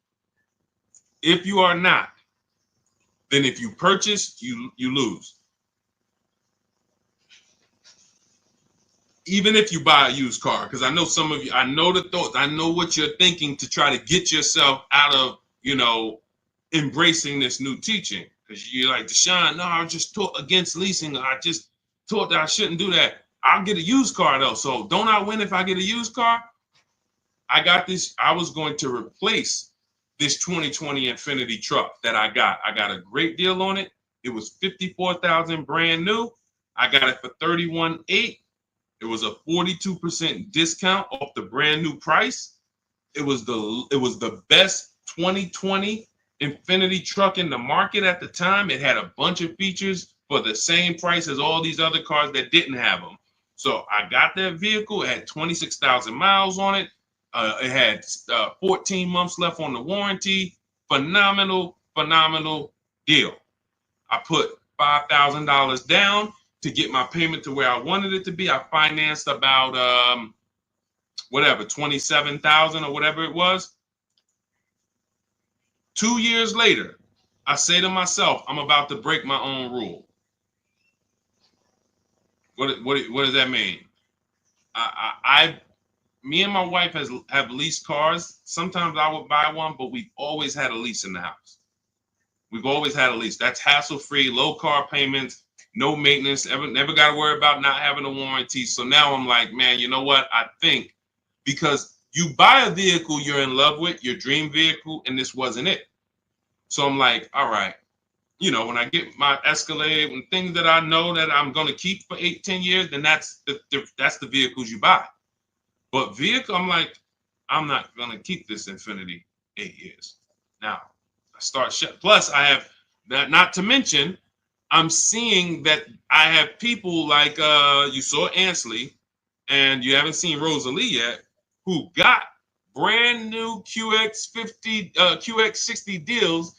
If you are not, then if you purchase, you lose. Even if you buy a used car, because I know some of you, I know the thoughts, I know what you're thinking to try to get yourself out of, you know, embracing this new teaching. Because you're like, Deshone, no, I just taught against leasing. I just taught that I shouldn't do that. I'll get a used car though. So don't I win if I get a used car? I got this. I was going to replace this 2020 Infiniti truck that I got. I got a great deal on it. It was $54,000 brand new. I got it for $31,800. It was a 42% discount off the brand new price. It was the best 2020 Infiniti truck in the market at the time. It had a bunch of features for the same price as all these other cars that didn't have them. So I got that vehicle. It had 26,000 miles on it. It had 14 months left on the warranty. Phenomenal deal. I put $5,000 down to get my payment to where I wanted it to be. I financed about whatever, 27,000 or whatever it was. 2 years later, I say to myself, I'm about to break my own rule. What does that mean? Me and my wife have leased cars. Sometimes I would buy one, but we've always had a lease in the house. We've always had a lease. That's hassle-free, low car payments, no maintenance, never got to worry about not having a warranty. So now I'm like, man, you know what? I think because you buy a vehicle you're in love with, your dream vehicle, and this wasn't it. So I'm like, all right, you know, when I get my Escalade and things that I know that I'm going to keep for 8-10 years, then that's the vehicles you buy. But vehicle, I'm like, I'm not going to keep this Infiniti 8 years. Now, I start plus I have that, not to mention, I'm seeing that I have people like you saw Ansley, and you haven't seen Rosalie yet, who got brand new QX50, QX60 deals,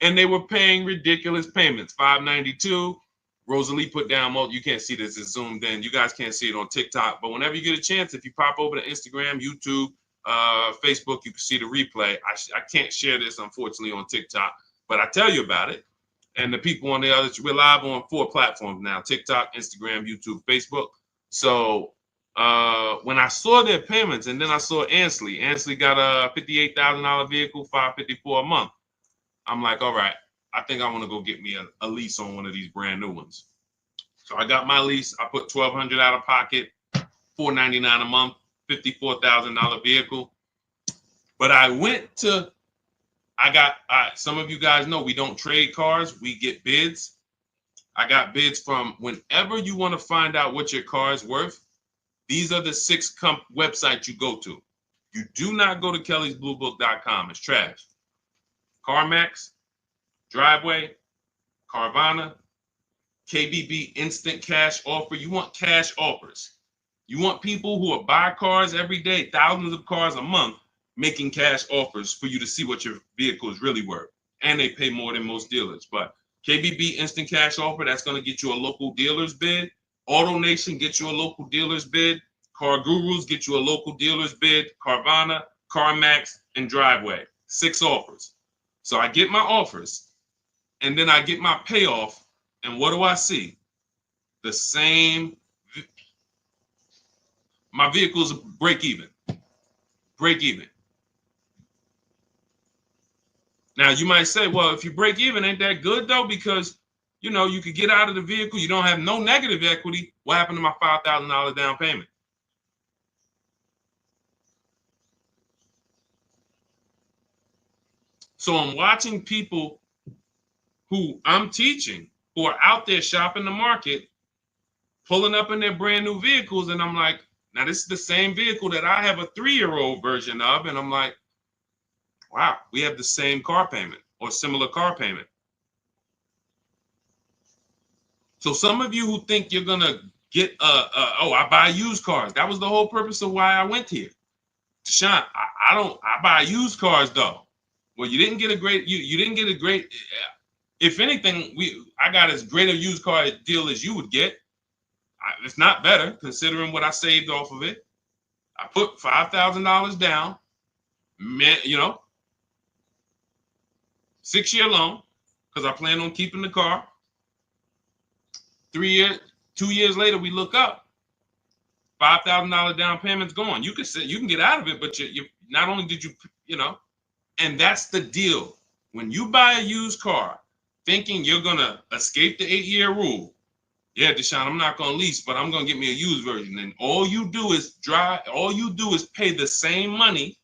and they were paying ridiculous payments, $592. Rosalie put down, you can't see this, it's zoomed in. You guys can't see it on TikTok, but whenever you get a chance, if you pop over to Instagram, YouTube, Facebook, you can see the replay. I can't share this, unfortunately, on TikTok, but I tell you about it. And the people on the others, we're live on 4 platforms now: TikTok, Instagram, YouTube, Facebook. So when I saw their payments, and then I saw Ansley got a $58,000 vehicle, $554 a month. I'm like, all right, I think I want to go get me a lease on one of these brand new ones. So I got my lease. I put $1,200 out of pocket, $499 a month, $54,000 vehicle. But I went to, some of you guys know we don't trade cars. We get bids. I got bids from whenever you want to find out what your car is worth. These are the 6 websites you go to. You do not go to kellysbluebook.com. It's trash. CarMax, Driveway, Carvana, KBB Instant Cash Offer. You want cash offers. You want people who will buy cars every day, thousands of cars a month, making cash offers for you to see what your vehicle is really worth. And they pay more than most dealers. But KBB Instant Cash Offer, that's going to get you a local dealer's bid. AutoNation gets you a local dealer's bid. Car Gurus get you a local dealer's bid. Carvana, CarMax, and Driveway. 6 offers. So I get my offers, and then I get my payoff, and what do I see? The same. My vehicle's break even. Break even. Now you might say, well, if you break even, ain't that good though? Because you know you could get out of the vehicle, you don't have no negative equity. What happened to my $5,000 down payment? So I'm watching people who I'm teaching who are out there shopping the market, pulling up in their brand new vehicles, and I'm like, now this is the same vehicle that I have a 3-year-old version of, and I'm like, wow, we have the same car payment or similar car payment. So some of you who think you're gonna get I buy used cars. That was the whole purpose of why I went here. Deshone, I buy used cars though. Well, you didn't get a great if anything, I got as great a used car deal as you would get. It's not better considering what I saved off of it. I put $5,000 down, 6-year loan, because I plan on keeping the car. 2 years later, we look up, $5,000 down payment's gone. You can get out of it, but you not only did and that's the deal. When you buy a used car, thinking you're gonna escape the 8-year rule, yeah, Deshone, I'm not gonna lease, but I'm gonna get me a used version. And all you do is pay the same money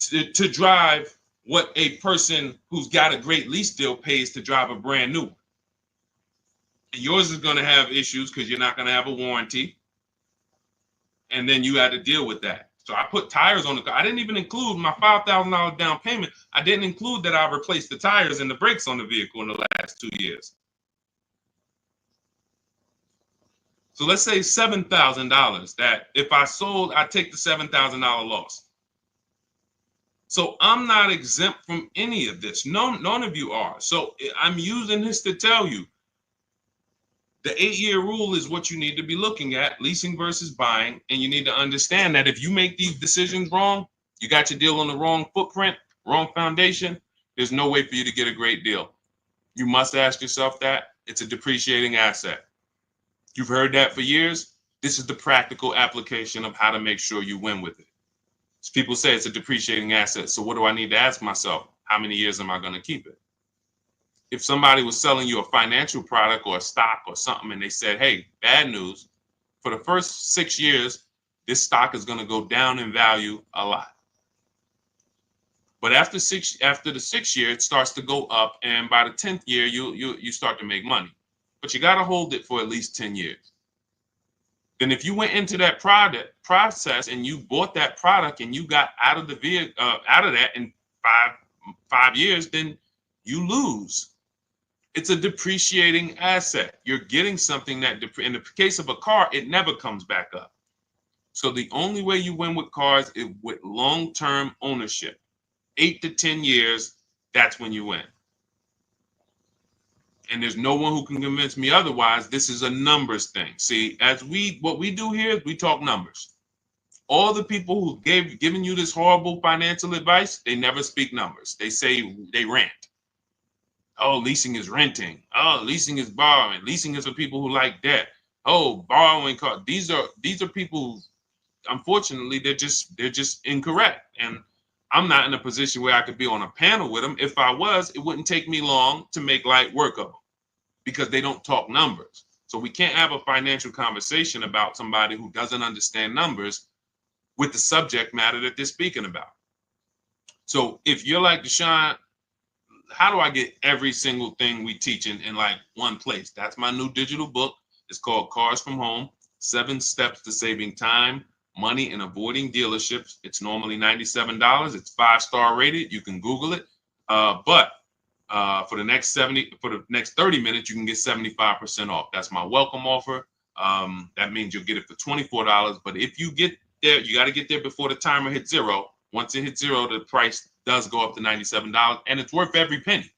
to drive what a person who's got a great lease deal pays to drive a brand new one. And yours is gonna have issues because you're not gonna have a warranty. And then you had to deal with that. So I put tires on the car. I didn't even include my $5,000 down payment. I didn't include that I replaced the tires and the brakes on the vehicle in the last 2 years. So let's say $7,000 that if I sold, I take the $7,000 loss. So I'm not exempt from any of this. None of you are. So I'm using this to tell you the 8-year rule is what you need to be looking at, leasing versus buying. And you need to understand that if you make these decisions wrong, you got your deal on the wrong footprint, wrong foundation, there's no way for you to get a great deal. You must ask yourself that. It's a depreciating asset. You've heard that for years. This is the practical application of how to make sure you win with it. So people say it's a depreciating asset. So what do I need to ask myself? How many years am I going to keep it? If somebody was selling you a financial product or a stock or something and they said, hey, bad news, for the first 6 years, this stock is going to go down in value a lot. But after the 6th year, it starts to go up. And by the 10th year, you start to make money. But you got to hold it for at least 10 years. Then if you went into that process and you bought that product and you got out of that in five years, then you lose. It's a depreciating asset. You're getting something that, in the case of a car, it never comes back up. So the only way you win with cars is with long-term ownership. 8 to 10 years, that's when you win. And there's no one who can convince me otherwise. This is a numbers thing. See, what we do here is we talk numbers. All the people who given you this horrible financial advice, they never speak numbers. They rant. Oh, leasing is renting. Oh, leasing is borrowing. Leasing is for people who like debt. Oh, borrowing cars. These are people who, unfortunately, they're just incorrect. And I'm not in a position where I could be on a panel with them. If I was, it wouldn't take me long to make light work of them because they don't talk numbers. So we can't have a financial conversation about somebody who doesn't understand numbers with the subject matter that they're speaking about. So if you're like Deshone, how do I get every single thing we teach in like one place? That's my new digital book. It's called Cars from Home, 7 Steps to Saving Time, Money, and Avoiding Dealerships. It's normally $97. It's 5-star rated. You can Google it. But for the next 30 minutes, you can get 75% off. That's my welcome offer. That means you'll get it for $24. But if you get there, you got to get there before the timer hits zero. Once it hits zero, the price does go up to $97, and it's worth every penny.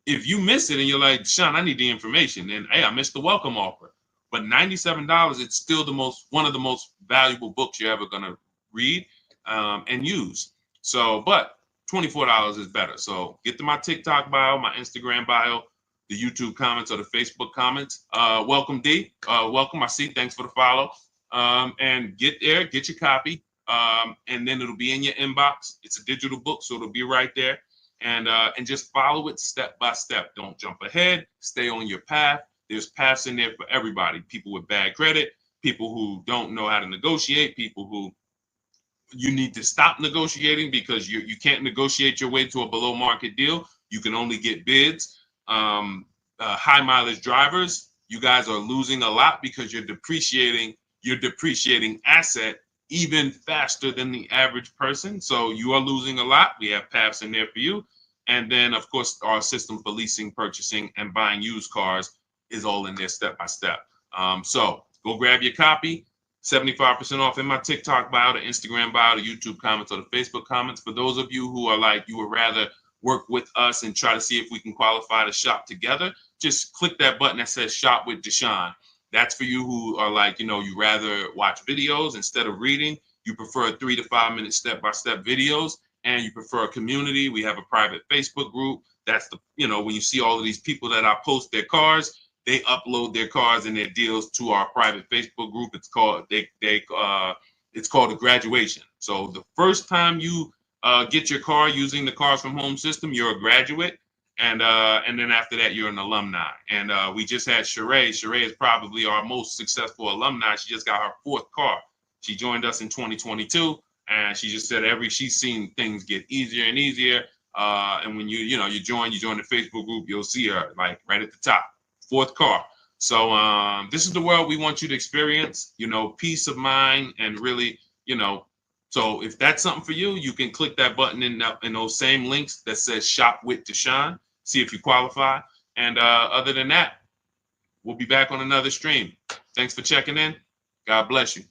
If you miss it and you're like, Deshone, I need the information, and hey, I missed the welcome offer. But $97, it's still one of the most valuable books you're ever gonna read and use. So, but $24 is better. So get to my TikTok bio, my Instagram bio, the YouTube comments or the Facebook comments. Welcome, D. Welcome. I see. Thanks for the follow. And get there, get your copy. And then it'll be in your inbox. It's a digital book, so it'll be right there. And just follow it step by step. Don't jump ahead. Stay on your path. There's paths in there for everybody. People with bad credit, people who don't know how to negotiate, people who you need to stop negotiating because you can't negotiate your way to a below market deal. You can only get bids. High mileage drivers, you guys are losing a lot because you're depreciating asset even faster than the average person. So you are losing a lot. We have paths in there for you. And then, of course, our system for leasing, purchasing, and buying used cars is all in there step by step. So go grab your copy. 75% off in my TikTok bio, the Instagram bio, the YouTube comments, or the Facebook comments. For those of you who are like, you would rather work with us and try to see if we can qualify to shop together, just click that button that says Shop with Deshone. That's for you who are like, you rather watch videos instead of reading. You prefer 3 to 5 minute step-by-step videos, and you prefer a community. We have a private Facebook group. That's when you see all of these people that I post their cars, they upload their cars and their deals to our private Facebook group. It's called it's called a graduation. So the first time you get your car using the Cars from Home system, you're a graduate. And then after that, you're an alumni. And we just had Sheree. Sheree is probably our most successful alumni. She just got her 4th car. She joined us in 2022, and she just said she's seen things get easier and easier. And when you join the Facebook group, you'll see her like right at the top, 4th car. So this is the world we want you to experience. Peace of mind and really, So if that's something for you, you can click that button in those same links that says Shop with Deshone. See if you qualify. And other than that, we'll be back on another stream. Thanks for checking in. God bless you.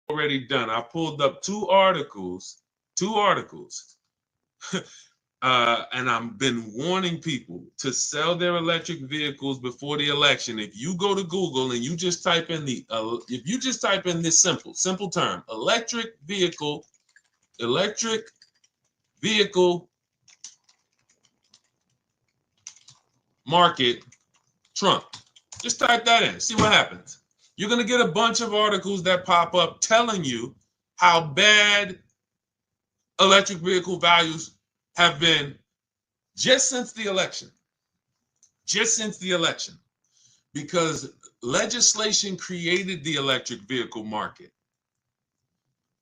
Already done. I pulled up two articles, and I've been warning people to sell their electric vehicles before the election. If you go to Google and you just type in this simple term, electric vehicle market Trump, just type that in, see what happens. You're going to get a bunch of articles that pop up telling you how bad electric vehicle values have been just since the election. Because legislation created the electric vehicle market.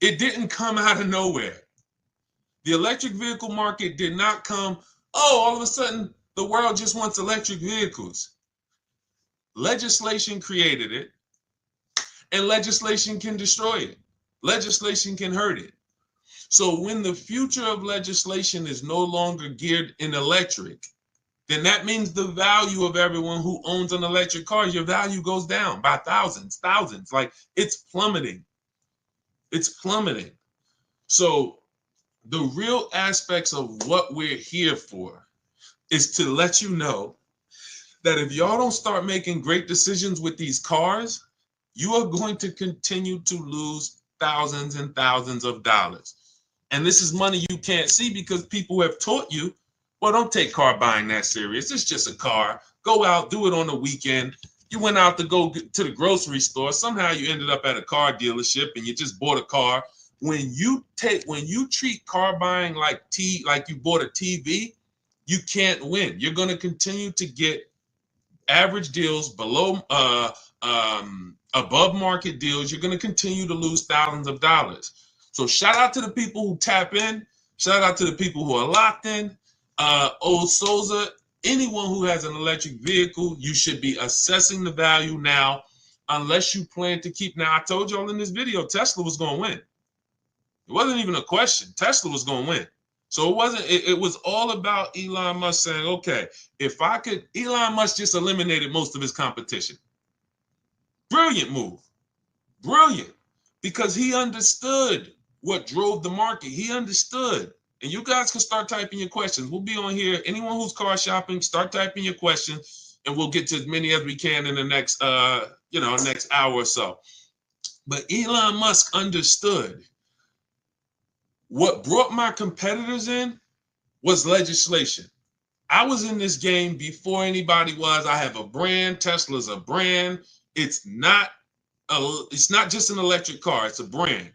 It didn't come out of nowhere. The electric vehicle market did not come, oh, all of a sudden the world just wants electric vehicles. Legislation created it, and legislation can destroy it. Legislation can hurt it. So when the future of legislation is no longer geared in electric, then that means the value of everyone who owns an electric car, your value goes down by thousands. Like it's plummeting. It's plummeting. So the real aspects of what we're here for is to let you know that if y'all don't start making great decisions with these cars, you are going to continue to lose thousands and thousands of dollars. And this is money you can't see because people have taught you, well, don't take car buying that serious. It's just a car. Go out, do it on the weekend. You went out to go to the grocery store. Somehow you ended up at a car dealership and you just bought a car. When you treat car buying like you bought a TV, you can't win. You're going to continue to get average deals below above market deals. You're going to continue to lose thousands of dollars. So shout out to the people who tap in. Shout out to the people who are locked in. Old Souza, anyone who has an electric vehicle, you should be assessing the value now, unless you plan to keep. Now, I told y'all in this video, Tesla was going to win. It wasn't even a question. Tesla was going to win. So it wasn't. It was all about Elon Musk saying, okay, if I could, Elon Musk just eliminated most of his competition. Brilliant move. Brilliant. Because he understood what drove the market. He understood. And you guys can start typing your questions. We'll be on here. Anyone who's car shopping, start typing your questions, and we'll get to as many as we can in the next, next hour or so. But Elon Musk understood. What brought my competitors in was legislation. I was in this game before anybody was. I have a brand. Tesla's a brand. It's not just an electric car. It's a brand.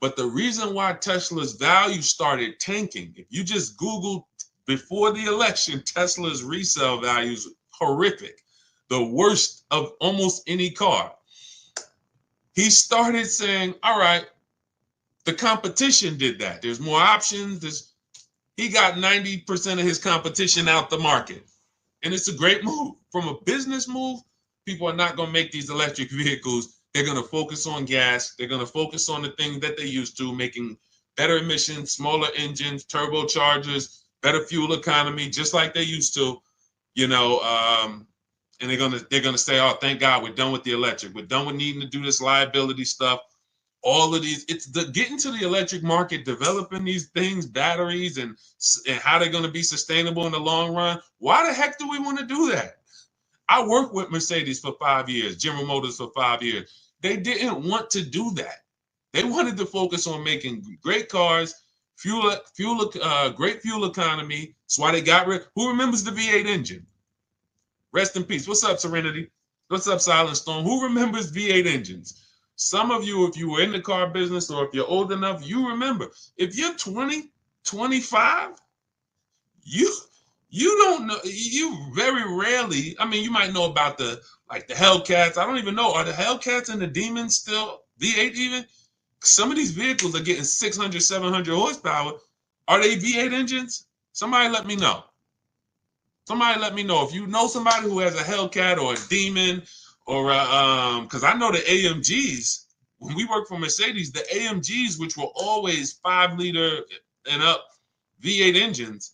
But the reason why Tesla's value started tanking, if you just Google before the election, Tesla's resale values horrific, the worst of almost any car. He started saying, all right, the competition did that. There's more options. He got 90% of his competition out the market. And it's a great move. From a business move, people are not going to make these electric vehicles. They're going to focus on gas. They're going to focus on the things that they used to, making better emissions, smaller engines, turbochargers, better fuel economy, just like they used to, and they're going to say, oh, thank God we're done with the electric. We're done with needing to do this liability stuff. All of these, it's the getting to the electric market, developing these things, batteries, and how they're going to be sustainable in the long run. Why the heck do we want to do that? I worked with Mercedes for 5 years, General Motors for 5 years. They didn't want to do that. They wanted to focus on making great cars, great fuel economy. That's why they got rid. Who remembers the V8 engine? Rest in peace. What's up, Serenity? What's up, Silent Storm? Who remembers V8 engines? Some of you, if you were in the car business or if you're old enough, you remember. If you're 20, 25, you don't know. You very rarely, I mean, you might know about the Hellcats. I don't even know. Are the Hellcats and the Demons still V8 even? Some of these vehicles are getting 600, 700 horsepower. Are they V8 engines? Somebody let me know. Somebody let me know. If you know somebody who has a Hellcat or a Demon, or because I know the AMGs, when we worked for Mercedes, the AMGs, which were always 5-liter and up V8 engines,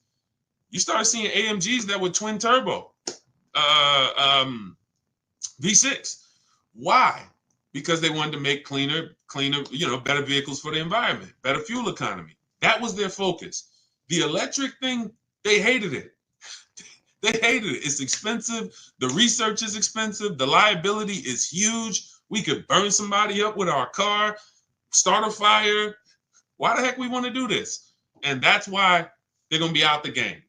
you started seeing AMGs that were twin turbo V6. Why? Because they wanted to make cleaner, better vehicles for the environment, better fuel economy. That was their focus. The electric thing, they hated it. They hated it. It's expensive. The research is expensive. The liability is huge. We could burn somebody up with our car, start a fire. Why the heck we want to do this? And that's why they're going to be out the game.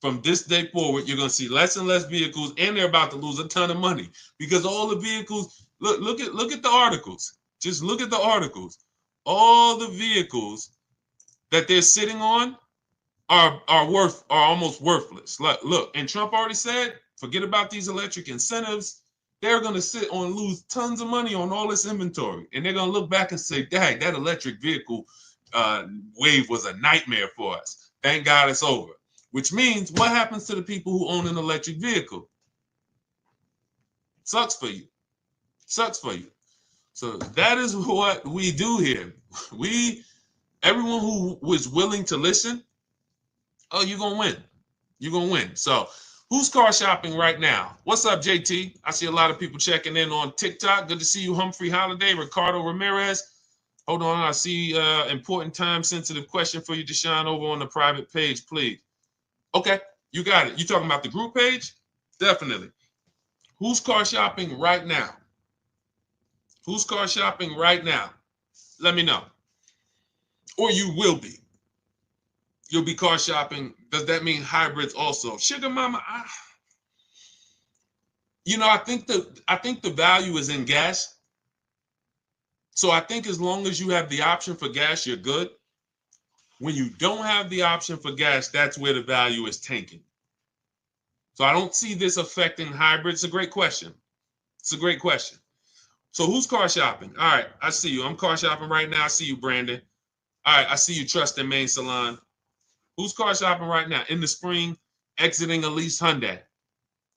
From this day forward, you're going to see less and less vehicles, and they're about to lose a ton of money because all the vehicles, look at the articles. Just look at the articles. All the vehicles that they're sitting on are almost worthless. Look, and Trump already said, forget about these electric incentives. they're going to sit on and lose tons of money on all this inventory. And they're going to look back and say, dang, that electric vehicle wave was a nightmare for us. Thank God it's over. Which means what happens to the people who own an electric vehicle? Sucks for you. Sucks for you. So that is what we do here. Everyone who was willing to listen, oh, you're going to win. You're going to win. So who's car shopping right now? What's up, JT? I see a lot of people checking in on TikTok. Good to see you, Humphrey Holiday, Ricardo Ramirez. Hold on, I see important time-sensitive question for you, Deshone, over on the private page, please. Okay, you got it. You talking about the group page? Definitely. Who's car shopping right now? Who's car shopping right now? Let me know. Or you will be. You'll be car shopping. Does that mean hybrids also? Sugar mama, I think the value is in gas. So I think as long as you have the option for gas, you're good. When you don't have the option for gas, that's where the value is tanking. So I don't see this affecting hybrids. It's a great question. It's a great question. So who's car shopping? All right, I see you. I'm car shopping right now. I see you, Brandon. All right, I see you, Trust and Main Salon. Who's car shopping right now? In the spring, exiting a lease Hyundai.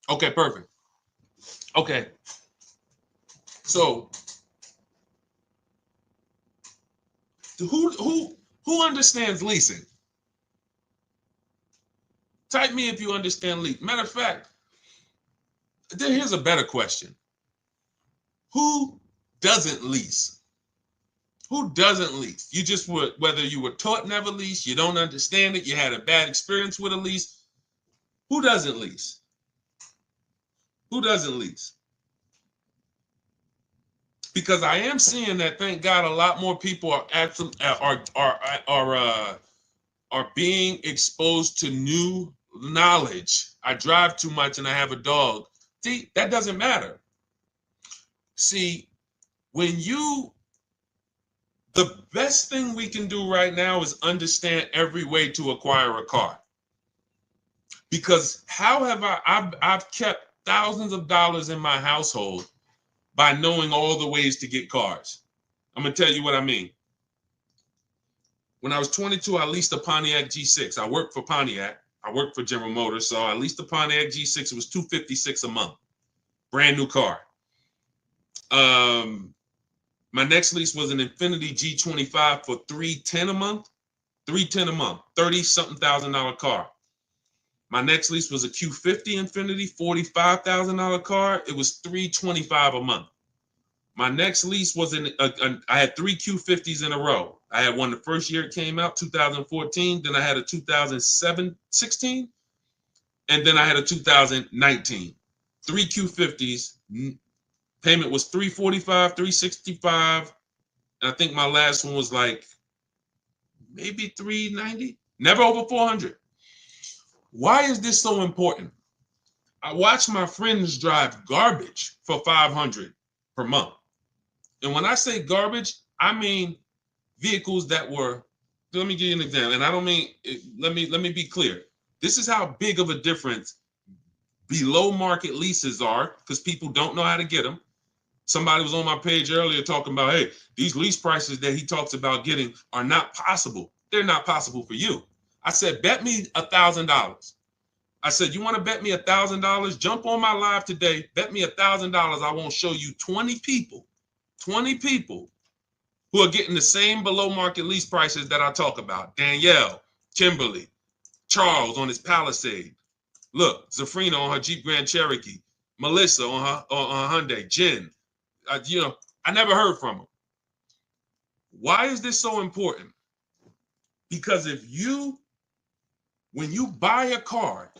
Okay, perfect. Okay. So who understands leasing? Type me if you understand leasing. Matter of fact, here's a better question. Who doesn't lease? Who doesn't lease? You just would, whether you were taught never lease, you don't understand it, you had a bad experience with a lease. Who doesn't lease? Who doesn't lease? Because I am seeing that, thank God, a lot more people are being exposed to new knowledge. I drive too much and I have a dog. See, that doesn't matter. See, the best thing we can do right now is understand every way to acquire a car. Because how have I've kept thousands of dollars in my household by knowing all the ways to get cars. I'm going to tell you what I mean. When I was 22, I leased a Pontiac G6. I worked for Pontiac. I worked for General Motors. So I leased a Pontiac G6. It was $256 a month. Brand new car. My next lease was an Infiniti G25 for $310 a month. $310 a month. 30-something $1,000 car. My next lease was a Q50 Infiniti, $45,000 car. It was $325 a month. My next lease was I had 3 Q50s in a row. I had one the first year it came out, 2014. Then I had a 2016, and then I had a 2019. 3 Q50s. Payment was $345, $365, and I think my last one was like maybe $390. Never over $400. Why is this so important? I watch my friends drive garbage for $500 per month. And when I say garbage, I mean vehicles that were, let me give you an example. And I don't mean, let me be clear. This is how big of a difference below market leases are, because people don't know how to get them. Somebody was on my page earlier talking about, hey, these lease prices that he talks about getting are not possible. They're not possible for you. I said, bet me $1,000. I said, you want to bet me $1,000? Jump on my live today. Bet me $1,000. I won't show you 20 people who are getting the same below market lease prices that I talk about. Danielle, Kimberly, Charles on his Palisade. Look, Zafrina on her Jeep Grand Cherokee. Melissa on her Hyundai. Jen. I never heard from them. Why is this so important? Because when you buy a car,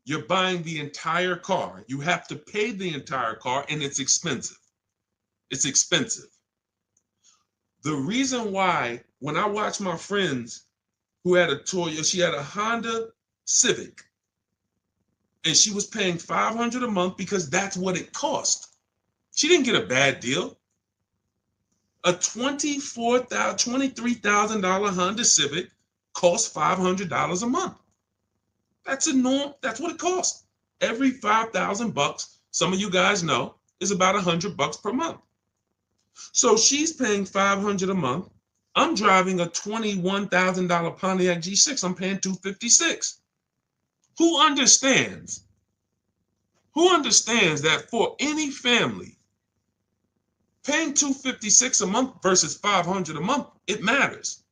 you're buying the entire car. You have to pay the entire car, and it's expensive. It's expensive. The reason why, when I watch my friends who had a Toyota, she had a Honda Civic, and she was paying $500 a month because that's what it cost. She didn't get a bad deal. A $23,000 Honda Civic costs $500 a month. That's a norm. That's what it costs. Every $5,000, some of you guys know, is about $100 per month. So she's paying $500 a month. I'm driving a $21,000 Pontiac G6. I'm paying $256. Who understands? Who understands that for any family, paying $256 a month versus $500 a month, it matters.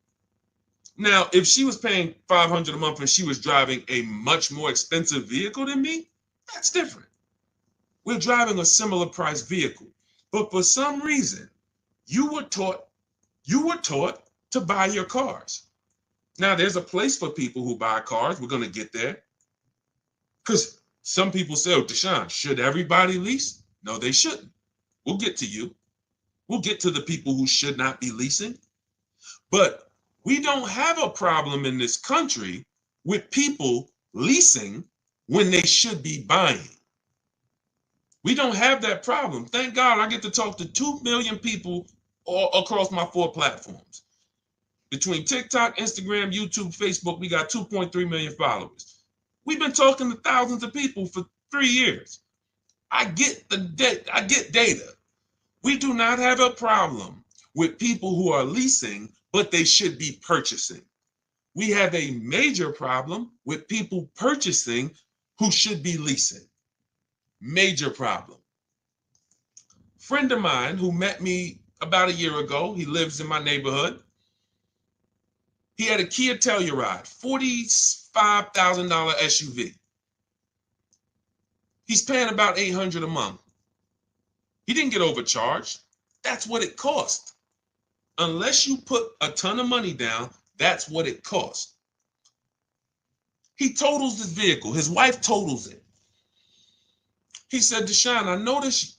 Now, if she was paying $500 a month and she was driving a much more expensive vehicle than me, that's different. We're driving a similar price vehicle. But for some reason, you were taught to buy your cars. Now, there's a place for people who buy cars. We're going to get there. Because some people say, oh, Deshone, should everybody lease? No, they shouldn't. We'll get to you. We'll get to the people who should not be leasing. But we don't have a problem in this country with people leasing when they should be buying. We don't have that problem. Thank God I get to talk to 2 million people all across my 4 platforms. Between TikTok, Instagram, YouTube, Facebook, we got 2.3 million followers. We've been talking to thousands of people for 3 years. I get data. We do not have a problem with people who are leasing, but they should be purchasing. We have a major problem with people purchasing who should be leasing. Major problem. Friend of mine who met me about a year ago, he lives in my neighborhood. He had a Kia Telluride, $45,000 SUV. He's paying about $800 a month. He didn't get overcharged. That's what it cost. Unless you put a ton of money down, that's what it cost. He totals his vehicle. His wife totals it. He said, Deshone, I noticed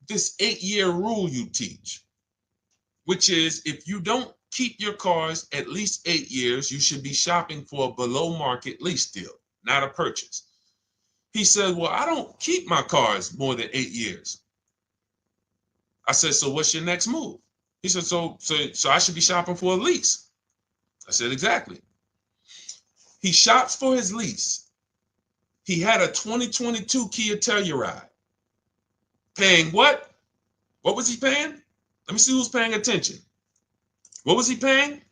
this 8-year rule you teach, which is if you don't keep your cars at least 8 years, you should be shopping for a below market lease deal, not a purchase. He said, well, I don't keep my cars more than 8 years. I said, so what's your next move? He said, so I should be shopping for a lease. I said, exactly. He shops for his lease. He had a 2022 Kia Telluride. Paying what? What was he paying? Let me see who's paying attention. What was he paying?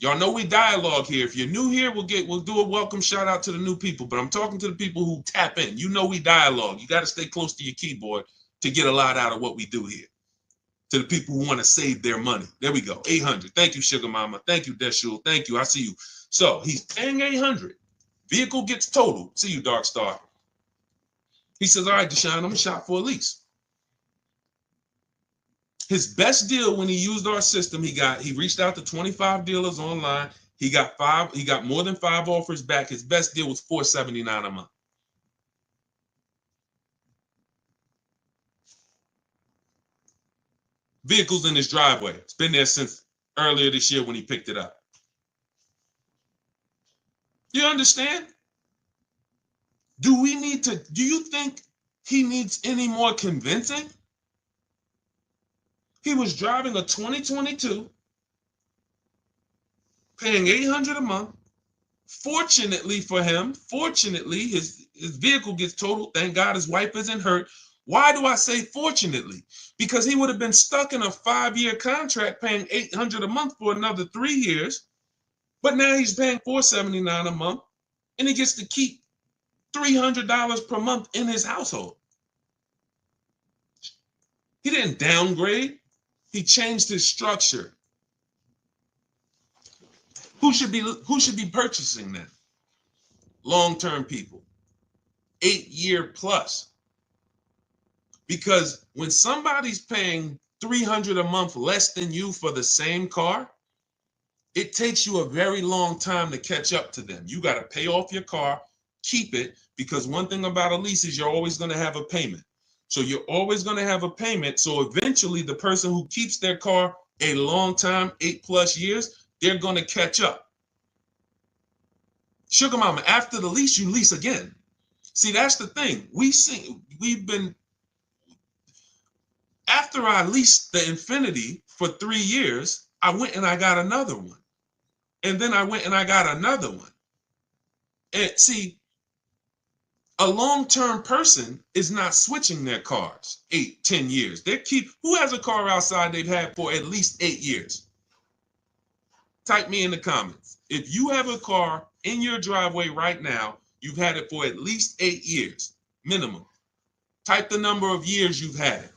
Y'all know we dialogue here. If you're new here, we'll do a welcome shout out to the new people. But I'm talking to the people who tap in. You know we dialogue. You got to stay close to your keyboard to get a lot out of what we do here. To the people who want to save their money. There we go. 800. Thank you, Sugar Mama. Thank you, Deshone. Thank you. I see you. So he's paying 800. Vehicle gets totaled. See you, Dark Star. He says, all right, Deshone, I'm going to shop for a lease. His best deal when he used our system, he reached out to 25 dealers online. He got more than 5 offers back. His best deal was $479 a month. Vehicles in his driveway. It's been there since earlier this year when he picked it up. You understand? Do you think he needs any more convincing? He was driving a 2022, paying $800 a month. Fortunately for him, his vehicle gets totaled. Thank God his wife isn't hurt. Why do I say fortunately? Because he would have been stuck in a 5-year contract paying $800 a month for another 3 years. But now he's paying $479 a month, and he gets to keep $300 per month in his household. He didn't downgrade. He changed his structure. Who should be purchasing that? Long-term people. 8-year plus. Because when somebody's paying $300 a month less than you for the same car, it takes you a very long time to catch up to them. You got to pay off your car, keep it, because one thing about a lease is you're always going to have a payment. So you're always going to have a payment. So eventually the person who keeps their car a long time, 8+ years, they're going to catch up. Sugar Mama, after the lease, you lease again. See, that's the thing. After I leased the Infinity for 3 years, I went and I got another one. And then I went and I got another one. And see, A long-term person is not switching their cars 8, 10 years. Who has a car outside they've had for at least 8 years? Type me in the comments. If you have a car in your driveway right now, you've had it for at least 8 years, minimum. Type the number of years you've had it.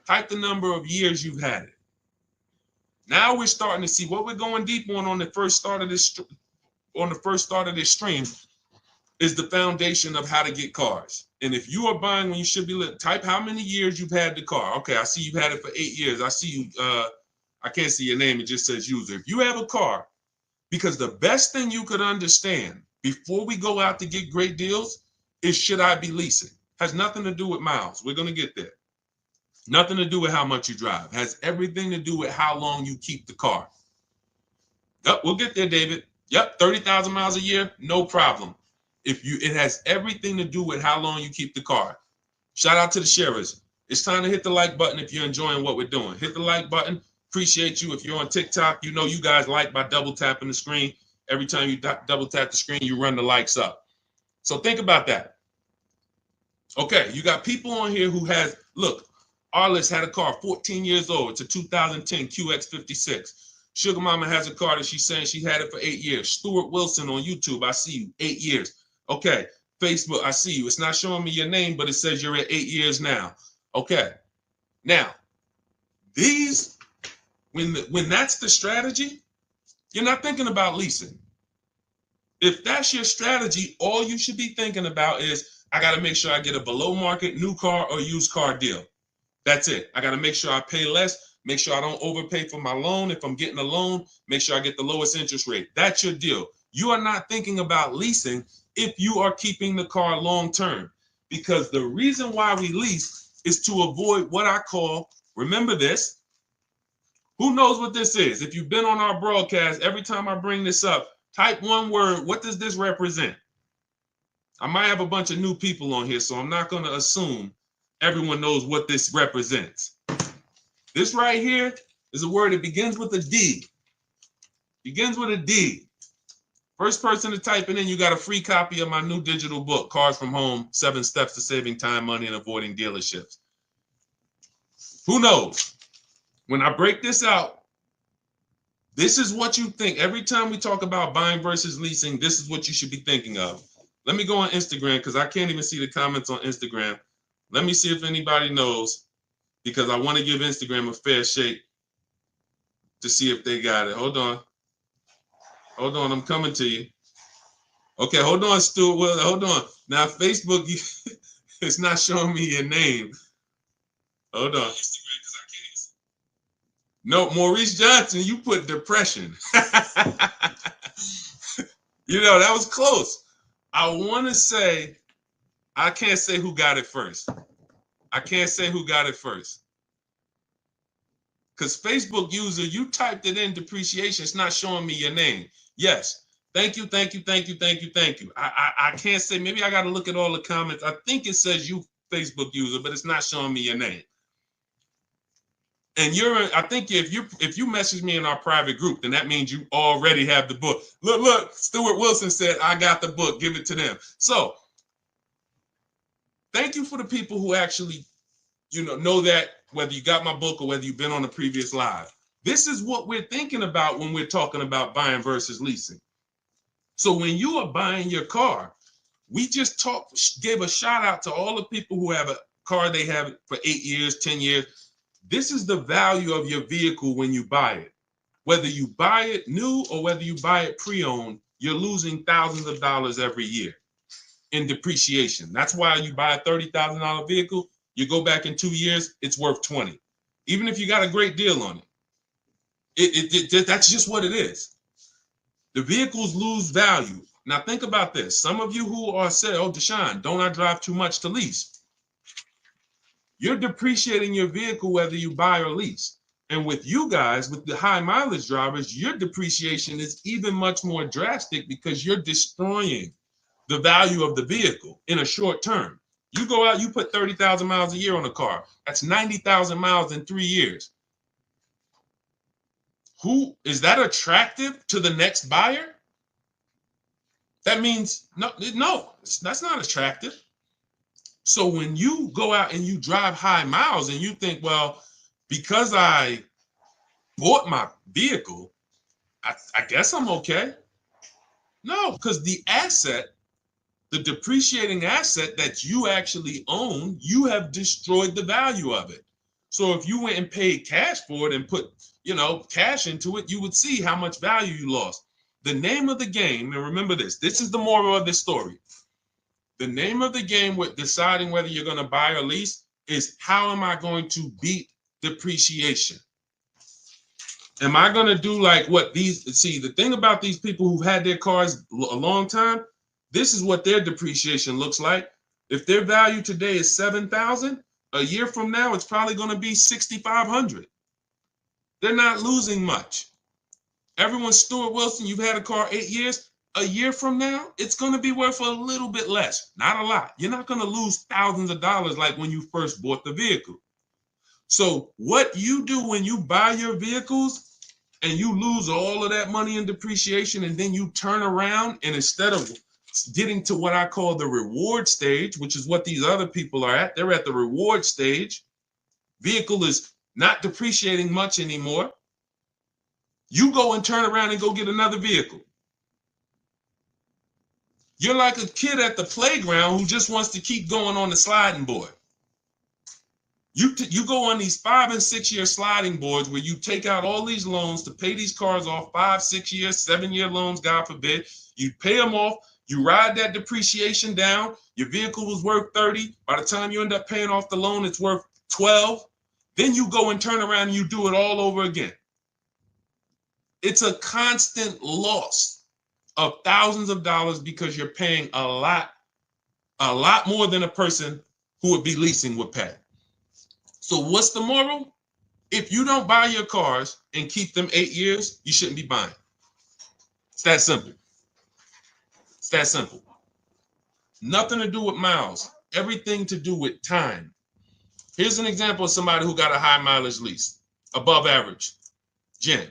Type the number of years you've had it. Now we're starting to see what we're going deep on the first start of this stream is the foundation of how to get cars. And if you are buying when you should be, type how many years you've had the car. Okay, I see you've had it for 8 years. I see you, I can't see your name, it just says user. If you have a car, because the best thing you could understand before we go out to get great deals is, should I be leasing? Has nothing to do with miles. We're going to get there. Nothing to do with how much you drive. Has everything to do with how long you keep the car. Yep, we'll get there, David. Yep, 30,000 miles a year, no problem. It has everything to do with how long you keep the car. Shout out to the sharers. It's time to hit the like button if you're enjoying what we're doing. Hit the like button. Appreciate you. If you're on TikTok, you know you guys like by double tapping the screen. Every time you double tap the screen, you run the likes up. So think about that. Okay, you got people on here who has, look, Arliss had a car, 14 years old. It's a 2010 QX56. Sugar Mama has a car that she's saying she had it for 8 years. Stuart Wilson on YouTube, I see you, 8 years. Okay, Facebook, I see you. It's not showing me your name, but it says you're at 8 years now. Okay, now, when that's the strategy, you're not thinking about leasing. If that's your strategy, all you should be thinking about is, I got to make sure I get a below market new car or used car deal. That's it. I got to make sure I pay less, make sure I don't overpay for my loan. If I'm getting a loan, make sure I get the lowest interest rate. That's your deal. You are not thinking about leasing if you are keeping the car long term, because the reason why we lease is to avoid what I call, remember this, who knows what this is? If you've been on our broadcast, every time I bring this up, type one word. What does this represent? I might have a bunch of new people on here, so I'm not going to assume everyone knows what this represents. This right here is a word that begins with a D. Begins with a D. First person to type it in, you got a free copy of my new digital book, Cars from Home, 7 Steps to Saving Time, Money, and Avoiding Dealerships. Who knows? When I break this out, this is what you think. Every time we talk about buying versus leasing, this is what you should be thinking of. Let me go on Instagram because I can't even see the comments on Instagram. Let me see if anybody knows, because I want to give Instagram a fair shake to see if they got it. Hold on. Hold on, I'm coming to you. Okay, hold on, Stuart. Well, hold on. Now, Facebook, it's not showing me your name. Hold on. No, Maurice Johnson, you put depression. You know, that was close. I want to say, I can't say who got it first. I can't say who got it first. Because Facebook user, you typed it in depreciation. It's not showing me your name. Yes. Thank you, thank you, thank you, thank you, thank you. I can't say, maybe I got to look at all the comments. I think it says you Facebook user, but it's not showing me your name. And I think if you message me in our private group, then that means you already have the book. Look, Stuart Wilson said, I got the book, give it to them. So thank you for the people who actually, know that, whether you got my book or whether you've been on the previous live. This is what we're thinking about when we're talking about buying versus leasing. So when you are buying your car, we just gave a shout out to all the people who have a car they have for 8 years, 10 years. This is the value of your vehicle when you buy it. Whether you buy it new or whether you buy it pre-owned, you're losing thousands of dollars every year in depreciation. That's why you buy a $30,000 vehicle, you go back in 2 years, it's worth 20. Even if you got a great deal on it. That's just what it is. The vehicles lose value. Now think about this. Some of you who are saying, oh, Deshone, don't I drive too much to lease? You're depreciating your vehicle whether you buy or lease. And with you guys, with the high mileage drivers, your depreciation is even much more drastic because you're destroying the value of the vehicle in a short term. You go out, you put 30,000 miles a year on a car. That's 90,000 miles in 3 years. Who is that attractive to the next buyer? That means no, that's not attractive. So when you go out and you drive high miles and you think, well, because I bought my vehicle, I guess I'm okay. No, because the asset, the depreciating asset that you actually own, you have destroyed the value of it. So if you went and paid cash for it and put, cash into it, you would see how much value you lost. The name of the game, and remember this is the moral of this story. The name of the game with deciding whether you're going to buy or lease is, how am I going to beat depreciation? Am I going to do like what the thing about these people who've had their cars a long time, this is what their depreciation looks like. If their value today is 7,000, a year from now, it's probably going to be 6,500. They're not losing much. Everyone, Stuart Wilson, you've had a car 8 years. A year from now, it's going to be worth a little bit less, not a lot. You're not going to lose thousands of dollars like when you first bought the vehicle. So what you do when you buy your vehicles and you lose all of that money in depreciation, and then you turn around and instead of getting to what I call the reward stage, which is what these other people are at, they're at the reward stage. Vehicle is not depreciating much anymore. You go and turn around and go get another vehicle. You're like a kid at the playground who just wants to keep going on the sliding board. You go on these 5 and 6 year sliding boards where you take out all these loans to pay these cars off, 5, 6 years, 7-year loans, God forbid. You pay them off. You ride that depreciation down. Your vehicle was worth 30. By the time you end up paying off the loan, it's worth 12. Then you go and turn around and you do it all over again. It's a constant loss of thousands of dollars because you're paying a lot more than a person who would be leasing would pay. So what's the moral? If you don't buy your cars and keep them 8 years, you shouldn't be buying. It's that simple. It's that simple. Nothing to do with miles. Everything to do with time. Here's an example of somebody who got a high mileage lease, above average. Jen.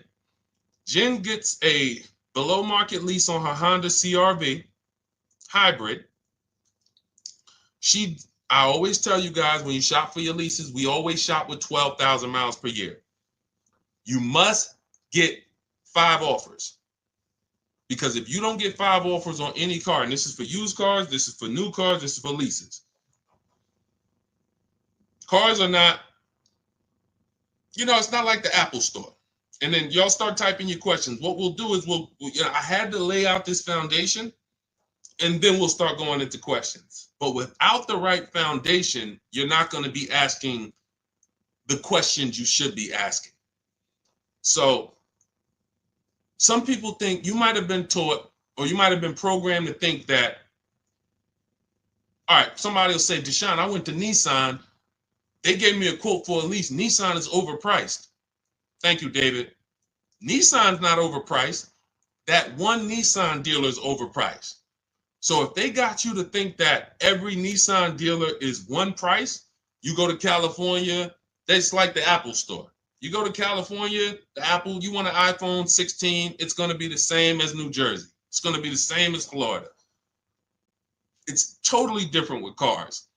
Jen gets a below market lease on her Honda CR-V hybrid. I always tell you guys, when you shop for your leases, we always shop with 12,000 miles per year. You must get 5 offers. Because if you don't get 5 offers on any car, and this is for used cars, this is for new cars, this is for leases. Cars are not, it's not like the Apple store. And then y'all start typing your questions. What we'll do is I had to lay out this foundation, and then we'll start going into questions. But without the right foundation, you're not going to be asking the questions you should be asking. So some people think, you might have been taught, or you might have been programmed to think that, all right, somebody will say, Deshone, I went to Nissan. They gave me a quote for a lease. Nissan is overpriced. Thank you, David. Nissan's not overpriced. That one Nissan dealer is overpriced. So if they got you to think that every Nissan dealer is one price, you go to California, that's like the Apple store. You go to California, the Apple, you want an iPhone 16, it's going to be the same as New Jersey. It's going to be the same as Florida. It's totally different with cars.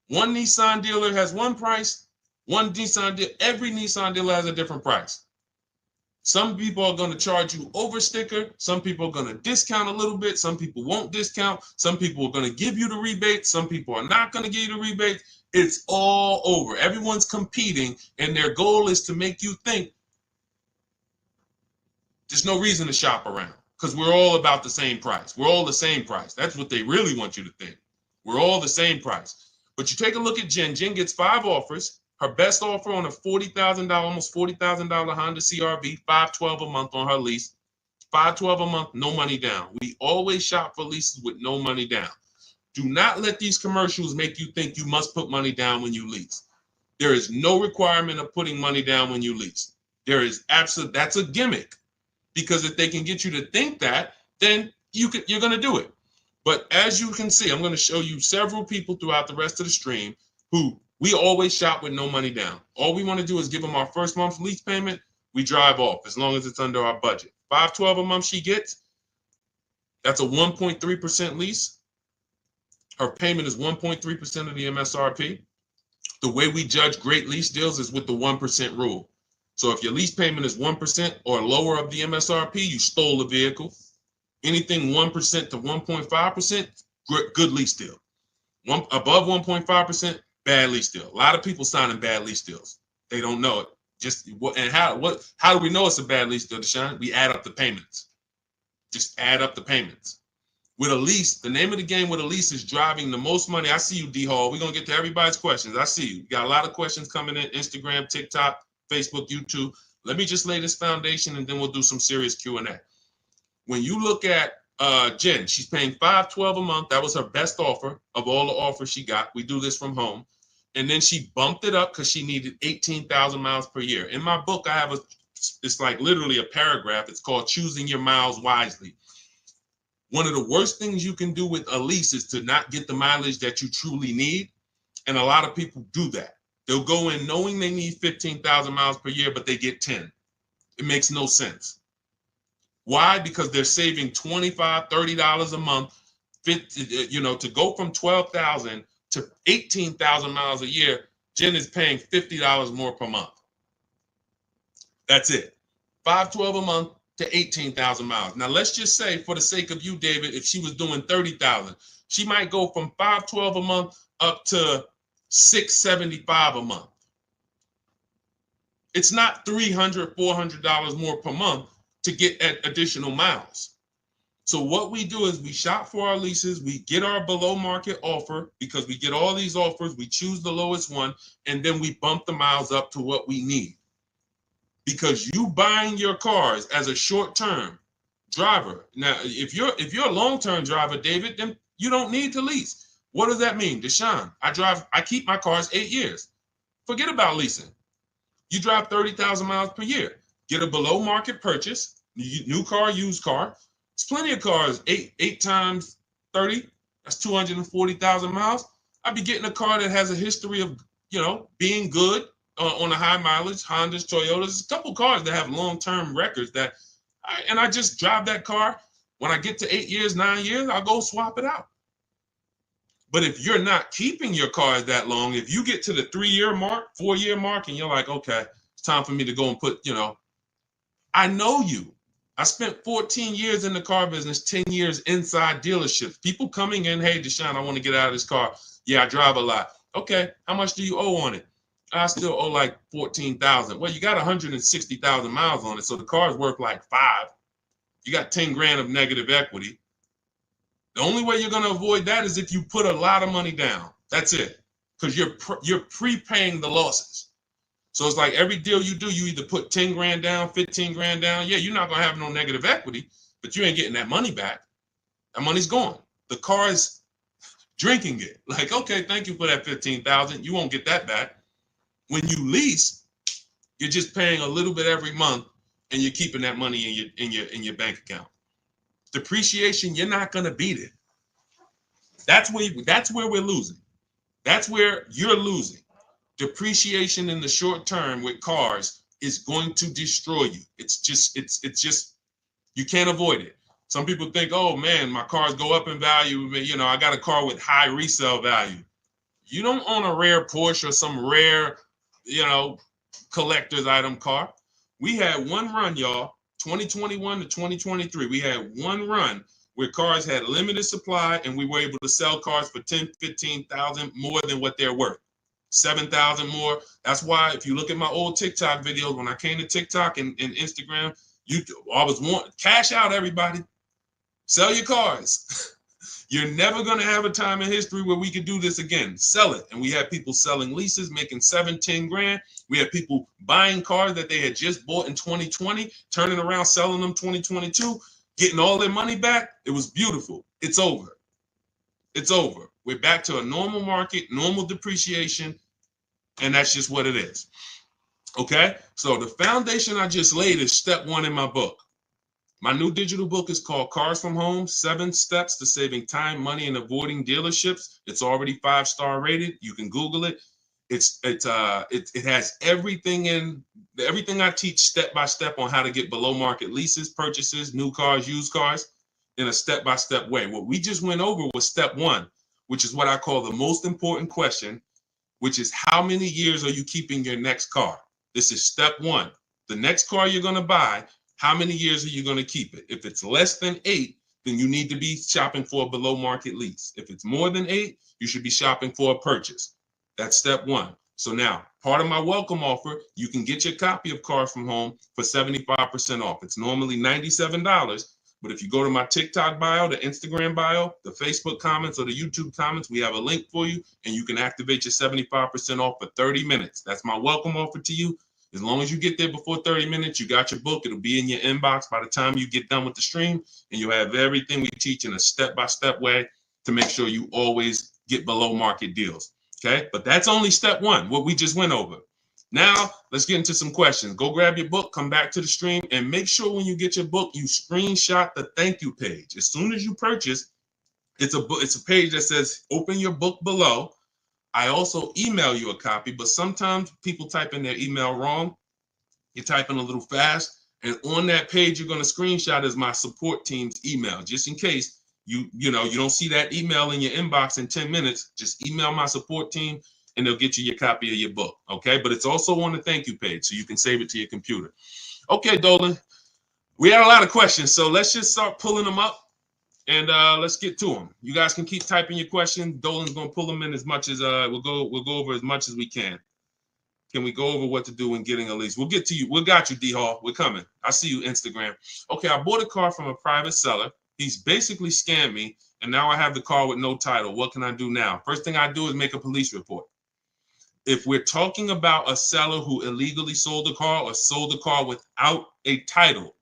One Nissan dealer has one price. Every Nissan dealer has a different price. Some people are going to charge you over sticker. Some people are going to discount a little bit. Some people won't discount. Some people are going to give you the rebate. Some people are not going to give you the rebate. It's all over. Everyone's competing, and their goal is to make you think there's no reason to shop around because we're all about the same price. We're all the same price. That's what they really want you to think. We're all the same price. But you take a look at Jen. Jen gets 5 offers. Her best offer on a $40,000, almost $40,000 Honda CR-V, $512 a month on her lease. $512 a month, no money down. We always shop for leases with no money down. Do not let these commercials make you think you must put money down when you lease. There is no requirement of putting money down when you lease. That's a gimmick. Because if they can get you to think that, then you're going to do it. But as you can see, I'm going to show you several people throughout the rest of the stream who we always shop with no money down. All we want to do is give them our first month's lease payment. We drive off as long as it's under our budget. $512 a month she gets. That's a 1.3% lease. Her payment is 1.3% of the MSRP. The way we judge great lease deals is with the 1% rule. So if your lease payment is 1% or lower of the MSRP, you stole the vehicle. Anything 1% to 1.5%, good lease deal. Above 1.5%, bad lease deal. A lot of people signing bad lease deals. They don't know it. How do we know it's a bad lease deal, Deshone? We add up the payments. Just add up the payments. With a lease, the name of the game with a lease is driving the most money. I see you, D Hall. We're gonna get to everybody's questions. I see you. We got a lot of questions coming in: Instagram, TikTok, Facebook, YouTube. Let me just lay this foundation, and then we'll do some serious Q&A. When you look at Jen, she's paying $512 a month. That was her best offer of all the offers she got. We do this from home. And then she bumped it up because she needed 18,000 miles per year. In my book, I have it's like literally a paragraph. It's called Choosing Your Miles Wisely. One of the worst things you can do with a lease is to not get the mileage that you truly need. And a lot of people do that. They'll go in knowing they need 15,000 miles per year, but they get 10. It makes no sense. Why? Because they're saving $25, $30 a month, to go from 12,000 to 18,000 miles a year. Jen is paying $50 more per month. That's it. $512 a month to 18,000 miles. Now let's just say, for the sake of you, David, if she was doing 30,000, she might go from $512 a month up to $675 a month. It's not $300, $400 more per month to get additional miles. So what we do is we shop for our leases, we get our below market offer, because we get all these offers, we choose the lowest one, and then we bump the miles up to what we need. Because you buying your cars as a short-term driver. Now, if you're a long-term driver, David, then you don't need to lease. What does that mean? Deshone, I keep my cars 8 years. Forget about leasing. You drive 30,000 miles per year. Get a below market purchase, new car, used car. There's plenty of cars, 8 times 30, that's 240,000 miles. I'd be getting a car that has a history of, being good on a high mileage, Hondas, Toyotas. There's a couple cars that have long-term records and I just drive that car. When I get to 8 years, 9 years, I'll go swap it out. But if you're not keeping your cars that long, if you get to the 3-year mark, 4-year mark, and you're like, okay, it's time for me to go and put, I know you. I spent 14 years in the car business, 10 years inside dealerships. People coming in, hey, Deshone, I want to get out of this car. Yeah, I drive a lot. Okay, how much do you owe on it? I still owe like 14,000. Well, you got 160,000 miles on it, so the car's worth like 5. You got 10 grand of negative equity. The only way you're going to avoid that is if you put a lot of money down. That's it, because you're prepaying the losses. So it's like every deal you do, you either put 10 grand down, 15 grand down. Yeah, you're not going to have no negative equity, but you ain't getting that money back. That money's gone. The car is drinking it. Like, okay, thank you for that 15,000. You won't get that back. When you lease, you're just paying a little bit every month, and you're keeping that money in your bank account. Depreciation, you're not going to beat it. That's where we're losing. That's where you're losing. Depreciation in the short term with cars is going to destroy you. It's just you can't avoid it. Some people think, oh man, my cars go up in value. I got a car with high resale value. You don't own a rare Porsche or some rare, collector's item car. We had one run, y'all, 2021 to 2023. We had one run where cars had limited supply, and we were able to sell cars for 10, 15,000 more than what they're worth. 7,000 more. That's why if you look at my old TikTok videos, when I came to TikTok and Instagram, I was wanting cash out, everybody. Sell your cars. You're never going to have a time in history where we could do this again. Sell it. And we had people selling leases, making 7, 10 grand. We had people buying cars that they had just bought in 2020, turning around, selling them 2022, getting all their money back. It was beautiful. It's over. It's over. We're back to a normal market, normal depreciation, and that's just what it is. Okay? So the foundation I just laid is step 1 in my book. My new digital book is called Cars from Home, 7 Steps to Saving Time, Money, and Avoiding Dealerships. It's already 5-star rated. You can Google it. It has everything I teach step by step on how to get below market leases, purchases, new cars, used cars. in a step-by-step way. What we just went over was step one, which is what I call the most important question, which is how many years are you keeping your next car? This is step one. The next car you're going to buy, how many years are you going to keep it? If it's less than 8, then you need to be shopping for a below market lease. If it's more than 8, you should be shopping for a purchase. That's step one. So now, part of my welcome offer, you can get your copy of Car From Home for 75% off. It's normally $97, but if you go to my TikTok bio, the Instagram bio, the Facebook comments, or the YouTube comments, we have a link for you, and you can activate your 75% off for 30 minutes. That's my welcome offer to you. As long as you get there before 30 minutes, you got your book. It'll be in your inbox by the time you get done with the stream, and you'll have everything we teach in a step-by-step way to make sure you always get below market deals. Okay, but that's only step one, what we just went over. Now, let's get into some questions. Go grab your book, come back to the stream, and make sure when you get your book, you screenshot the thank you page. As soon as you purchase, it's a page that says open your book below. I also email you a copy, but sometimes people type in their email wrong. You're typing a little fast, and on that page you're going to screenshot is my support team's email, just in case you don't see that email in your inbox in 10 minutes. Just email my support team and they'll get you your copy of your book. Okay, but it's also on the thank you page, so you can save it to your computer. Okay, Dolan, we had a lot of questions, so let's just start pulling them up and let's get to them. You guys can keep typing your questions. Dolan's going to pull them in as much as we'll go over as much as we can. Can we go over what to do when getting a lease? We'll get to you. We got you, D Hall. We're coming. I see you, Instagram. Okay, I bought a car from a private seller. He's basically scammed me, and now I have the car with no title. What can I do now? First thing I do is make a police report. If we're talking about a seller who illegally sold a car or sold a car without a title,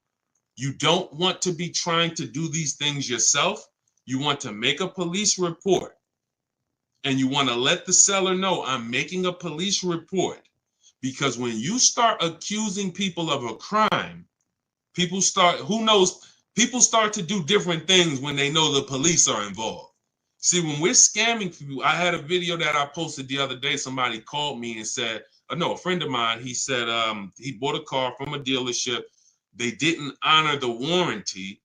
you don't want to be trying to do these things yourself. You want to make a police report, and you want to let the seller know I'm making a police report. Because when you start accusing people of a crime, people start to do different things when they know the police are involved. See, when we're scamming people, I had a video that I posted the other day. Somebody called me and said, a friend of mine, he said he bought a car from a dealership. They didn't honor the warranty.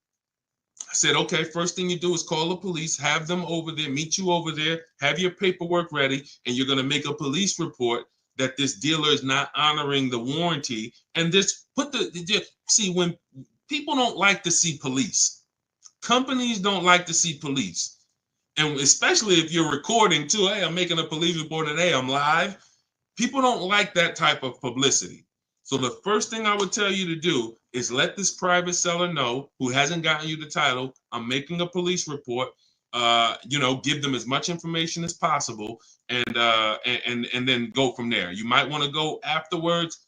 I said, okay, first thing you do is call the police, have them over there, meet you over there, have your paperwork ready, and you're going to make a police report that this dealer is not honoring the warranty. And this see, when people don't like to see police, companies don't like to see police. And especially if you're recording too, hey, I'm making a police report today, I'm live. People don't like that type of publicity. So the first thing I would tell you to do is let this private seller know who hasn't gotten you the title, I'm making a police report. Give them as much information as possible, and then go from there. You might want to go afterwards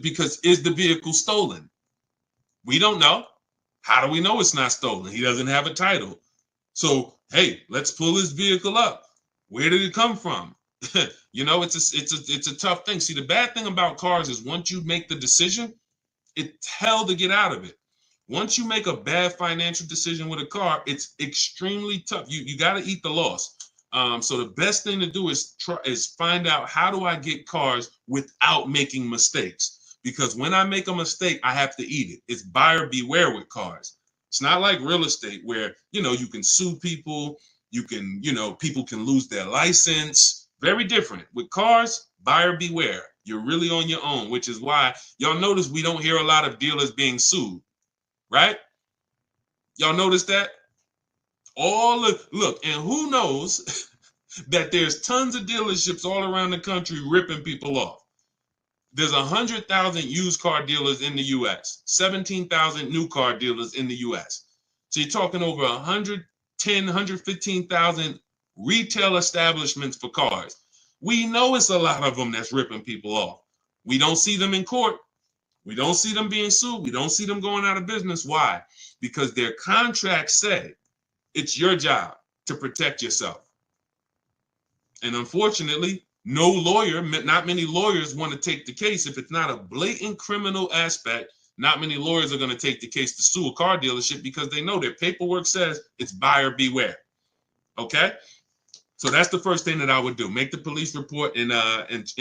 because is the vehicle stolen? We don't know. How do we know it's not stolen? He doesn't have a title. So, hey, let's pull his vehicle up. Where did it come from? It's a tough thing. See, the bad thing about cars is once you make the decision, it's hell to get out of it. Once you make a bad financial decision with a car, it's extremely tough. You got to eat the loss. So the best thing to do is find out, how do I get cars without making mistakes? Because when I make a mistake, I have to eat it. It's buyer beware with cars. It's not like real estate where, you can sue people. People can lose their license. Very different. With cars, buyer beware. You're really on your own, which is why y'all notice we don't hear a lot of dealers being sued. Right? Y'all notice that? Look, and who knows that there's tons of dealerships all around the country ripping people off. There's 100,000 used car dealers in the U.S., 17,000 new car dealers in the U.S. So you're talking over 110, 115,000 retail establishments for cars. We know it's a lot of them that's ripping people off. We don't see them in court. We don't see them being sued. We don't see them going out of business. Why? Because their contracts say it's your job to protect yourself. And unfortunately, not many lawyers want to take the case. If it's not a blatant criminal aspect, not many lawyers are going to take the case to sue a car dealership because they know their paperwork says it's buyer beware. Okay? So that's the first thing that I would do. Make the police report and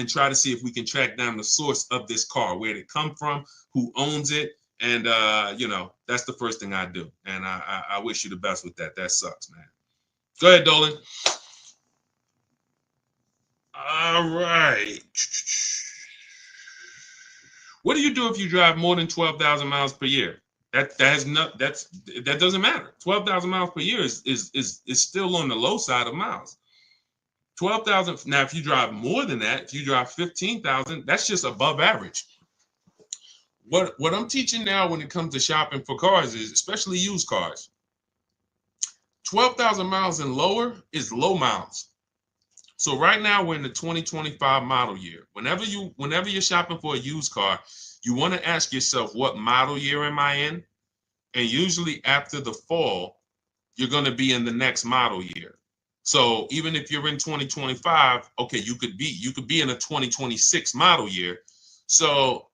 try to see if we can track down the source of this car, where did it come from, who owns it, And you know, that's the first thing I do. And I wish you the best with that. That sucks, man. Go ahead, Dolan. All right. What do you do if you drive more than 12,000 miles per year? That doesn't matter. 12,000 miles per year is still on the low side of miles. 12,000. Now, if you drive more than that, if you drive 15,000, that's just above average. What I'm teaching now when it comes to shopping for cars is, especially used cars, 12,000 miles and lower is low miles. So right now we're in the 2025 model year. Whenever you're shopping for a used car, you want to ask yourself, what model year am I in? And usually after the fall, you're going to be in the next model year. So even if you're in 2025, okay, you could be in a 2026 model year. So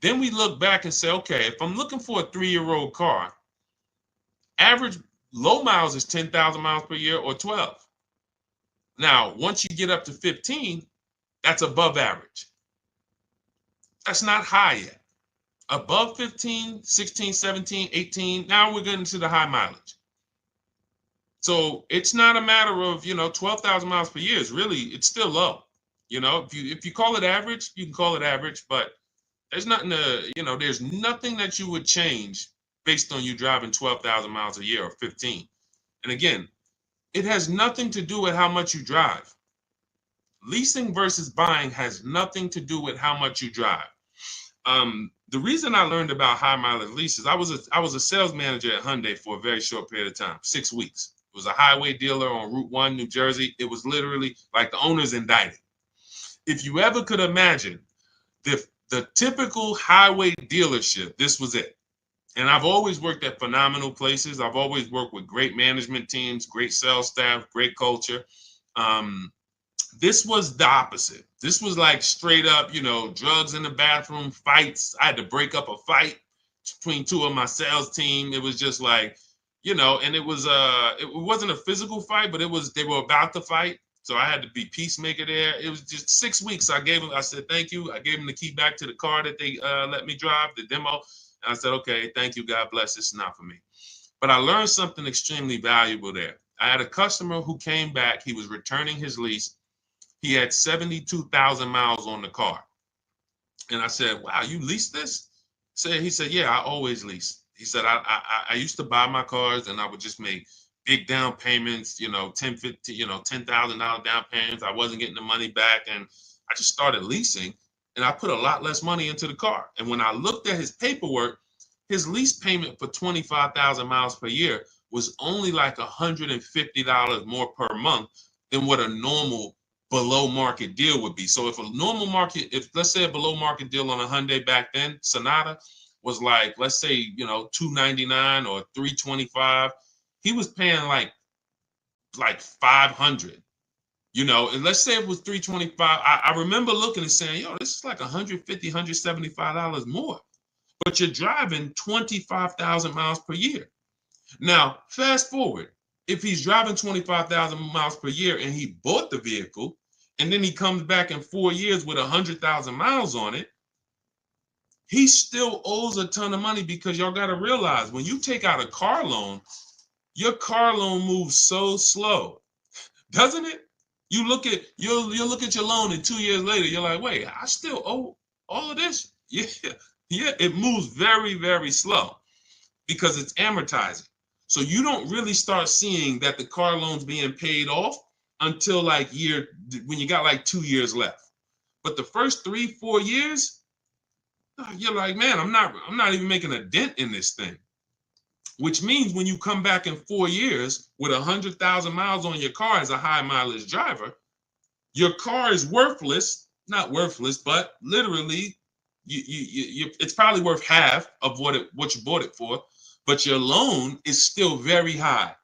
then we look back and say, okay, if I'm looking for a 3-year-old car, average low miles is 10,000 miles per year or 12. Now, once you get up to 15, that's above average. That's not high yet. Above 15, 16, 17, 18, now we're getting to the high mileage. So it's not a matter of, 12,000 miles per year is really, it's still low. If you call it average, you can call it average, but there's nothing there's nothing that you would change based on you driving 12,000 miles a year or 15. And again, it has nothing to do with how much you drive. Leasing versus buying has nothing to do with how much you drive. The reason I learned about high mileage leases, I was a sales manager at Hyundai for a very short period of time, 6 weeks. It was a highway dealer on Route 1, New Jersey. It was literally like the owner's indicted. If you ever could imagine the typical highway dealership, this was it. And I've always worked at phenomenal places. I've always worked with great management teams, great sales staff, great culture. This was the opposite. This was like straight up, drugs in the bathroom, fights. I had to break up a fight between two of my sales team. It was just like, and it wasn't a physical fight, but they were about to fight. So I had to be peacemaker there. It was just 6 weeks. I said, thank you. I gave them the key back to the car that they let me drive, the demo. And I said, okay, thank you. God bless. This is not for me. But I learned something extremely valuable there. I had a customer who came back. He was returning his lease. He had 72,000 miles on the car. And I said, wow, you leased this? He said, yeah, I always lease. He said, I used to buy my cars and I would just make big down payments, $10,000 down payments. I wasn't getting the money back. And I just started leasing and I put a lot less money into the car. And when I looked at his paperwork, his lease payment for 25,000 miles per year was only like $150 more per month than what a normal below market deal would be. So if let's say a below market deal on a Hyundai back then, Sonata was like, let's say, $299 or $325, he was paying like $500, and let's say it was $325. I remember looking and saying, this is like $150, $175 more, but you're driving 25,000 miles per year. Now, fast forward, if he's driving 25,000 miles per year and he bought the vehicle, and then he comes back in 4 years with 100,000 miles on it, he still owes a ton of money, because y'all got to realize when you take out a car loan, your car loan moves so slow, doesn't it? You look at your loan, and 2 years later, you're like, wait, I still owe all of this? Yeah, it moves very, very slow because it's amortizing. So you don't really start seeing that the car loan's being paid off until when you got like 2 years left. But the first 3-4 years, you're like, man, I'm not even making a dent in this thing. Which means when you come back in 4 years with 100,000 miles on your car as a high mileage driver, your car is worthless, not worthless, but literally it's probably worth half of what you bought it for, but your loan is still very high.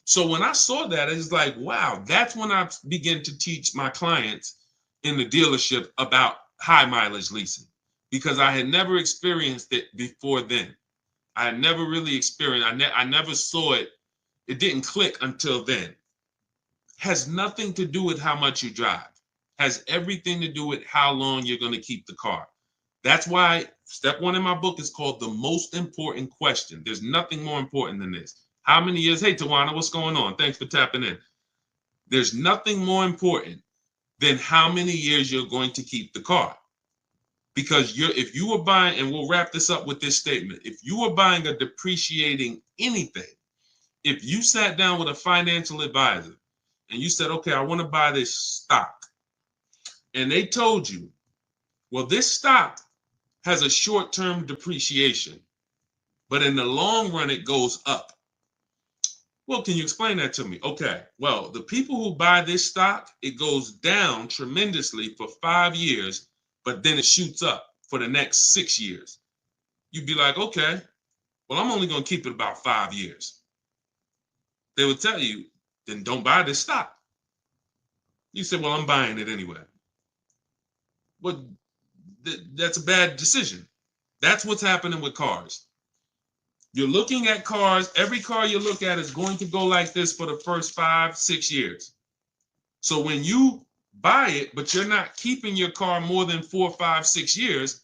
So when I saw that, it's like, wow, that's when I began to teach my clients in the dealership about high mileage leasing, because I had never experienced it before then. I had never really experienced, I never saw it. It didn't click until then. Has nothing to do with how much you drive. Has everything to do with how long you're going to keep the car. That's why Step one in my book is called the most important question. There's nothing more important than this. How many years? Hey, Tawana, what's going on? Thanks for tapping in. There's nothing more important than how many years you're going to keep the car. Because if you were buying, and we'll wrap this up with this statement, if you were buying a depreciating anything, if you sat down with a financial advisor and you said, okay, I want to buy this stock, and they told you, well, this stock has a short-term depreciation, but in the long run, it goes up. Well, can you explain that to me? Okay, well, the people who buy this stock, it goes down tremendously for 5 years, but then it shoots up for the next 6 years. You'd be like, okay, well, I'm only going to keep it about 5 years. They would tell you, then don't buy this stock. You say, well, I'm buying it anyway. Well, that's a bad decision. That's what's happening with cars. You're looking at cars. Every car you look at is going to go like this for the first 5, 6 years. So when you buy it, but you're not keeping your car more than 4, 5, 6 years,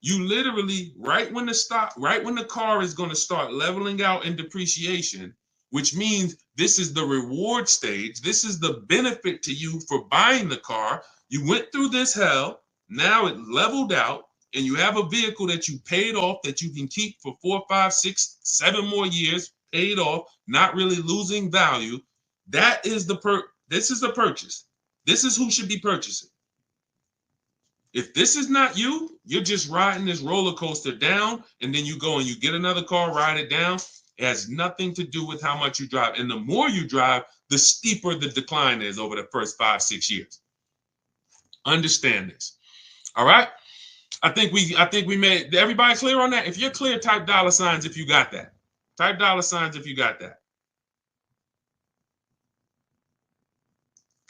you literally, right when the car is going to start leveling out in depreciation, which means this is the reward stage. This is the benefit to you for buying the car. You went through this hell. Now it leveled out, and you have a vehicle that you paid off that you can keep for 4, 5, 6, 7 more years, paid off, not really losing value. That is this is the purchase. This is who should be purchasing. If this is not you, you're just riding this roller coaster down, and then you go and you get another car, ride it down. It has nothing to do with how much you drive. And the more you drive, the steeper the decline is over the first 5, 6 years. Understand this. All right. I think we made everybody clear on that. If you're clear, type $signs if you got that. Type $signs if you got that.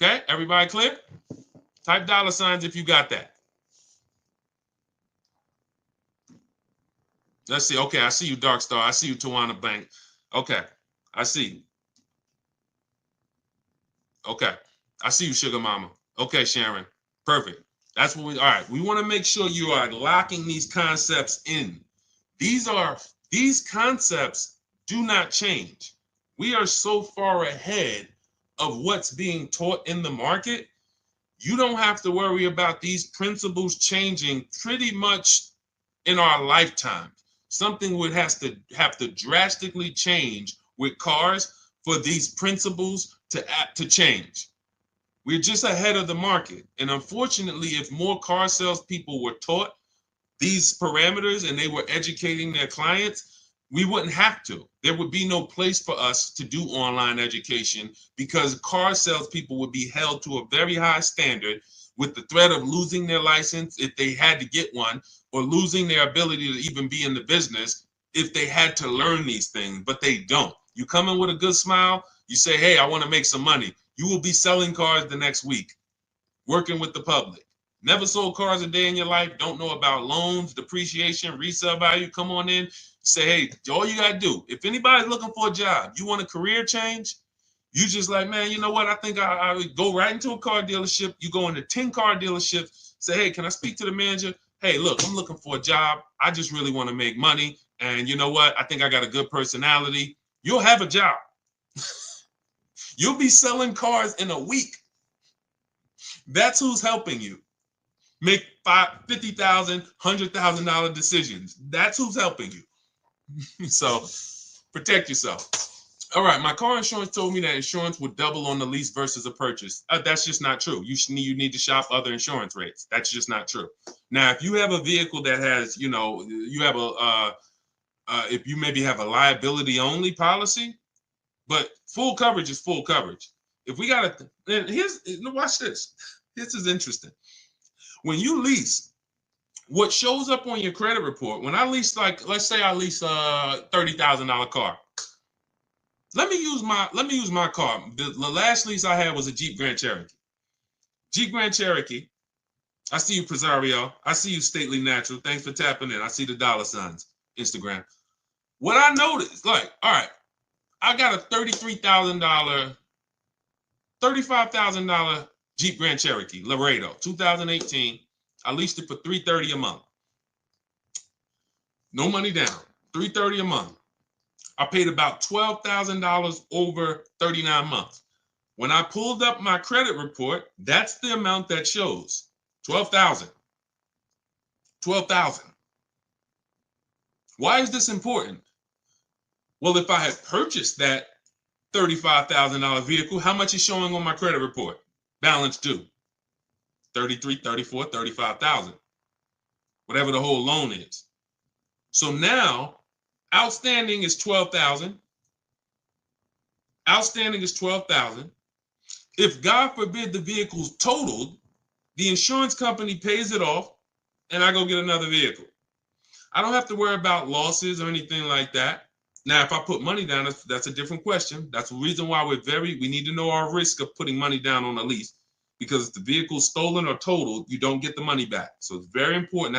Okay, everybody clear? Type $signs if you got that. Let's see. Okay, I see you, Dark Star. I see you, Tawana Bank. Okay, I see you. Okay, I see you, Sugar Mama. Okay, Sharon. Perfect. That's what all right. We want to make sure you are locking these concepts in. These concepts do not change. We are so far ahead of what's being taught in the market. You don't have to worry about these principles changing pretty much in our lifetime. Something would have to drastically change with cars for these principles to change. We're just ahead of the market. And unfortunately, if more car salespeople were taught these parameters and they were educating their clients, we wouldn't have to. There would be no place for us to do online education because car salespeople would be held to a very high standard with the threat of losing their license if they had to get one, or losing their ability to even be in the business if they had to learn these things, but they don't. You come in with a good smile, you say, hey, I want to make some money. You will be selling cars the next week, working with the public. Never sold cars a day in your life, don't know about loans, depreciation, resale value. Come on in, say, hey, all you got to do, if anybody's looking for a job, you want a career change, you just like, man, you know what? I think I would go right into a car dealership. You go into 10 car dealerships, say, hey, can I speak to the manager? Hey, look, I'm looking for a job. I just really want to make money. And you know what? I think I got a good personality. You'll have a job. You'll be selling cars in a week. That's who's helping you make $50,000, $100,000 decisions. That's who's helping you. So protect yourself. All right, my car insurance told me that insurance would double on the lease versus a purchase. That's just not true. You need to shop other insurance rates. That's just not true. Now, if you have a vehicle that has, you have if you maybe have a liability only policy, but full coverage is full coverage. If we got to, watch this. This is interesting. When you lease, what shows up on your credit report, when I lease, like, let's say I lease a $30,000 car. Let me use my car. The last lease I had was a Jeep Grand Cherokee. Jeep Grand Cherokee. I see you, Presario. I see you, Stately Natural. Thanks for tapping in. I see the $signs, Instagram. What I noticed, like, all right, I got a $33,000, $35,000 Jeep Grand Cherokee Laredo, 2018. I leased it for $330 a month. No money down, $330 a month. I paid about $12,000 over 39 months. When I pulled up my credit report, that's the amount that shows. 12,000. 12,000. Why is this important? Well, if I had purchased that $35,000 vehicle, how much is showing on my credit report? Balance due. 33, 34, 35,000. Whatever the whole loan is. So now outstanding is 12,000. Outstanding is 12,000. If God forbid the vehicle's totaled, the insurance company pays it off and I go get another vehicle. I don't have to worry about losses or anything like that. Now, if I put money down, that's a different question. That's the reason why we need to know our risk of putting money down on a lease, because if the vehicle's stolen or totaled, you don't get the money back. So it's very important.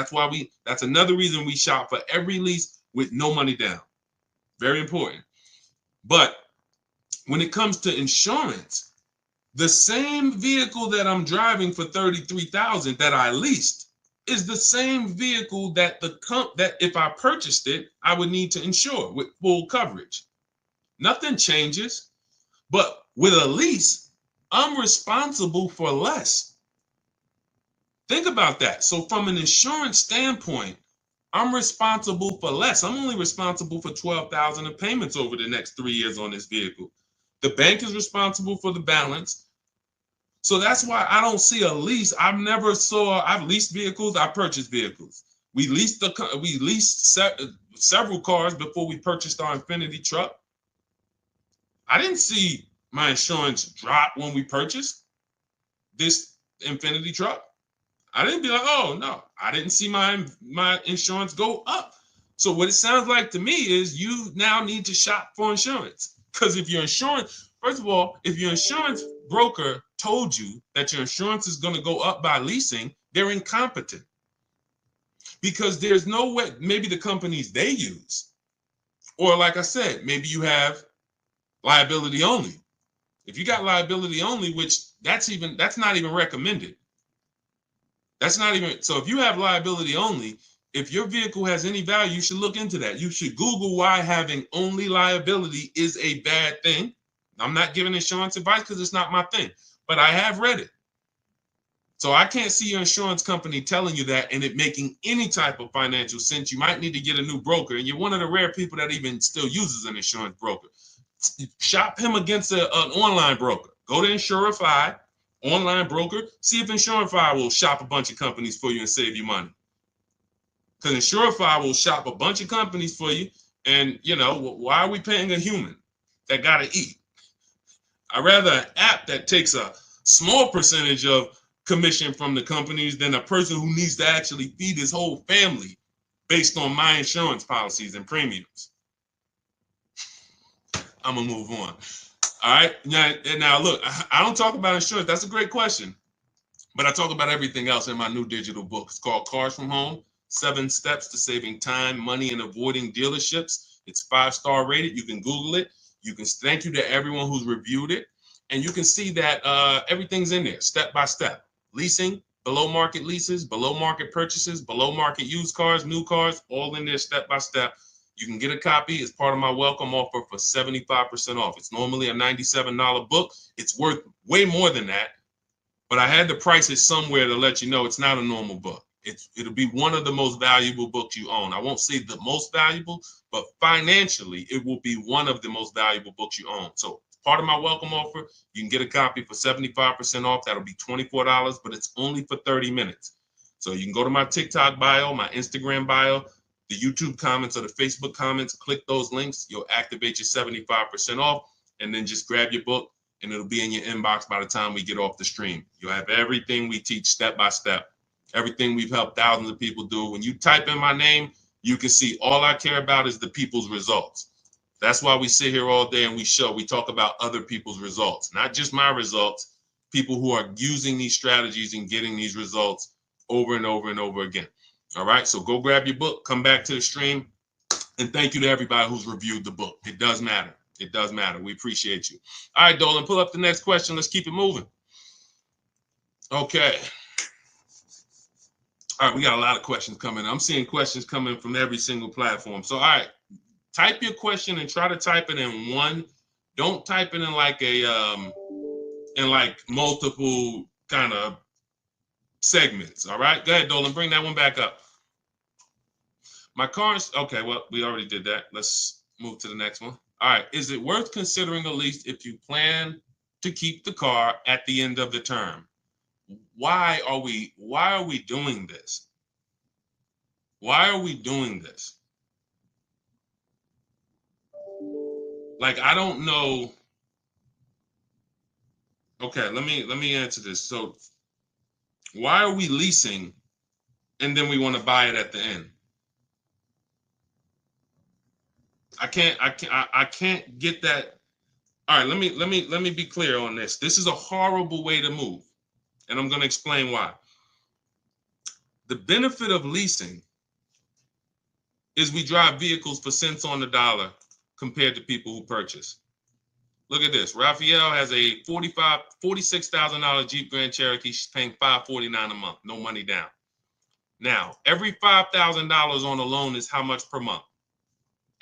That's another reason we shop for every lease with no money down. Very important. But when it comes to insurance, the same vehicle that I'm driving for $33,000 that I leased is the same vehicle that that if I purchased it, I would need to insure with full coverage. Nothing changes, but with a lease, I'm responsible for less. Think about that. So from an insurance standpoint, I'm responsible for less. I'm only responsible for $12,000 of payments over the next 3 years on this vehicle. The bank is responsible for the balance. So that's why I don't see a lease. I've leased vehicles. I purchased vehicles. We leased several cars before we purchased our Infiniti truck. I didn't see my insurance drop when we purchased this Infiniti truck. I didn't be like, oh no, I didn't see my insurance go up. So what it sounds like to me is you now need to shop for insurance. Because if your insurance broker told you that your insurance is going to go up by leasing, they're incompetent. Because there's no way, maybe the companies they use, or like I said, maybe you have liability only. If you got liability only, which that's not even recommended. So if you have liability only, if your vehicle has any value, you should look into that. You should Google why having only liability is a bad thing. I'm not giving insurance advice because it's not my thing, but I have read it. So I can't see your insurance company telling you that and it making any type of financial sense. You might need to get a new broker, and you're one of the rare people that even still uses an insurance broker. Shop him against an online broker. Go to Insurify, online broker. See if Insurify will shop a bunch of companies for you and save you money. Because Insurify will shop a bunch of companies for you, and why are we paying a human that got to eat? I'd rather an app that takes a small percentage of commission from the companies than a person who needs to actually feed his whole family based on my insurance policies and premiums. I'm gonna move on. All right. Now look, I don't talk about insurance. That's a great question. But I talk about everything else in my new digital book. It's called Cars from Home, 7 Steps to Saving Time, Money, and Avoiding Dealerships. It's 5-star rated. You can Google it. You can thank you to everyone who's reviewed it. And you can see that everything's in there, step by step. Leasing, below market leases, below market purchases, below market used cars, new cars, all in there step by step. You can get a copy as part of my welcome offer for 75% off. It's normally a $97 book. It's worth way more than that. But I had to price it somewhere to let you know it's not a normal book. It'll be one of the most valuable books you own. I won't say the most valuable, but financially, it will be one of the most valuable books you own. So part of my welcome offer, you can get a copy for 75% off. That'll be $24, but it's only for 30 minutes. So you can go to my TikTok bio, my Instagram bio, the YouTube comments or the Facebook comments, click those links. You'll activate your 75% off, and then just grab your book, and it'll be in your inbox by the time we get off the stream. You'll have everything we teach step by step, everything we've helped thousands of people do. When you type in my name, you can see all I care about is the people's results. That's why we sit here all day and we talk about other people's results, not just my results, people who are using these strategies and getting these results over and over and over again. All right, so go grab your book, come back to the stream, and thank you to everybody who's reviewed the book. It does matter. It does matter. We appreciate you. All right, Dolan, pull up the next question. Let's keep it moving. Okay. All right, we got a lot of questions coming. I'm seeing questions coming from every single platform. So, all right, type your question and try to type it in one. Don't type it in like multiple kind of segments. All right, go ahead, Dolan, bring that one back up. My car's okay. Well, we already did that. Let's move to the next one. All right, is it worth considering a lease if you plan to keep the car at the end of the term? Why are we doing this? Why are we doing this? Like, I don't know. Okay, let me answer this. So, why are we leasing and then we want to buy it at the end? I can't get that. All right, let me be clear on this. This is a horrible way to move, and I'm going to explain why. The benefit of leasing is we drive vehicles for cents on the dollar compared to people who purchase. Look at this. Raphael has a $46,000 Jeep Grand Cherokee. She's paying $549 a month, no money down. Now, every $5,000 on a loan is how much per month?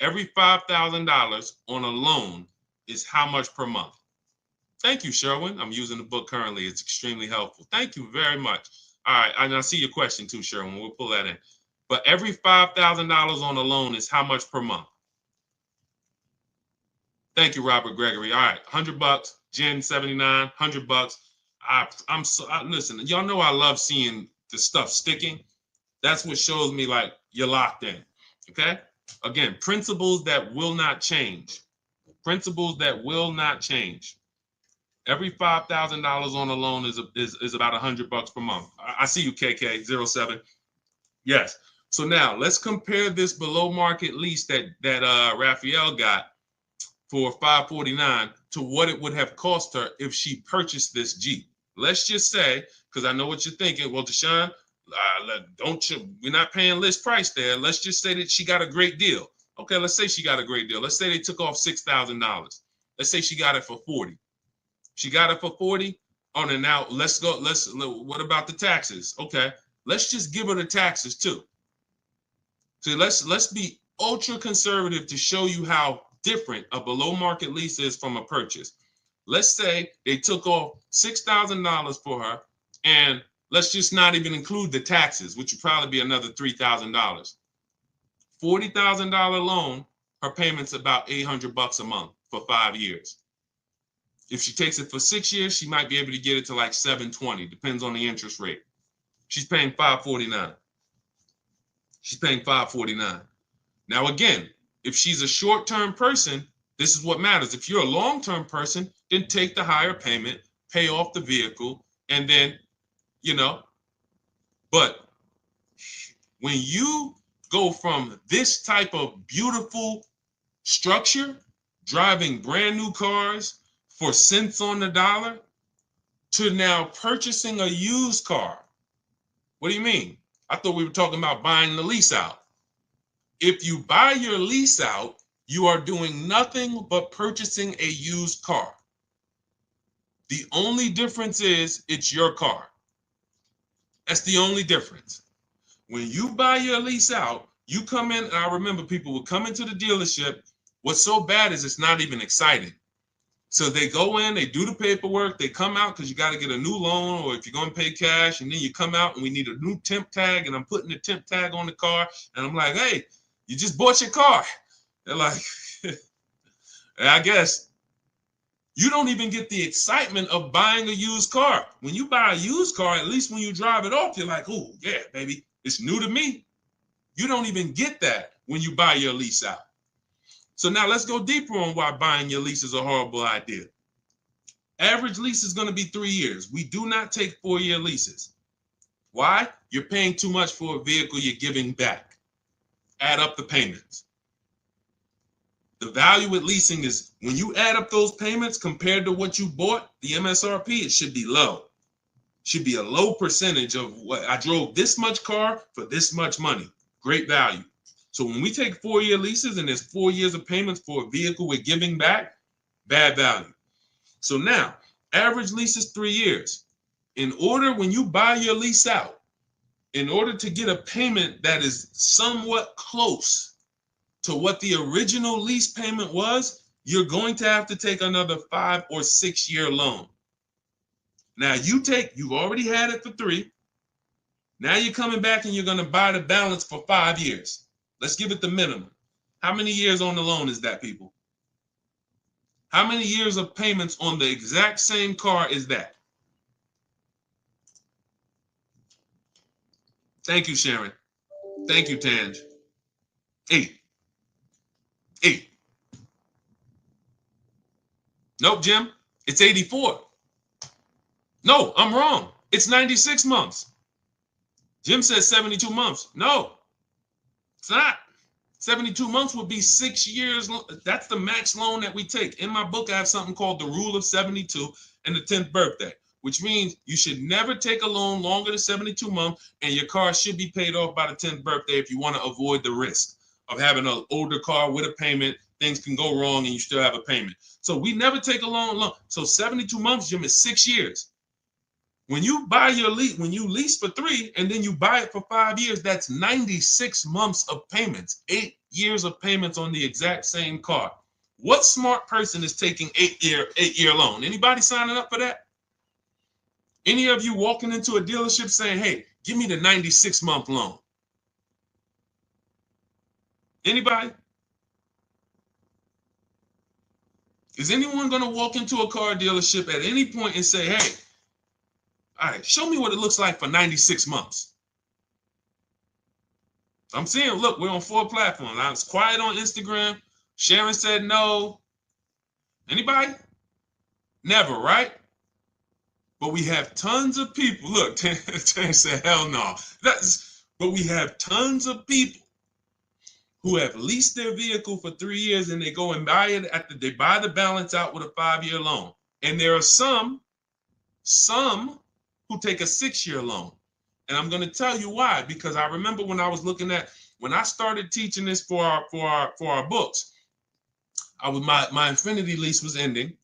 Every $5,000 on a loan is how much per month? Thank you, Sherwin. I'm using the book currently. It's extremely helpful. Thank you very much. All right, and I see your question too, Sherwin. We'll pull that in. But every $5,000 on a loan is how much per month? Thank you, Robert Gregory. All right, $100. Jen 79, $100. Listen. Y'all know I love seeing the stuff sticking. That's what shows me like you're locked in. Okay. Again, principles that will not change. Principles that will not change. Every $5,000 on a loan is about $100 per month. I see you, KK07. Yes. So now let's compare this below market lease that Raphael got for $549 to what it would have cost her if she purchased this Jeep. Let's just say, because I know what you're thinking. Well, Deshone, we're not paying list price there. Let's just say that she got a great deal. Okay, let's say she got a great deal. Let's say they took off $6,000. Let's say she got it for $40. She got it for $40. Oh, and now what about the taxes? Okay, let's just give her the taxes too. So let's be ultra conservative to show you how different a below market lease is from a purchase. Let's say they took off $6,000 for her, and let's just not even include the taxes, which would probably be another $3,000. $40,000 loan, her payment's about $800 a month for 5 years. If she takes it for 6 years, she might be able to get it to like $720, depends on the interest rate. She's paying $549. She's paying $549. Now, again, if she's a short-term person, this is what matters. If you're a long-term person, then take the higher payment, pay off the vehicle, and then, but when you go from this type of beautiful structure, driving brand new cars for cents on the dollar, to now purchasing a used car. What do you mean? I thought we were talking about buying the lease out. If you buy your lease out, you are doing nothing but purchasing a used car. The only difference is it's your car. That's the only difference. When you buy your lease out, you come in, and I remember people would come into the dealership. What's so bad is it's not even exciting. So they go in, they do the paperwork, they come out because you got to get a new loan, or if you're going to pay cash, and then you come out and we need a new temp tag, and I'm putting the temp tag on the car, and I'm like, hey, you just bought your car. They're like, I guess you don't even get the excitement of buying a used car. When you buy a used car, at least when you drive it off, you're like, oh, yeah, baby, it's new to me. You don't even get that when you buy your lease out. So now let's go deeper on why buying your lease is a horrible idea. Average lease is going to be 3 years. We do not take 4-year leases. Why? You're paying too much for a vehicle you're giving back. Add up the payments. The value with leasing is when you add up those payments compared to what you bought, the MSRP, it should be low. Should be a low percentage of what I drove this much car for this much money. Great value. So when we take 4-year leases and there's 4 years of payments for a vehicle we're giving back, bad value. So now, average lease is 3 years. In order, when you buy your lease out, in order to get a payment that is somewhat close to what the original lease payment was, you're going to have to take another 5 or 6 year loan. Now you've already had it for 3. Now you're coming back and you're going to buy the balance for 5 years. Let's give it the minimum. How many years on the loan is that, people? How many years of payments on the exact same car is that? Thank you, Sharon. Thank you, Tanj. 8. 8. Nope, Jim. It's 84. No, I'm wrong. It's 96 months. Jim says 72 months. No, it's not. 72 months would be 6 years. That's the max loan that we take. In my book, I have something called the rule of 72 and the 10th birthday, which means you should never take a loan longer than 72 months, and your car should be paid off by the 10th birthday if you want to avoid the risk of having an older car with a payment. Things can go wrong and you still have a payment. So we never take a loan. So 72 months, Jim, is 6 years. When you buy your lease, when you lease for 3 and then you buy it for 5 years, that's 96 months of payments, 8 years of payments on the exact same car. What smart person is taking 8-year loan? Anybody signing up for that? Any of you walking into a dealership saying, hey, give me the 96-month loan? Anybody? Is anyone going to walk into a car dealership at any point and say, hey, all right, show me what it looks like for 96 months? I'm seeing, look, we're on 4 platforms. I was quiet on Instagram. Sharon said no. Anybody? Never, right? But we have tons of people. Look, Tan said, hell no. But we have tons of people who have leased their vehicle for 3 years and they go and buy it they buy the balance out with a 5-year loan. And there are some who take a 6-year loan. And I'm going to tell you why, because I remember when I started teaching this for our books, my Infinity lease was ending.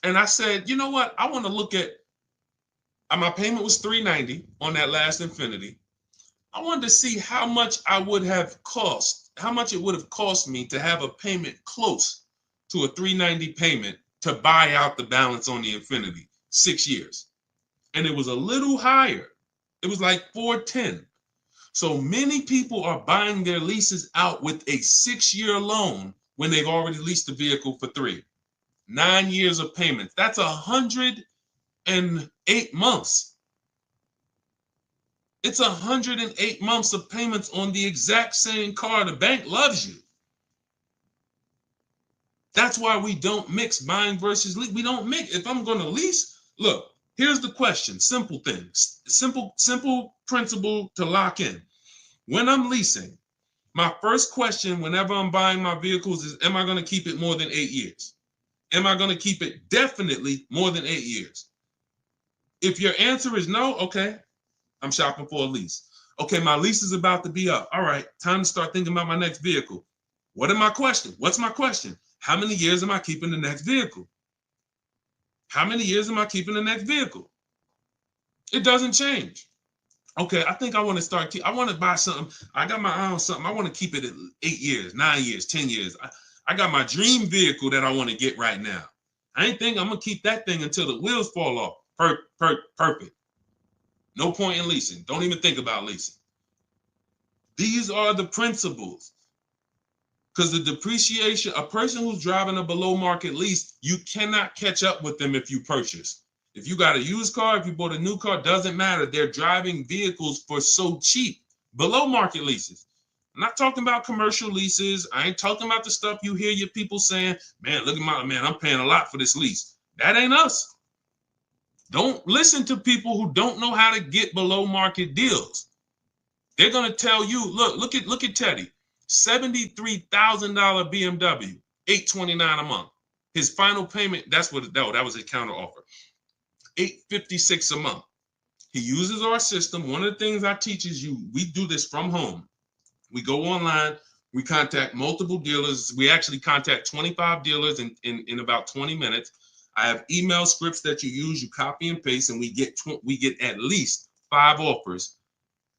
And I said, you know what? I want to look at, my payment was $390 on that last Infinity. I wanted to see how much it would have cost me to have a payment close to a $390 payment to buy out the balance on the Infinity, 6 years. And it was a little higher. It was like $410. So many people are buying their leases out with a 6-year loan when they've already leased the vehicle for 3. 9 years of payments. That's 108 months. It's 108 months of payments on the exact same car. The bank loves you. That's why we don't mix buying versus lease. We don't mix. If I'm going to lease, look, here's the question. Simple things. Simple principle to lock in. When I'm leasing, my first question whenever I'm buying my vehicles is, am I going to keep it more than 8 years? Am I going to keep it definitely more than 8 years? If your answer is no, okay, I'm shopping for a lease. Okay, my lease is about to be up. All right, time to start thinking about my next vehicle. What's my question? How many years am I keeping the next vehicle? How many years am I keeping the next vehicle? It doesn't change. Okay, I think I want to I want to buy something. I got my eye on something. I want to keep it at 8 years, 9 years, 10 years. I got my dream vehicle that I want to get right now. I ain't think I'm going to keep that thing until the wheels fall off. Perfect. No point in leasing. Don't even think about leasing. These are the principles. Because the depreciation, a person who's driving a below market lease, you cannot catch up with them if you purchase. If you got a used car, if you bought a new car, doesn't matter. They're driving vehicles for so cheap. Below market leases. I'm not talking about commercial leases. I ain't talking about the stuff you hear your people saying, man, look at I'm paying a lot for this lease. That ain't us. Don't listen to people who don't know how to get below market deals. They're going to tell you, look at Teddy, $73,000 BMW, $829 a month. His final payment, that was his counter offer, $856 a month. He uses our system. One of the things I teach is we do this from home. We go online, we contact multiple dealers. We actually contact 25 dealers in about 20 minutes. I have email scripts that you use, you copy and paste, and we get at least 5 offers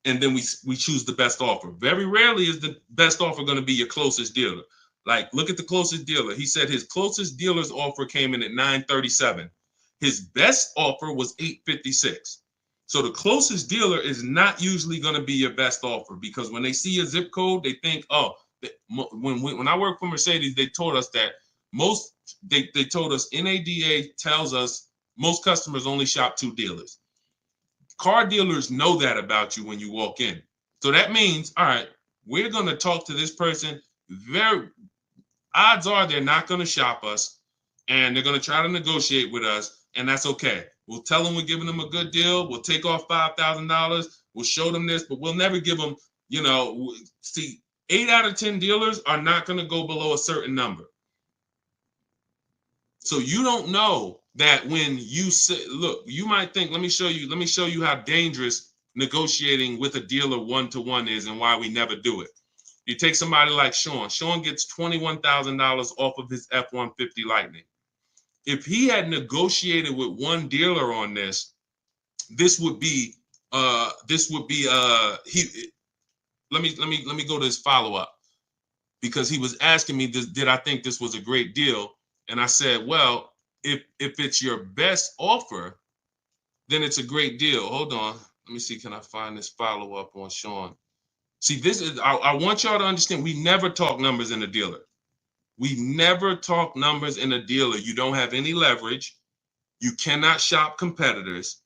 and then we choose the best offer. Very rarely is the best offer going to be your closest dealer. Like, look at the closest dealer. He said his closest dealer's offer came in at 937. His best offer was 856. So the closest dealer is not usually going to be your best offer, because when they see a zip code, they think, oh, when I worked for Mercedes, they told us that they told us NADA tells us most customers only shop 2 dealers. Car dealers know that about you when you walk in. So that means, all right, we're going to talk to this person. Odds are they're not going to shop us, and they're going to try to negotiate with us, and that's okay. We'll tell them we're giving them a good deal. We'll take off $5,000. We'll show them this, but we'll never give them, see, 8 out of 10 dealers are not going to go below a certain number. So you don't know that when you say, look, you might think, let me show you how dangerous negotiating with a dealer one-to-one is and why we never do it. You take somebody like Sean. Sean gets $21,000 off of his F-150 Lightning. If he had negotiated with one dealer on this, let me go to his follow-up, because he was asking me, did I think this was a great deal? And I said, well, if it's your best offer, then it's a great deal. Hold on. Let me see. Can I find this follow-up on Sean? See, I want y'all to understand, we never talk numbers in a dealer. We never talk numbers in a dealer. You don't have any leverage. You cannot shop competitors.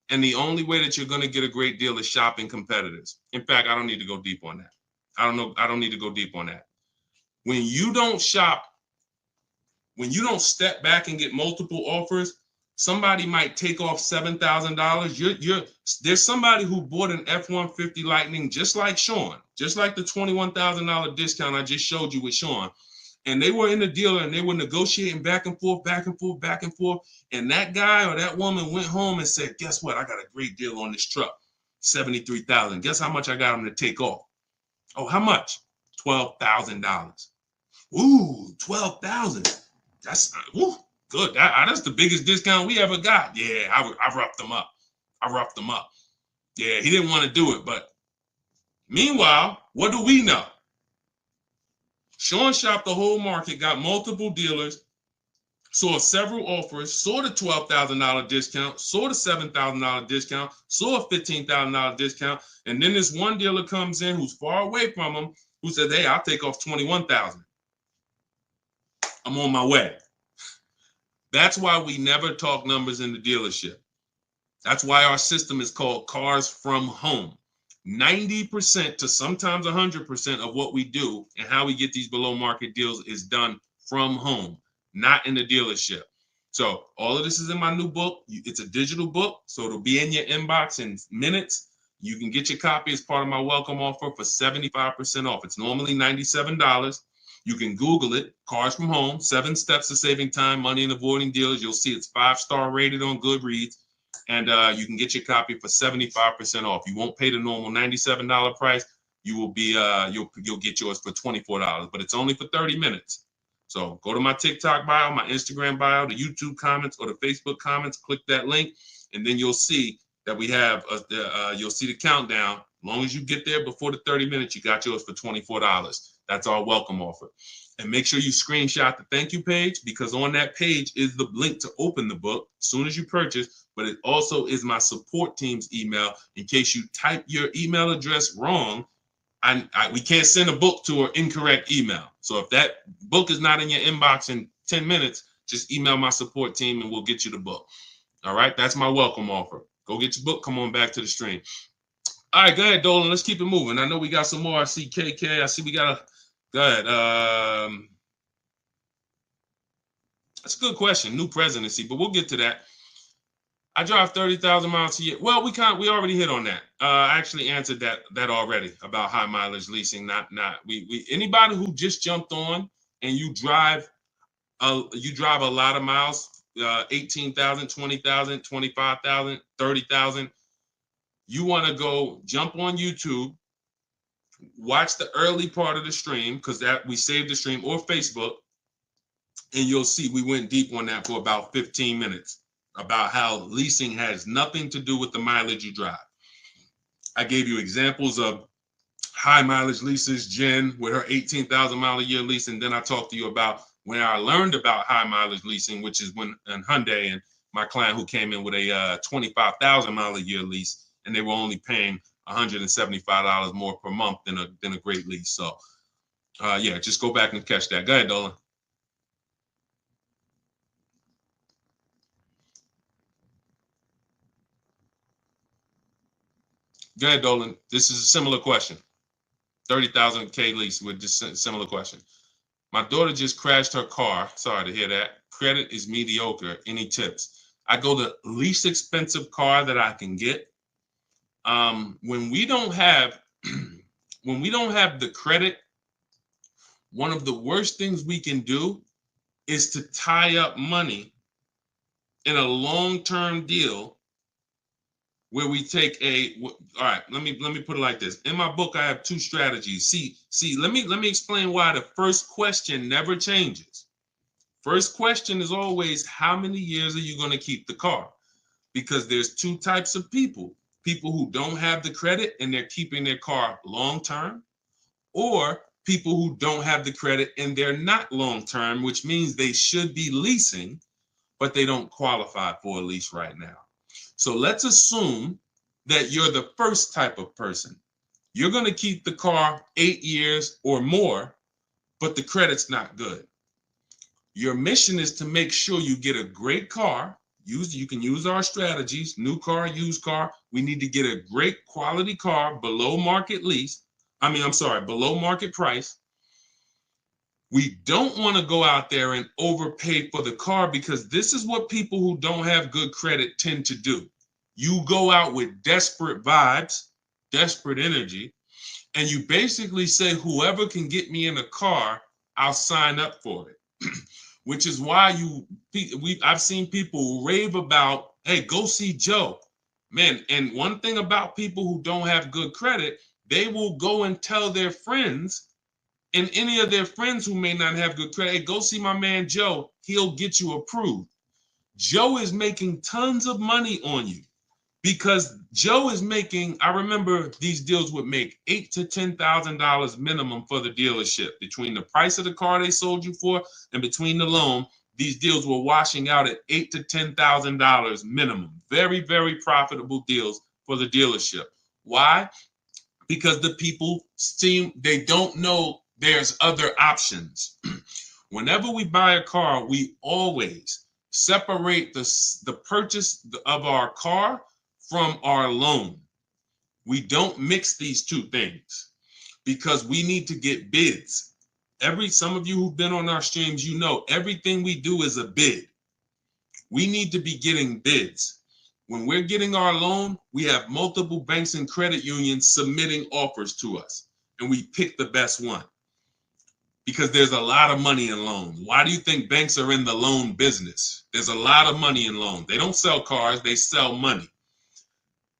And the only way that you're going to get a great deal is shopping competitors. In fact, I don't need to go deep on that. I don't need to go deep on that. When you don't shop, when you don't step back and get multiple offers, somebody might take off $7,000. There's somebody who bought an F-150 Lightning just like Sean, just like the $21,000 discount I just showed you with Sean. And they were in the dealer and they were negotiating back and forth, back and forth, back and forth. And that guy or that woman went home and said, guess what? I got a great deal on this truck, $73,000. Guess how much I got him to take off? Oh, how much? $12,000. Ooh, $12,000. That's good. That's the biggest discount we ever got. Yeah, I roughed him up. Yeah, he didn't want to do it. But meanwhile, what do we know? Sean shopped the whole market, got multiple dealers, saw several offers, saw the $12,000 discount, saw the $7,000 discount, saw a $15,000 discount. And then this one dealer comes in who's far away from him, who said, hey, I'll take off $21,000. I'm on my way. That's why we never talk numbers in the dealership. That's why our system is called Cars from Home. 90% to sometimes 100% of what we do and how we get these below market deals is done from home, not in the dealership. So all of this is in my new book. It's a digital book, so it'll be in your inbox in minutes. You can get your copy as part of my welcome offer for 75% off. It's normally $97. You can Google it, Cars from Home, 7 Steps to Saving Time, Money, and Avoiding Dealers. You'll see it's 5-star rated on Goodreads. And you can get your copy for 75% off. You won't pay the normal $97 price. You will be you'll get yours for $24, but it's only for 30 minutes. So go to my TikTok bio, my Instagram bio, the YouTube comments, or the Facebook comments. Click that link, and then you'll see that we have you'll see the countdown. As long as you get there before the 30 minutes, you got yours for $24. That's our welcome offer. And make sure you screenshot the thank you page, because on that page is the link to open the book as soon as you purchase, but it also is my support team's email in case you type your email address wrong. We can't send a book to an incorrect email. So if that book is not in your inbox in 10 minutes, just email my support team and we'll get you the book. All right, that's my welcome offer. Go get your book. Come on back to the stream. All right, go ahead, Dolan. Let's keep it moving. I know we got some more. I see KK. I see we got a... Go ahead. That's a good question. New presidency, but we'll get to that. I drive 30,000 miles a year. Well, we already hit on that. I actually answered that already about high mileage leasing. Not we anybody who just jumped on and you drive a lot of miles, 18,000, 20,000, 25,000, 30,000. You want to go jump on YouTube. Watch the early part of the stream, because that we saved the stream, or Facebook, and you'll see we went deep on that for about 15 minutes about how leasing has nothing to do with the mileage you drive. I gave you examples of high mileage leases, Jen with her 18,000 mile a year lease. And then I talked to you about when I learned about high mileage leasing, which is when in Hyundai and my client who came in with a 25,000 mile a year lease, and they were only paying $175 more per month than a great lease. So yeah, just go back and catch that. Go ahead, Dolan. Go ahead, Dolan. This is a similar question. 30,000 K lease with just a similar question. My daughter just crashed her car. Sorry to hear that. Credit is mediocre. Any tips? I go the least expensive car that I can get. When we don't have when we don't have the credit, one of the worst things we can do is to tie up money in a long-term deal where we take all right, let me put it like this. In my book, I have two strategies. See, let me explain why the first question never changes. First question is always, how many years are you going to keep the car? Because there's two types of people who don't have the credit and they're keeping their car long term, or people who don't have the credit and they're not long term, which means they should be leasing, but they don't qualify for a lease right now. So let's assume that you're the first type of person. You're going to keep the car 8 years or more, but the credit's not good. Your mission is to make sure you get a great car. You can use our strategies, new car, used car. We need to get a great quality car below market below market price. We don't want to go out there and overpay for the car, because this is what people who don't have good credit tend to do. You go out with desperate vibes, desperate energy, and you basically say, whoever can get me in a car, I'll sign up for it. Which is why I've seen people rave about, hey, go see Joe. Man, and one thing about people who don't have good credit, they will go and tell their friends, and any of their friends who may not have good credit, hey, go see my man Joe, he'll get you approved. Joe is making tons of money on you, because Joe is making, I remember these deals would make $8,000 to $10,000 minimum for the dealership. Between the price of the car they sold you for and between the loan, these deals were washing out at $8,000 to $10,000 minimum. Very, very profitable deals for the dealership. Why? Because the people they don't know there's other options. Whenever we buy a car, we always separate the purchase of our car from our loan. We don't mix these two things, because we need to get bids. Some of you who've been on our streams, you know everything we do is a bid. We need to be getting bids. When we're getting our loan, we have multiple banks and credit unions submitting offers to us, and we pick the best one, because there's a lot of money in loans. Why do you think banks are in the loan business? There's a lot of money in loans. They don't sell cars, they sell money.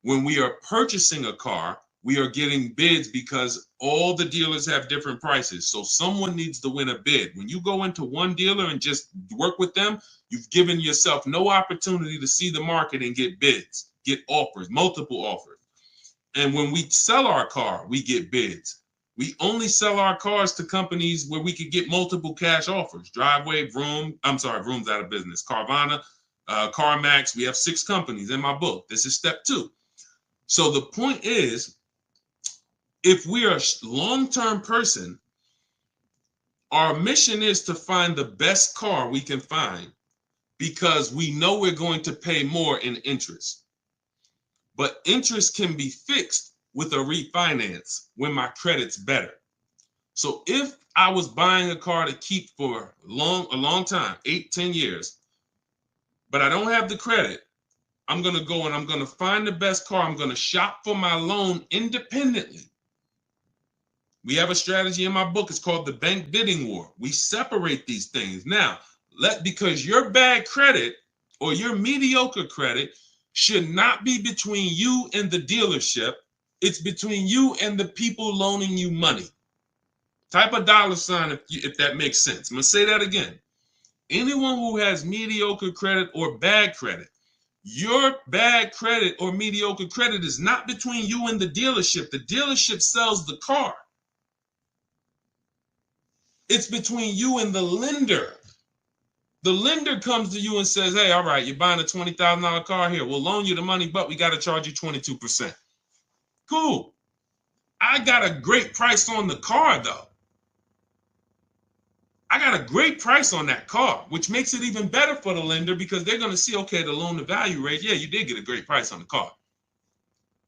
When we are purchasing a car, we are getting bids because all the dealers have different prices. So someone needs to win a bid. When you go into one dealer and just work with them, you've given yourself no opportunity to see the market and get bids, get offers, multiple offers. And when we sell our car, we get bids. We only sell our cars to companies where we could get multiple cash offers. Driveway, Vroom's out of business. Carvana, CarMax. We have 6 companies in my book. This is step 2. So the point is, if we are a long-term person, our mission is to find the best car we can find, because we know we're going to pay more in interest. But interest can be fixed with a refinance when my credit's better. So if I was buying a car to keep for a long time, 8, 10 years, but I don't have the credit, I'm going to go and I'm going to find the best car. I'm going to shop for my loan independently. We have a strategy in my book. It's called the bank bidding war. We separate these things. Now, because your bad credit or your mediocre credit should not be between you and the dealership. It's between you and the people loaning you money. Type a $sign if that makes sense. I'm going to say that again. Anyone who has mediocre credit or bad credit Your bad credit or mediocre credit is not between you and the dealership. The dealership sells the car. It's between you and the lender. The lender comes to you and says, hey, all right, you're buying a $20,000 car here. We'll loan you the money, but we got to charge you 22%. Cool. I got a great price on the car, though. I got a great price on that car, which makes it even better for the lender because they're going to see, okay, the loan to value rate. Yeah, you did get a great price on the car.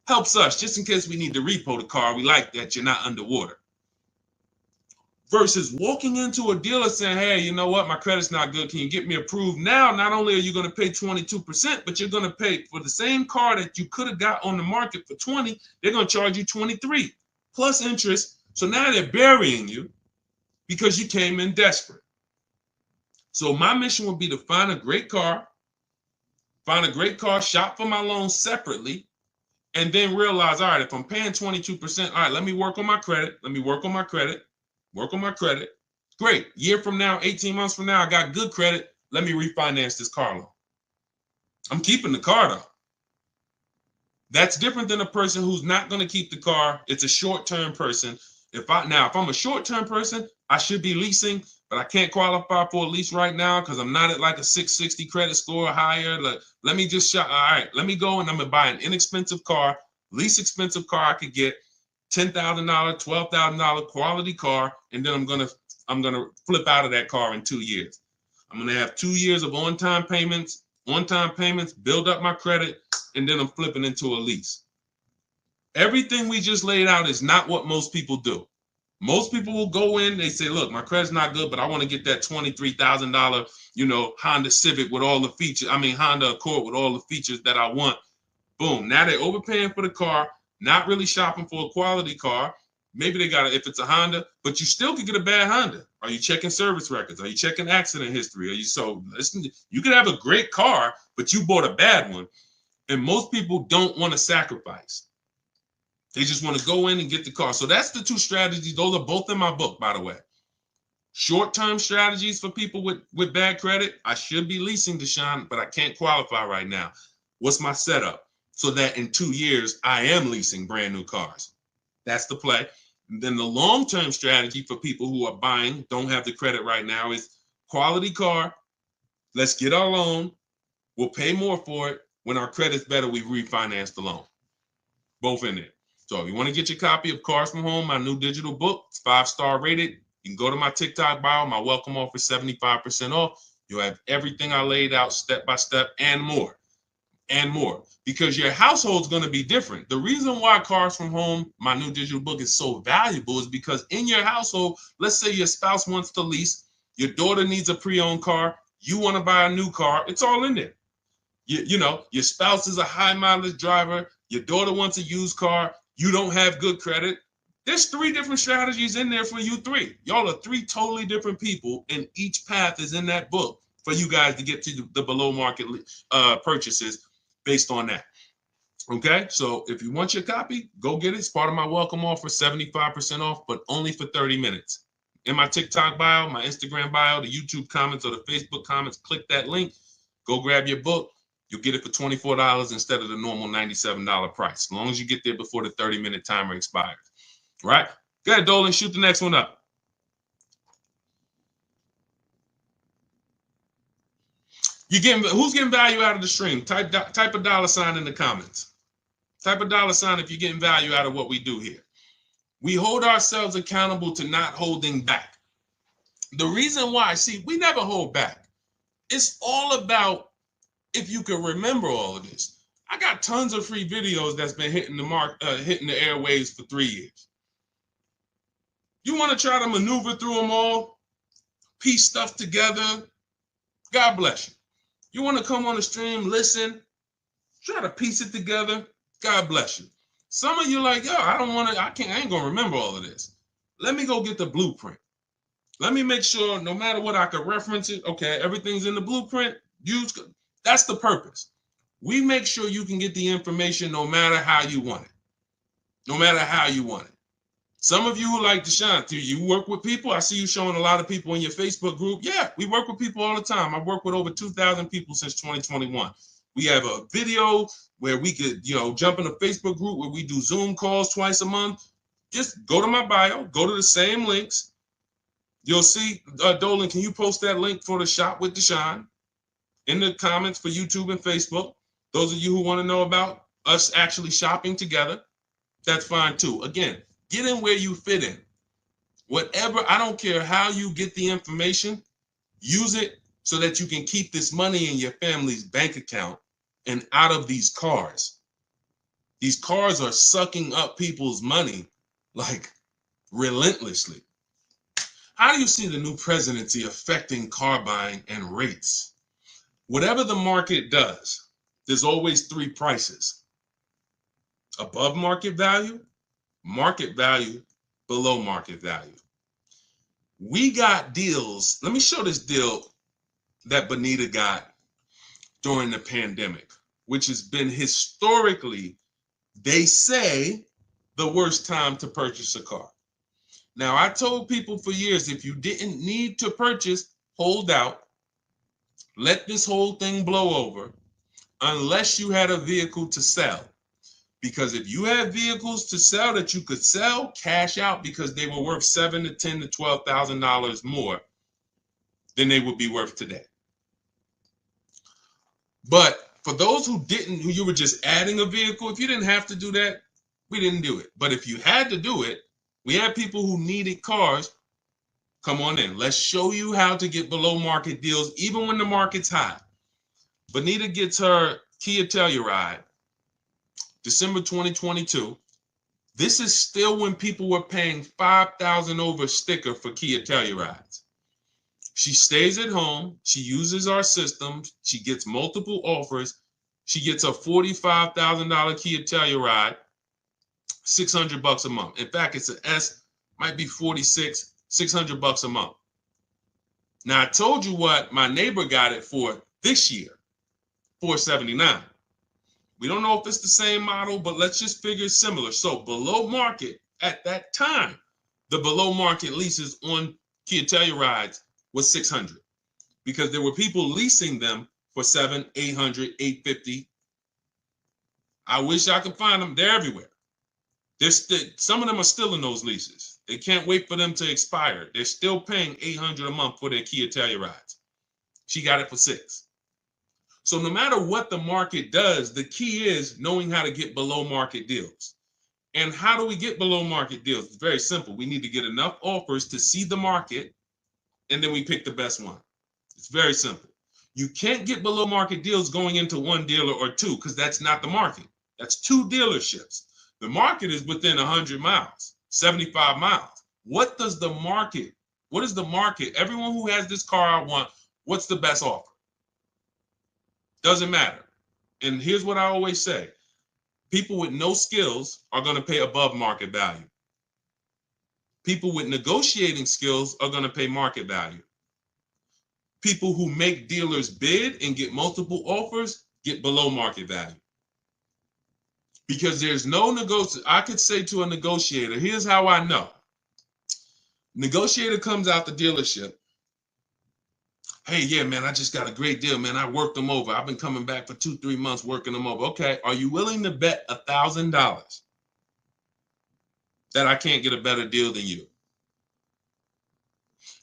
Helps us just in case we need to repo the car. We like that you're not underwater. Versus walking into a dealer saying, hey, you know what? My credit's not good. Can you get me approved? Now, not only are you going to pay 22%, but you're going to pay for the same car that you could have got on the market for 20. They're going to charge you 23 plus interest. So now they're burying you because you came in desperate. So my mission would be to find a great car, shop for my loan separately, and then realize, all right, if I'm paying 22%, all right, let me work on my credit. Work on my credit. Great. Year from now, 18 months from now, I got good credit. Let me refinance this car loan. I'm keeping the car though. That's different than a person who's not going to keep the car. It's a short-term person. If I'm a short-term person, I should be leasing, but I can't qualify for a lease right now because I'm not at like a 660 credit score or higher. Let me just shop. All right, let me go and I'm gonna buy an inexpensive car, least expensive car I could get, $10,000, $12,000 quality car, and then I'm gonna flip out of that car in 2 years. I'm gonna have 2 years of on-time payments, build up my credit, and then I'm flipping into a lease. Everything we just laid out is not what most people do. Most people will go in, they say, look, my credit's not good, but I want to get that $23,000, Honda Civic with all the features. Honda Accord with all the features that I want. Boom. Now they're overpaying for the car, not really shopping for a quality car. Maybe they got it if it's a Honda, but you still could get a bad Honda. Are you checking service records? Are you checking accident history? You could have a great car, but you bought a bad one. And most people don't want to sacrifice. They just want to go in and get the car. So that's the two strategies. Those are both in my book, by the way. Short-term strategies for people with bad credit. I should be leasing, Deshone, but I can't qualify right now. What's my setup? So that in 2 years, I am leasing brand new cars. That's the play. And then the long-term strategy for people who are buying, don't have the credit right now, is quality car. Let's get our loan. We'll pay more for it. When our credit's better, we refinance the loan. Both in there. So if you want to get your copy of Cars from Home, my new digital book, it's 5-star rated. You can go to my TikTok bio, my welcome offer, 75% off. You'll have everything I laid out step by step and more. Because your household's going to be different. The reason why Cars from Home, my new digital book, is so valuable is because in your household, let's say your spouse wants to lease, your daughter needs a pre-owned car, you want to buy a new car, it's all in there. Your spouse is a high mileage driver, your daughter wants a used car, you don't have good credit. There's 3 different strategies in there for you 3. Y'all are 3 totally different people, and each path is in that book for you guys to get to the below market purchases based on that. Okay, so if you want your copy, go get it. It's part of my welcome offer, 75% off, but only for 30 minutes. In my TikTok bio, my Instagram bio, the YouTube comments, or the Facebook comments, click that link, go grab your book. You'll get it for $24 instead of the normal $97 price, as long as you get there before the 30-minute timer expires. Right? Go ahead, Dolan, shoot the next one up. Who's getting value out of the stream? Type a dollar sign in the comments. Type a dollar sign if you're getting value out of what we do here. We hold ourselves accountable to not holding back. The reason why, we never hold back. It's all about, if you can remember all of this. I got tons of free videos that's been hitting the airwaves for 3 years. You want to try to maneuver through them all, piece stuff together, God bless you. You want to come on the stream, listen, try to piece it together, God bless you. Some of you like, yo, I ain't gonna remember all of this. Let me go get the blueprint. Let me make sure no matter what I can reference it. Okay, everything's in the blueprint. That's the purpose. We make sure you can get the information no matter how you want it. No matter how you want it. Some of you who like Deshone, you work with people. I see you showing a lot of people in your Facebook group. Yeah, we work with people all the time. I've worked with over 2,000 people since 2021. We have a video where we could, jump in a Facebook group where we do Zoom calls twice a month. Just go to my bio, go to the same links. You'll see, Dolan, can you post that link for the Shop with Deshone in the comments for YouTube and Facebook? Those of you who want to know about us actually shopping together, that's fine too. Again, get in where you fit in. Whatever, I don't care how you get the information, use it so that you can keep this money in your family's bank account and out of these cars. These cars are sucking up people's money like relentlessly. How do you see the new presidency affecting car buying and rates? Whatever the market does, there's always three prices: above market value, below market value. We got deals. Let me show this deal that Bonita got during the pandemic, which has been historically, they say, the worst time to purchase a car. Now, I told people for years, if you didn't need to purchase, hold out, let this whole thing blow over, unless you had a vehicle to sell. Because if you had vehicles to sell that you could sell, cash out, because they were worth $7,000 to $10,000 to $12,000 more than they would be worth today. But for those who you were just adding a vehicle, if you didn't have to do that, we didn't do it. But if you had to do it, we had people who needed cars. Come on in. Let's show you how to get below market deals, even when the market's high. Bonita gets her Kia Telluride, December 2022. This is still when people were paying $5,000 over sticker for Kia Tellurides. She stays at home. She uses our system. She gets multiple offers. She gets a $45,000 Kia Telluride, $600 a month. In fact, it's an S, might be 46, $600 a month. Now, I told you what my neighbor got it for this year, $479. We don't know if it's the same model, but let's just figure it's similar. So below market at that time, the below market leases on Kia Tellurides was $600, because there were people leasing them for $700, $800, $850. I wish I could find them. They're everywhere. Some of them are still in those leases. They can't wait for them to expire. They're still paying $800 a month for their Kia Tellurides. She got it for $600. So no matter what the market does, the key is knowing how to get below market deals. And how do we get below market deals? It's very simple. We need to get enough offers to see the market, and then we pick the best one. It's very simple. You can't get below market deals going into one dealer or two, because that's not the market. That's two dealerships. The market is within 100 miles, 75 miles. What is the market? Everyone who has this car I want, what's the best offer? Doesn't matter. And here's what I always say. People with no skills are going to pay above market value. People with negotiating skills are going to pay market value. People who make dealers bid and get multiple offers get below market value. Because there's no I could say to a negotiator, here's how I know. Negotiator comes out the dealership. Hey, yeah, man, I just got a great deal, man. I worked them over. I've been coming back for 2-3 months working them over. Okay, are you willing to bet $1,000 that I can't get a better deal than you?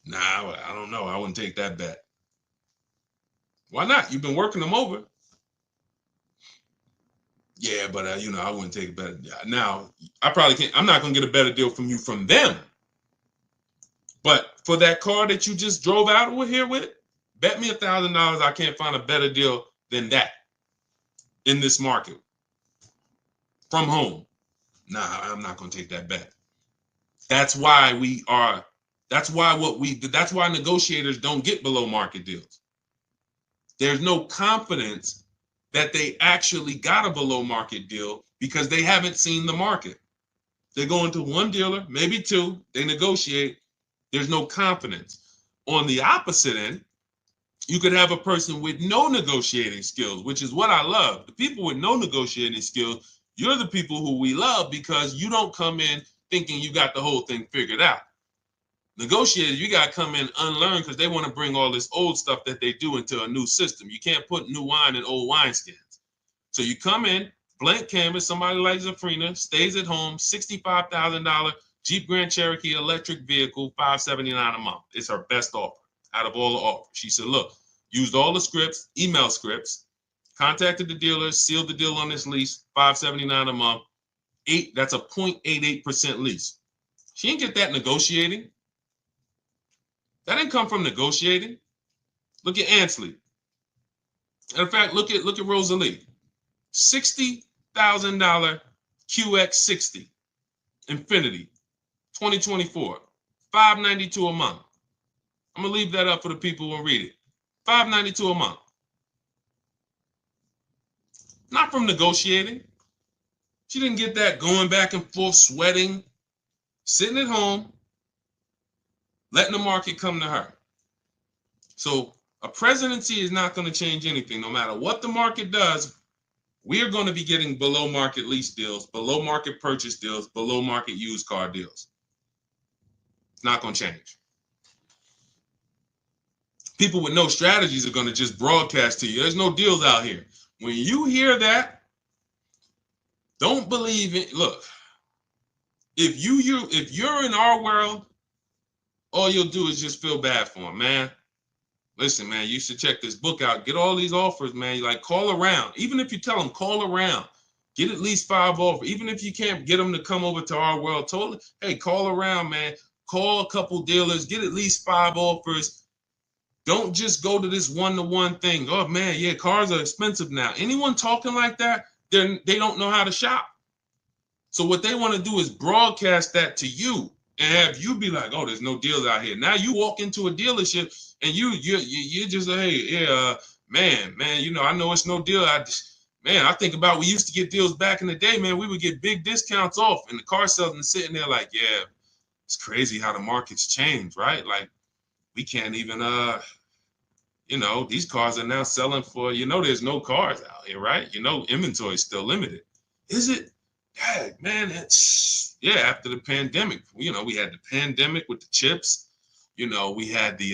Nah, I don't know. I wouldn't take that bet. Why not? You've been working them over. Yeah, but I wouldn't take a better. Now, I probably can't. I'm not gonna get a better deal from you from them. But for that car that you just drove out here with, bet me $1,000 I can't find a better deal than that in this market from home. Nah, I'm not gonna take that bet. That's why negotiators don't get below market deals. There's no confidence that they actually got a below market deal because they haven't seen the market. They go into one dealer, maybe two, they negotiate. There's no confidence. On the opposite end, you could have a person with no negotiating skills, which is what I love. The people with no negotiating skills, you're the people who we love, because you don't come in thinking you got the whole thing figured out. Negotiators, you got to come in unlearn because they want to bring all this old stuff that they do into a new system. You can't put new wine in old wineskins. So you come in, blank canvas, somebody like Zafrina, stays at home, $65,000 Jeep Grand Cherokee electric vehicle, $579 a month. It's her best offer out of all the offers. She said, look, used all the scripts, email scripts, contacted the dealer, sealed the deal on this lease, $579 a month. That's a 0.88% lease. She didn't get that negotiating. That didn't come from negotiating. Look at Ansley. In fact, look at Rosalie. $60,000 QX60 Infinity 2024, $592 a month. I'm gonna leave that up for the people who will read it. $592 a month. Not from negotiating. She didn't get that going back and forth, sweating, sitting at home, letting the market come to her. So a presidency is not going to change anything. No matter what the market does, we are going to be getting below market lease deals, below market purchase deals, below market used car deals. It's not going to change. People with no strategies are going to just broadcast to you. There's no deals out here. When you hear that, don't believe it. Look, if you're in our world, all you'll do is just feel bad for them, man. Listen, man, you should check this book out. Get all these offers, man. You like call around. Even if you tell them, call around. Get at least 5 offers. Even if you can't get them to come over to our world, totally. Hey, call around, man. Call a couple dealers. Get at least 5 offers. Don't just go to this one-to-one thing. Oh, man, yeah, cars are expensive now. Anyone talking like that, they don't know how to shop. So what they want to do is broadcast that to you and have you be like, oh, there's no deals out here. Now you walk into a dealership and you just like, hey, yeah, man, you know, I know it's no deal. I think about we used to get deals back in the day, man. We would get big discounts off, and the car salesman sitting there like, yeah, it's crazy how the market's changed, right? Like we can't even, you know, these cars are now selling for, you know, there's no cars out here, right? You know, inventory is still limited. Is it? Yeah, man, it's, yeah, after the pandemic, you know, we had the pandemic with the chips, you know, we had the,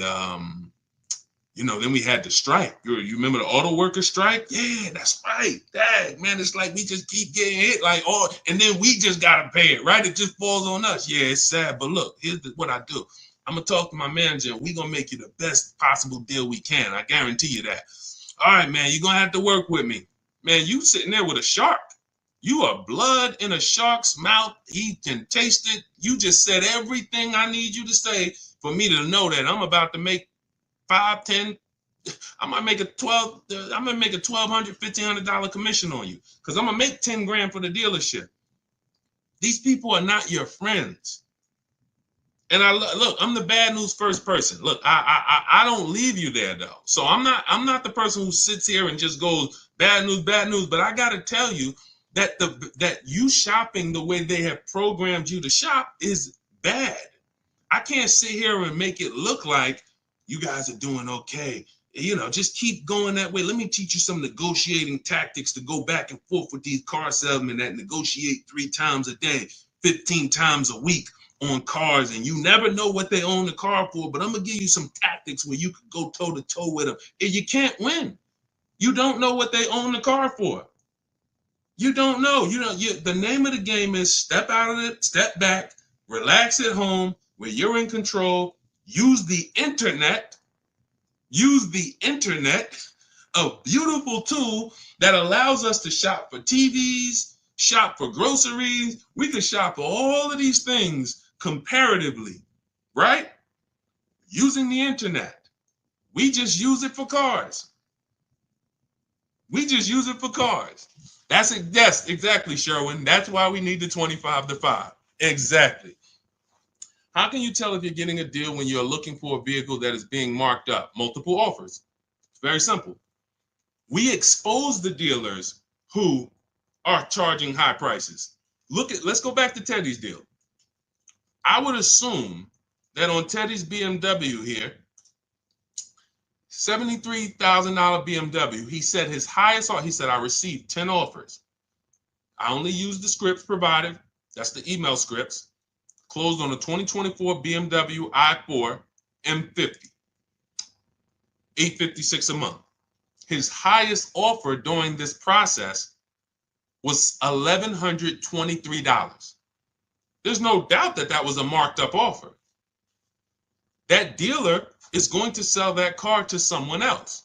you know, then we had the strike. You remember the auto worker strike? Yeah, that's right. Dang, man, it's like we just keep getting hit like, oh, and then we just got to pay it, right? It just falls on us. Yeah, it's sad, but look, here's what I do. I'm going to talk to my manager, and we're going to make you the best possible deal we can. I guarantee you that. All right, man, you're going to have to work with me. Man, you sitting there with a shark. You are blood in a shark's mouth. He can taste it. You just said everything I need you to say for me to know that I'm about to make 5, 10. I might make a $1,200, $1,500 commission on you because I'm gonna make 10 grand for the dealership. These people are not your friends. And look, I'm the bad news first person. Look, I don't leave you there though. So I'm not the person who sits here and just goes bad news. But I gotta tell you that that you shopping the way they have programmed you to shop is bad. I can't sit here and make it look like you guys are doing okay. You know, just keep going that way. Let me teach you some negotiating tactics to go back and forth with these car salesmen that negotiate 3 times a day, 15 times a week on cars, and you never know what they own the car for, but I'm going to give you some tactics where you could go toe-to-toe with them, and you can't win. You don't know what they own the car for. You don't know. The name of the game is step out of it, step back, relax at home where you're in control, use the internet, a beautiful tool that allows us to shop for TVs, shop for groceries. We can shop for all of these things comparatively, right? Using the internet. We just use it for cars. That's exactly, Sherwin. That's why we need the 25-5. Exactly. How can you tell if you're getting a deal when you're looking for a vehicle that is being marked up? Multiple offers. It's very simple. We expose the dealers who are charging high prices. Let's go back to Teddy's deal. I would assume that on Teddy's BMW here, $73,000 BMW, he said his highest offer, he said, I received 10 offers. I only used the scripts provided. That's the email scripts. closed on a 2024 BMW i4 M50, $856 a month. His highest offer during this process was $1,123. There's no doubt that that was a marked up offer. That dealer is going to sell that car to someone else.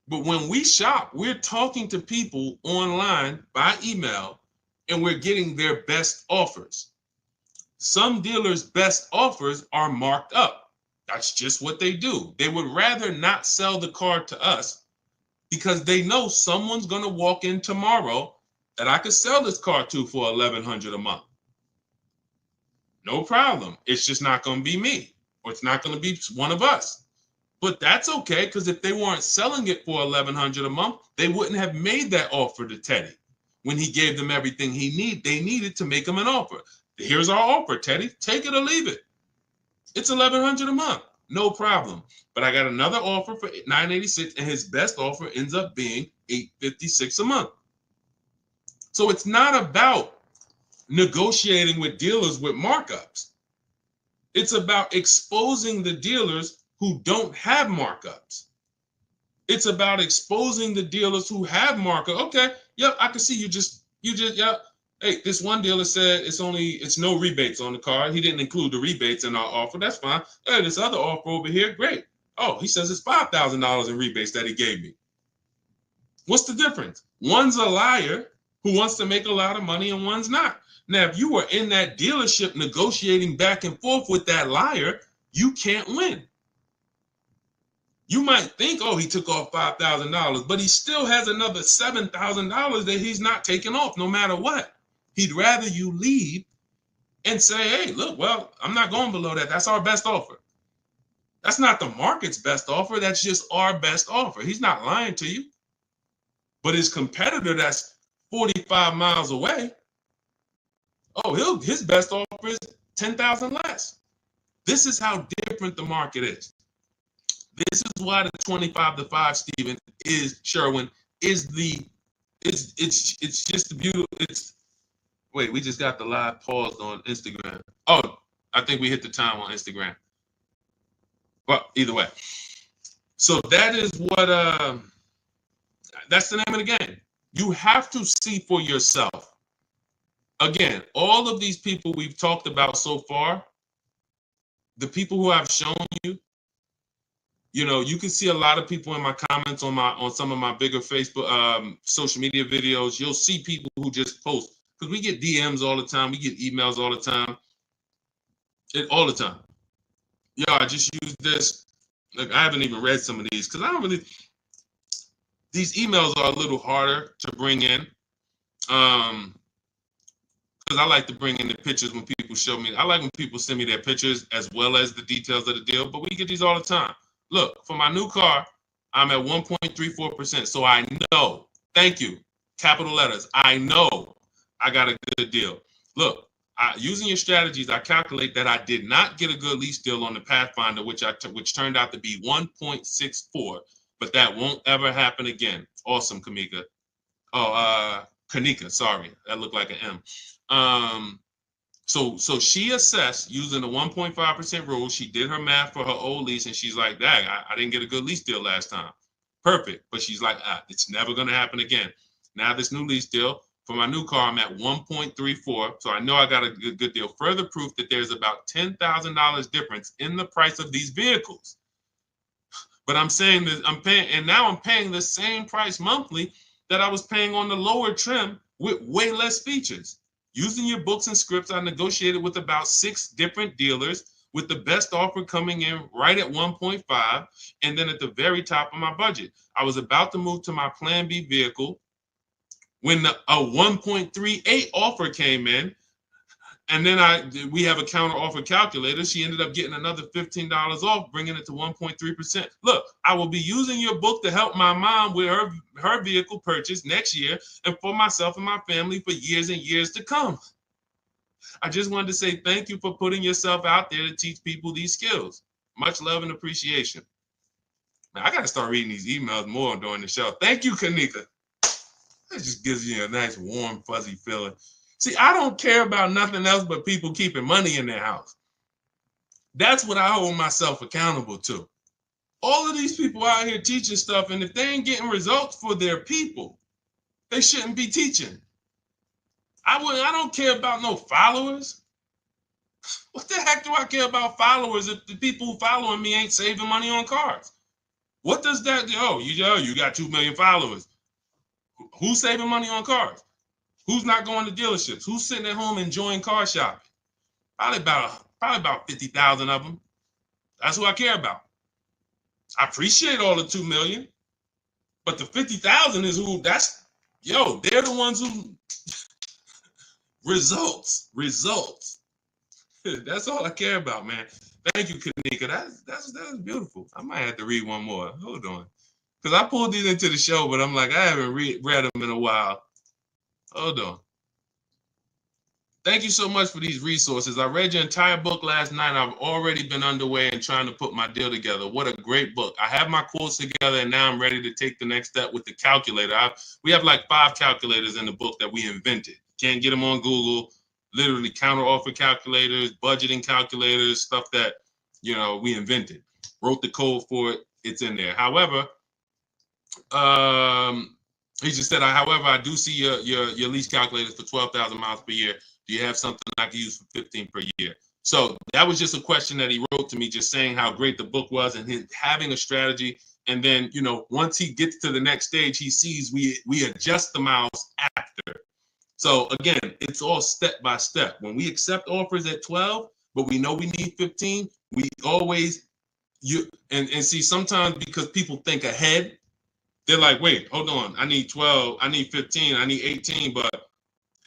But when we shop, we're talking to people online by email, and we're getting their best offers. Some dealers' best offers are marked up. That's just what they do. They would rather not sell the car to us because they know someone's going to walk in tomorrow that I could sell this car to for $1,100 a month. No problem. It's just not going to be me, or it's not going to be one of us. But that's okay, because if they weren't selling it for $1,100 a month, they wouldn't have made that offer to Teddy when he gave them everything they needed to make him an offer. Here's our offer, Teddy. Take it or leave it. It's $1,100 a month. No problem. But I got another offer for $986, and his best offer ends up being $856 a month. So it's not about negotiating with dealers with markups. It's about exposing the dealers who don't have markups. It's about exposing the dealers who have markup. Okay, yep, I can see you just, yep. Hey, this one dealer said it's no rebates on the car. He didn't include the rebates in our offer. That's fine. Hey, this other offer over here, great. Oh, he says it's $5,000 in rebates that he gave me. What's the difference? One's a liar who wants to make a lot of money, and one's not. Now, if you were in that dealership negotiating back and forth with that liar, you can't win. You might think, oh, he took off $5,000, but he still has another $7,000 that he's not taking off no matter what. He'd rather you leave and say, hey, look, well, I'm not going below that. That's our best offer. That's not the market's best offer. That's just our best offer. He's not lying to you. But his competitor that's 45 miles away, oh, his best offer is $10,000 less. This is how different the market is. This is why the 25-5, Stephen, is Sherwin, is it's just the beautiful. Wait, we just got the live paused on Instagram. Oh, I think we hit the time on Instagram. Well, either way. So that is what that's the name of the game. You have to see for yourself. Again, all of these people we've talked about so far, the people who I've shown you, you can see a lot of people in my comments on some of my bigger Facebook social media videos. You'll see people who just post, because we get DMs all the time, we get emails all the time, all the time. Yeah, I just used this. Like, I haven't even read some of these because I don't really. These emails are a little harder to bring in, because I like to bring in the pictures when people show me. I like when people send me their pictures as well as the details of the deal. But we get these all the time. Look, for my new car, I'm at 1.34%. So I know, thank you, capital letters, I know I got a good deal. Look, using your strategies, I calculate that I did not get a good lease deal on the Pathfinder, which turned out to be 1.64, but that won't ever happen again. Awesome, Kamika. Oh, Kanika, sorry, that looked like an M. So she assessed using the 1.5% rule. She did her math for her old lease, and she's like, dang, I didn't get a good lease deal last time. Perfect. But she's like, it's never going to happen again. Now this new lease deal, for my new car, I'm at 1.34. So I know I got a good deal. Further proof that there's about $10,000 difference in the price of these vehicles. But I'm saying that I'm paying the same price monthly that I was paying on the lower trim with way less features. Using your books and scripts, I negotiated with about 6 different dealers, with the best offer coming in right at 1.5, and then at the very top of my budget. I was about to move to my Plan B vehicle when a 1.38 offer came in, and then we have a counter offer calculator. She ended up getting another $15 off, bringing it to 1.3%. Look, I will be using your book to help my mom with her vehicle purchase next year, and for myself and my family for years and years to come. I just wanted to say thank you for putting yourself out there to teach people these skills. Much love and appreciation. Now, I got to start reading these emails more during the show. Thank you, Kanika. That just gives you a nice, warm, fuzzy feeling. See, I don't care about nothing else but people keeping money in their house. That's what I hold myself accountable to. All of these people out here teaching stuff, and if they ain't getting results for their people, they shouldn't be teaching. I don't care about no followers. What the heck do I care about followers if the people who following me ain't saving money on cars? What does that do? Oh, you got 2 million followers. Who's saving money on cars? Who's not going to dealerships? Who's sitting at home enjoying car shopping? Probably about 50,000 of them. That's who I care about. I appreciate all the 2 million, but the 50,000 is who. They're the ones who results. That's all I care about, man. Thank you, Kanika. That's beautiful. I might have to read one more. Hold on, because I pulled these into the show, but I'm like, I haven't read them in a while. Hold on. Thank you so much for these resources. I read your entire book last night. I've already been underway and trying to put my deal together. What a great book. I have my quotes together, and now I'm ready to take the next step with the calculator. We have like 5 calculators in the book that we invented. Can't get them on Google. Literally counter offer calculators, budgeting calculators, stuff that, we invented. Wrote the code for it. It's in there. However, he just said, however, I do see your lease calculators for 12,000 miles per year. Do you have something I can use for 15 per year? So that was just a question that he wrote to me, just saying how great the book was and him having a strategy. And then, once he gets to the next stage, he sees we adjust the miles after. So again, it's all step by step. When we accept offers at 12, but we know we need 15, we always see sometimes because people think ahead, they're like, wait, hold on, I need 12, I need 15, I need 18, but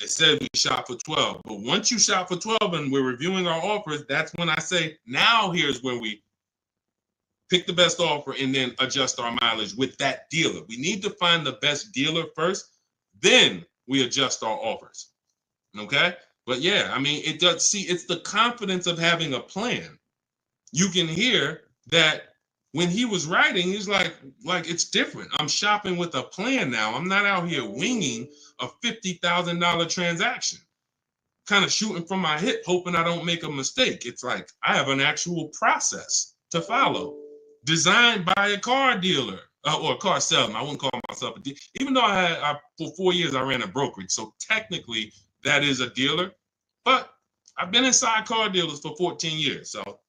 it said we shop for 12. But once you shop for 12 and we're reviewing our offers, that's when I say, now here's when we pick the best offer and then adjust our mileage with that dealer. We need to find the best dealer first, then we adjust our offers. Okay? But yeah, I mean, it does. See, it's the confidence of having a plan. You can hear that when he was writing, he's like it's different. I'm shopping with a plan now. I'm not out here winging a $50,000 transaction, kind of shooting from my hip, hoping I don't make a mistake. It's like I have an actual process to follow, designed by a car dealer or a car salesman. I wouldn't call myself a dealer, even though for 4 years I ran a brokerage. So technically that is a dealer, but I've been inside car dealers for 14 years. So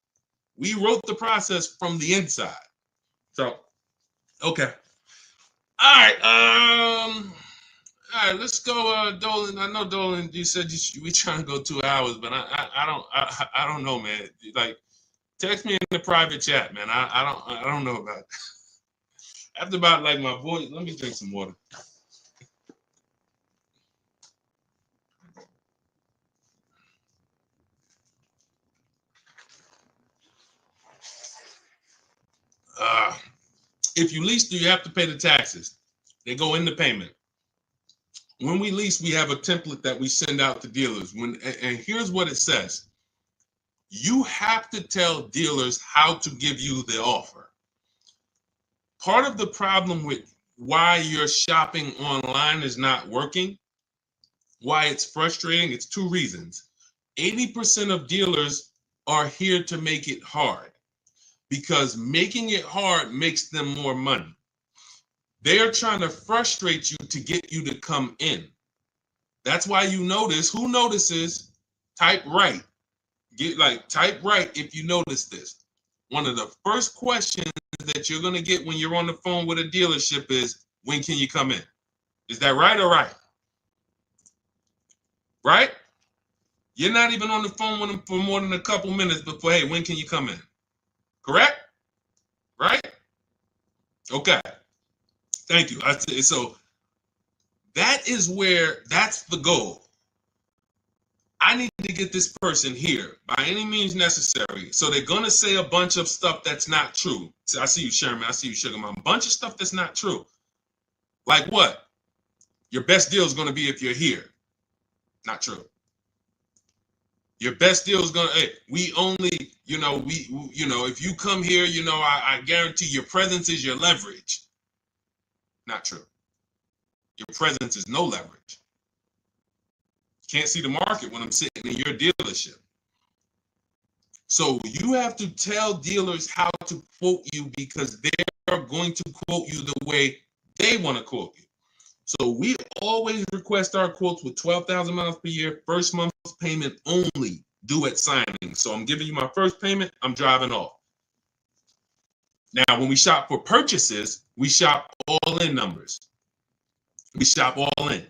we wrote the process from the inside. So, okay. All right. All right, let's go, Dolan. I know, Dolan, you said we trying to go 2 hours, but I don't know, man. Like, text me in the private chat, man. I don't know about it. After about like my voice, let me drink some water. If you lease, do you have to pay the taxes? They go in the payment. When we lease, we have a template that we send out to dealers. And here's what it says. You have to tell dealers how to give you the offer. Part of the problem with why your shopping online is not working, why it's frustrating, it's 2 reasons. 80% of dealers are here to make it hard because making it hard makes them more money. They are trying to frustrate you to get you to come in. That's why you notice, who notices, type right. Type right if you notice this. One of the first questions that you're going to get when you're on the phone with a dealership is, when can you come in? Is that right or right? Right? You're not even on the phone with them for more than a couple minutes before, hey, when can you come in? Correct? Right? Okay. Thank you. So that's the goal. I need to get this person here by any means necessary. So they're going to say a bunch of stuff that's not true. So I see you, Sherman. I see you, Sugar Mom. A bunch of stuff that's not true. Like what? Your best deal is going to be if you're here. Not true. Your best deal is going to, we only, if you come here, I guarantee your presence is your leverage. Not true. Your presence is no leverage. Can't see the market when I'm sitting in your dealership. So you have to tell dealers how to quote you because they're going to quote you the way they want to quote you. So we always request our quotes with 12,000 miles per year, first month's payment only, due at signing. So I'm giving you my first payment, I'm driving off. Now, when we shop for purchases, we shop all in numbers. We shop all in.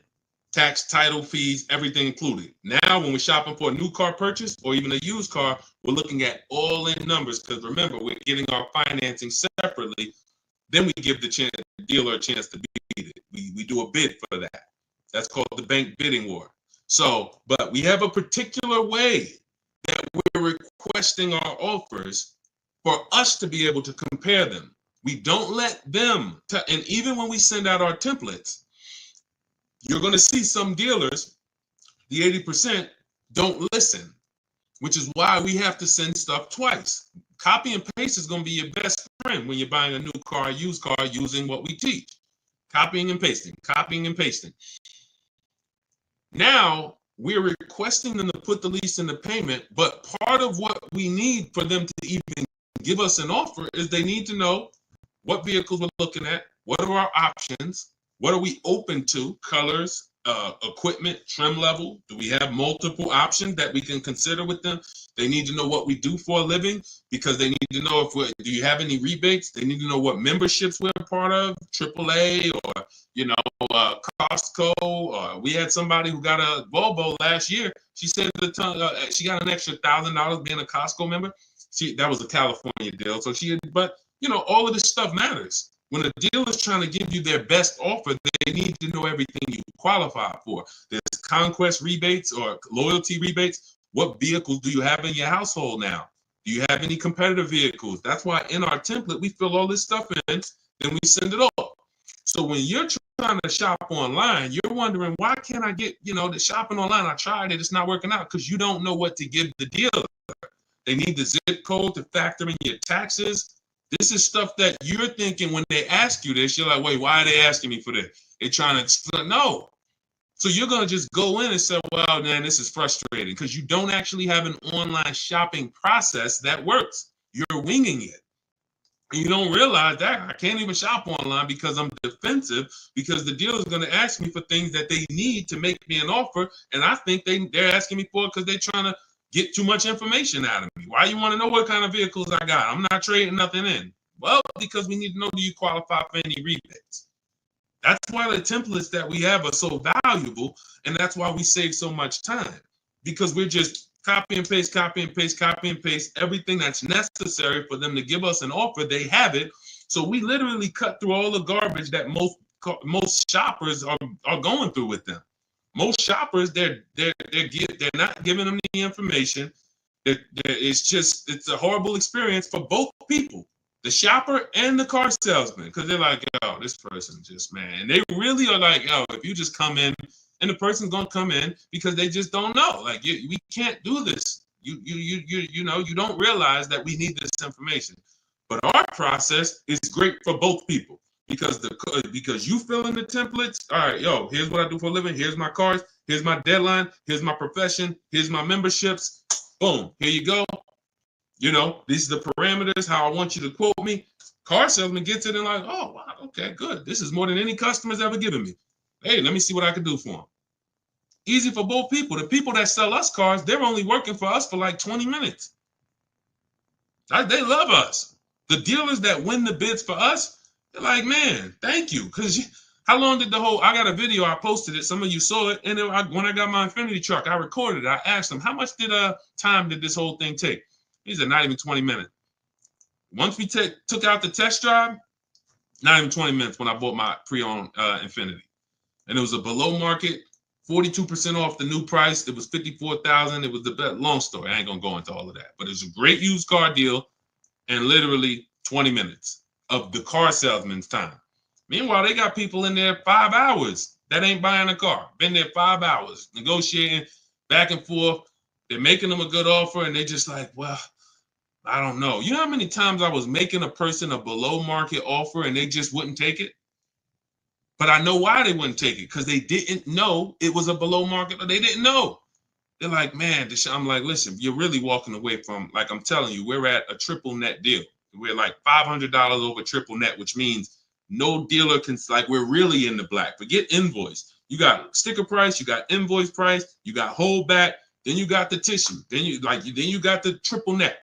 Tax, title, fees, everything included. Now, when we're shopping for a new car purchase or even a used car, we're looking at all in numbers because remember, we're getting our financing separately. Then we give the dealer a chance to beat it. We do a bid for that. That's called the bank bidding war. So, but we have a particular way that we're requesting our offers for us to be able to compare them. We don't let them, and even when we send out our templates, you're going to see some dealers, the 80%, don't listen, which is why we have to send stuff twice. Copy and paste is going to be your best friend when you're buying a new car, used car, using what we teach. Copying and pasting, copying and pasting. Now, we're requesting them to put the lease in the payment, but part of what we need for them to even give us an offer is they need to know what vehicles we're looking at, what are our options, what are we open to, colors, equipment, trim level. Do we have multiple options that we can consider with them? They need to know what we do for a living because they need to know if do you have any rebates? They need to know what memberships we're a part of, AAA or, Costco. We had somebody who got a Volvo last year. She said she got an extra $1,000 being a Costco member. That was a California deal. So all of this stuff matters. When a dealer is trying to give you their best offer, they need to know everything you qualify for. There's conquest rebates or loyalty rebates. What vehicles do you have in your household now? Do you have any competitive vehicles? That's why in our template, we fill all this stuff in, then we send it off. So when you're trying to shop online, you're wondering, why can't I get, the shopping online? I tried it, it's not working out because you don't know what to give the dealer. They need the zip code to factor in your taxes. This is stuff that you're thinking when they ask you this, you're like, wait, why are they asking me for this? They're trying to explain. No. So you're going to just go in and say, well, man, this is frustrating because you don't actually have an online shopping process that works. You're winging it. And you don't realize that I can't even shop online because I'm defensive because the dealer is going to ask me for things that they need to make me an offer. And I think they're asking me for it because they're trying to get too much information out of me. Why you want to know what kind of vehicles I got? I'm not trading nothing in. Well, because we need to know, do you qualify for any rebates? That's why the templates that we have are so valuable, and that's why we save so much time, because we're just copy and paste, copy and paste, copy and paste, everything that's necessary for them to give us an offer, they have it. So we literally cut through all the garbage that most shoppers are going through with them. Most shoppers, they're not giving them the information. It's a horrible experience for both people, the shopper and the car salesman, because they're like, yo, this person just, man. And they really are like, yo, if you just come in, and the person's gonna come in because they just don't know. Like, we can't do this. You don't realize that we need this information. But our process is great for both people. Because you fill in the templates. All right, yo, here's what I do for a living. Here's my cars. Here's my deadline. Here's my profession. Here's my memberships. Boom, here you go. These are the parameters, how I want you to quote me. Car salesman gets it and like, oh, wow, okay, good. This is more than any customer's ever given me. Hey, let me see what I can do for them. Easy for both people. The people that sell us cars, they're only working for us for like 20 minutes. They love us. The dealers that win the bids for us, they're like, man, thank you. Because how long did I got a video, I posted it. Some of you saw it. And when I got my Infinity truck, I recorded it. I asked them, how much time did this whole thing take? He said, not even 20 minutes. Once we took out the test drive, not even 20 minutes when I bought my pre-owned Infinity. And it was a below market, 42% off the new price. It was $54,000. It was the best. Long story. I ain't going to go into all of that. But it was a great used car deal and literally 20 minutes of the car salesman's time. Meanwhile, they got people in there 5 hours that ain't buying a car. Been there 5 hours, negotiating back and forth. They're making them a good offer, and they just like, well, I don't know. You know how many times I was making a person a below market offer and they just wouldn't take it? But I know why they wouldn't take it, because they didn't know it was a below market, or they didn't know. They're like, man, I'm like, listen, you're really walking away from, like I'm telling you, we're at a triple net deal. We're like $500 over triple net, which means no dealer can, like, we're really in the black. Forget invoice. You got sticker price, you got invoice price, you got holdback, then you got the tissue, then you got the triple net.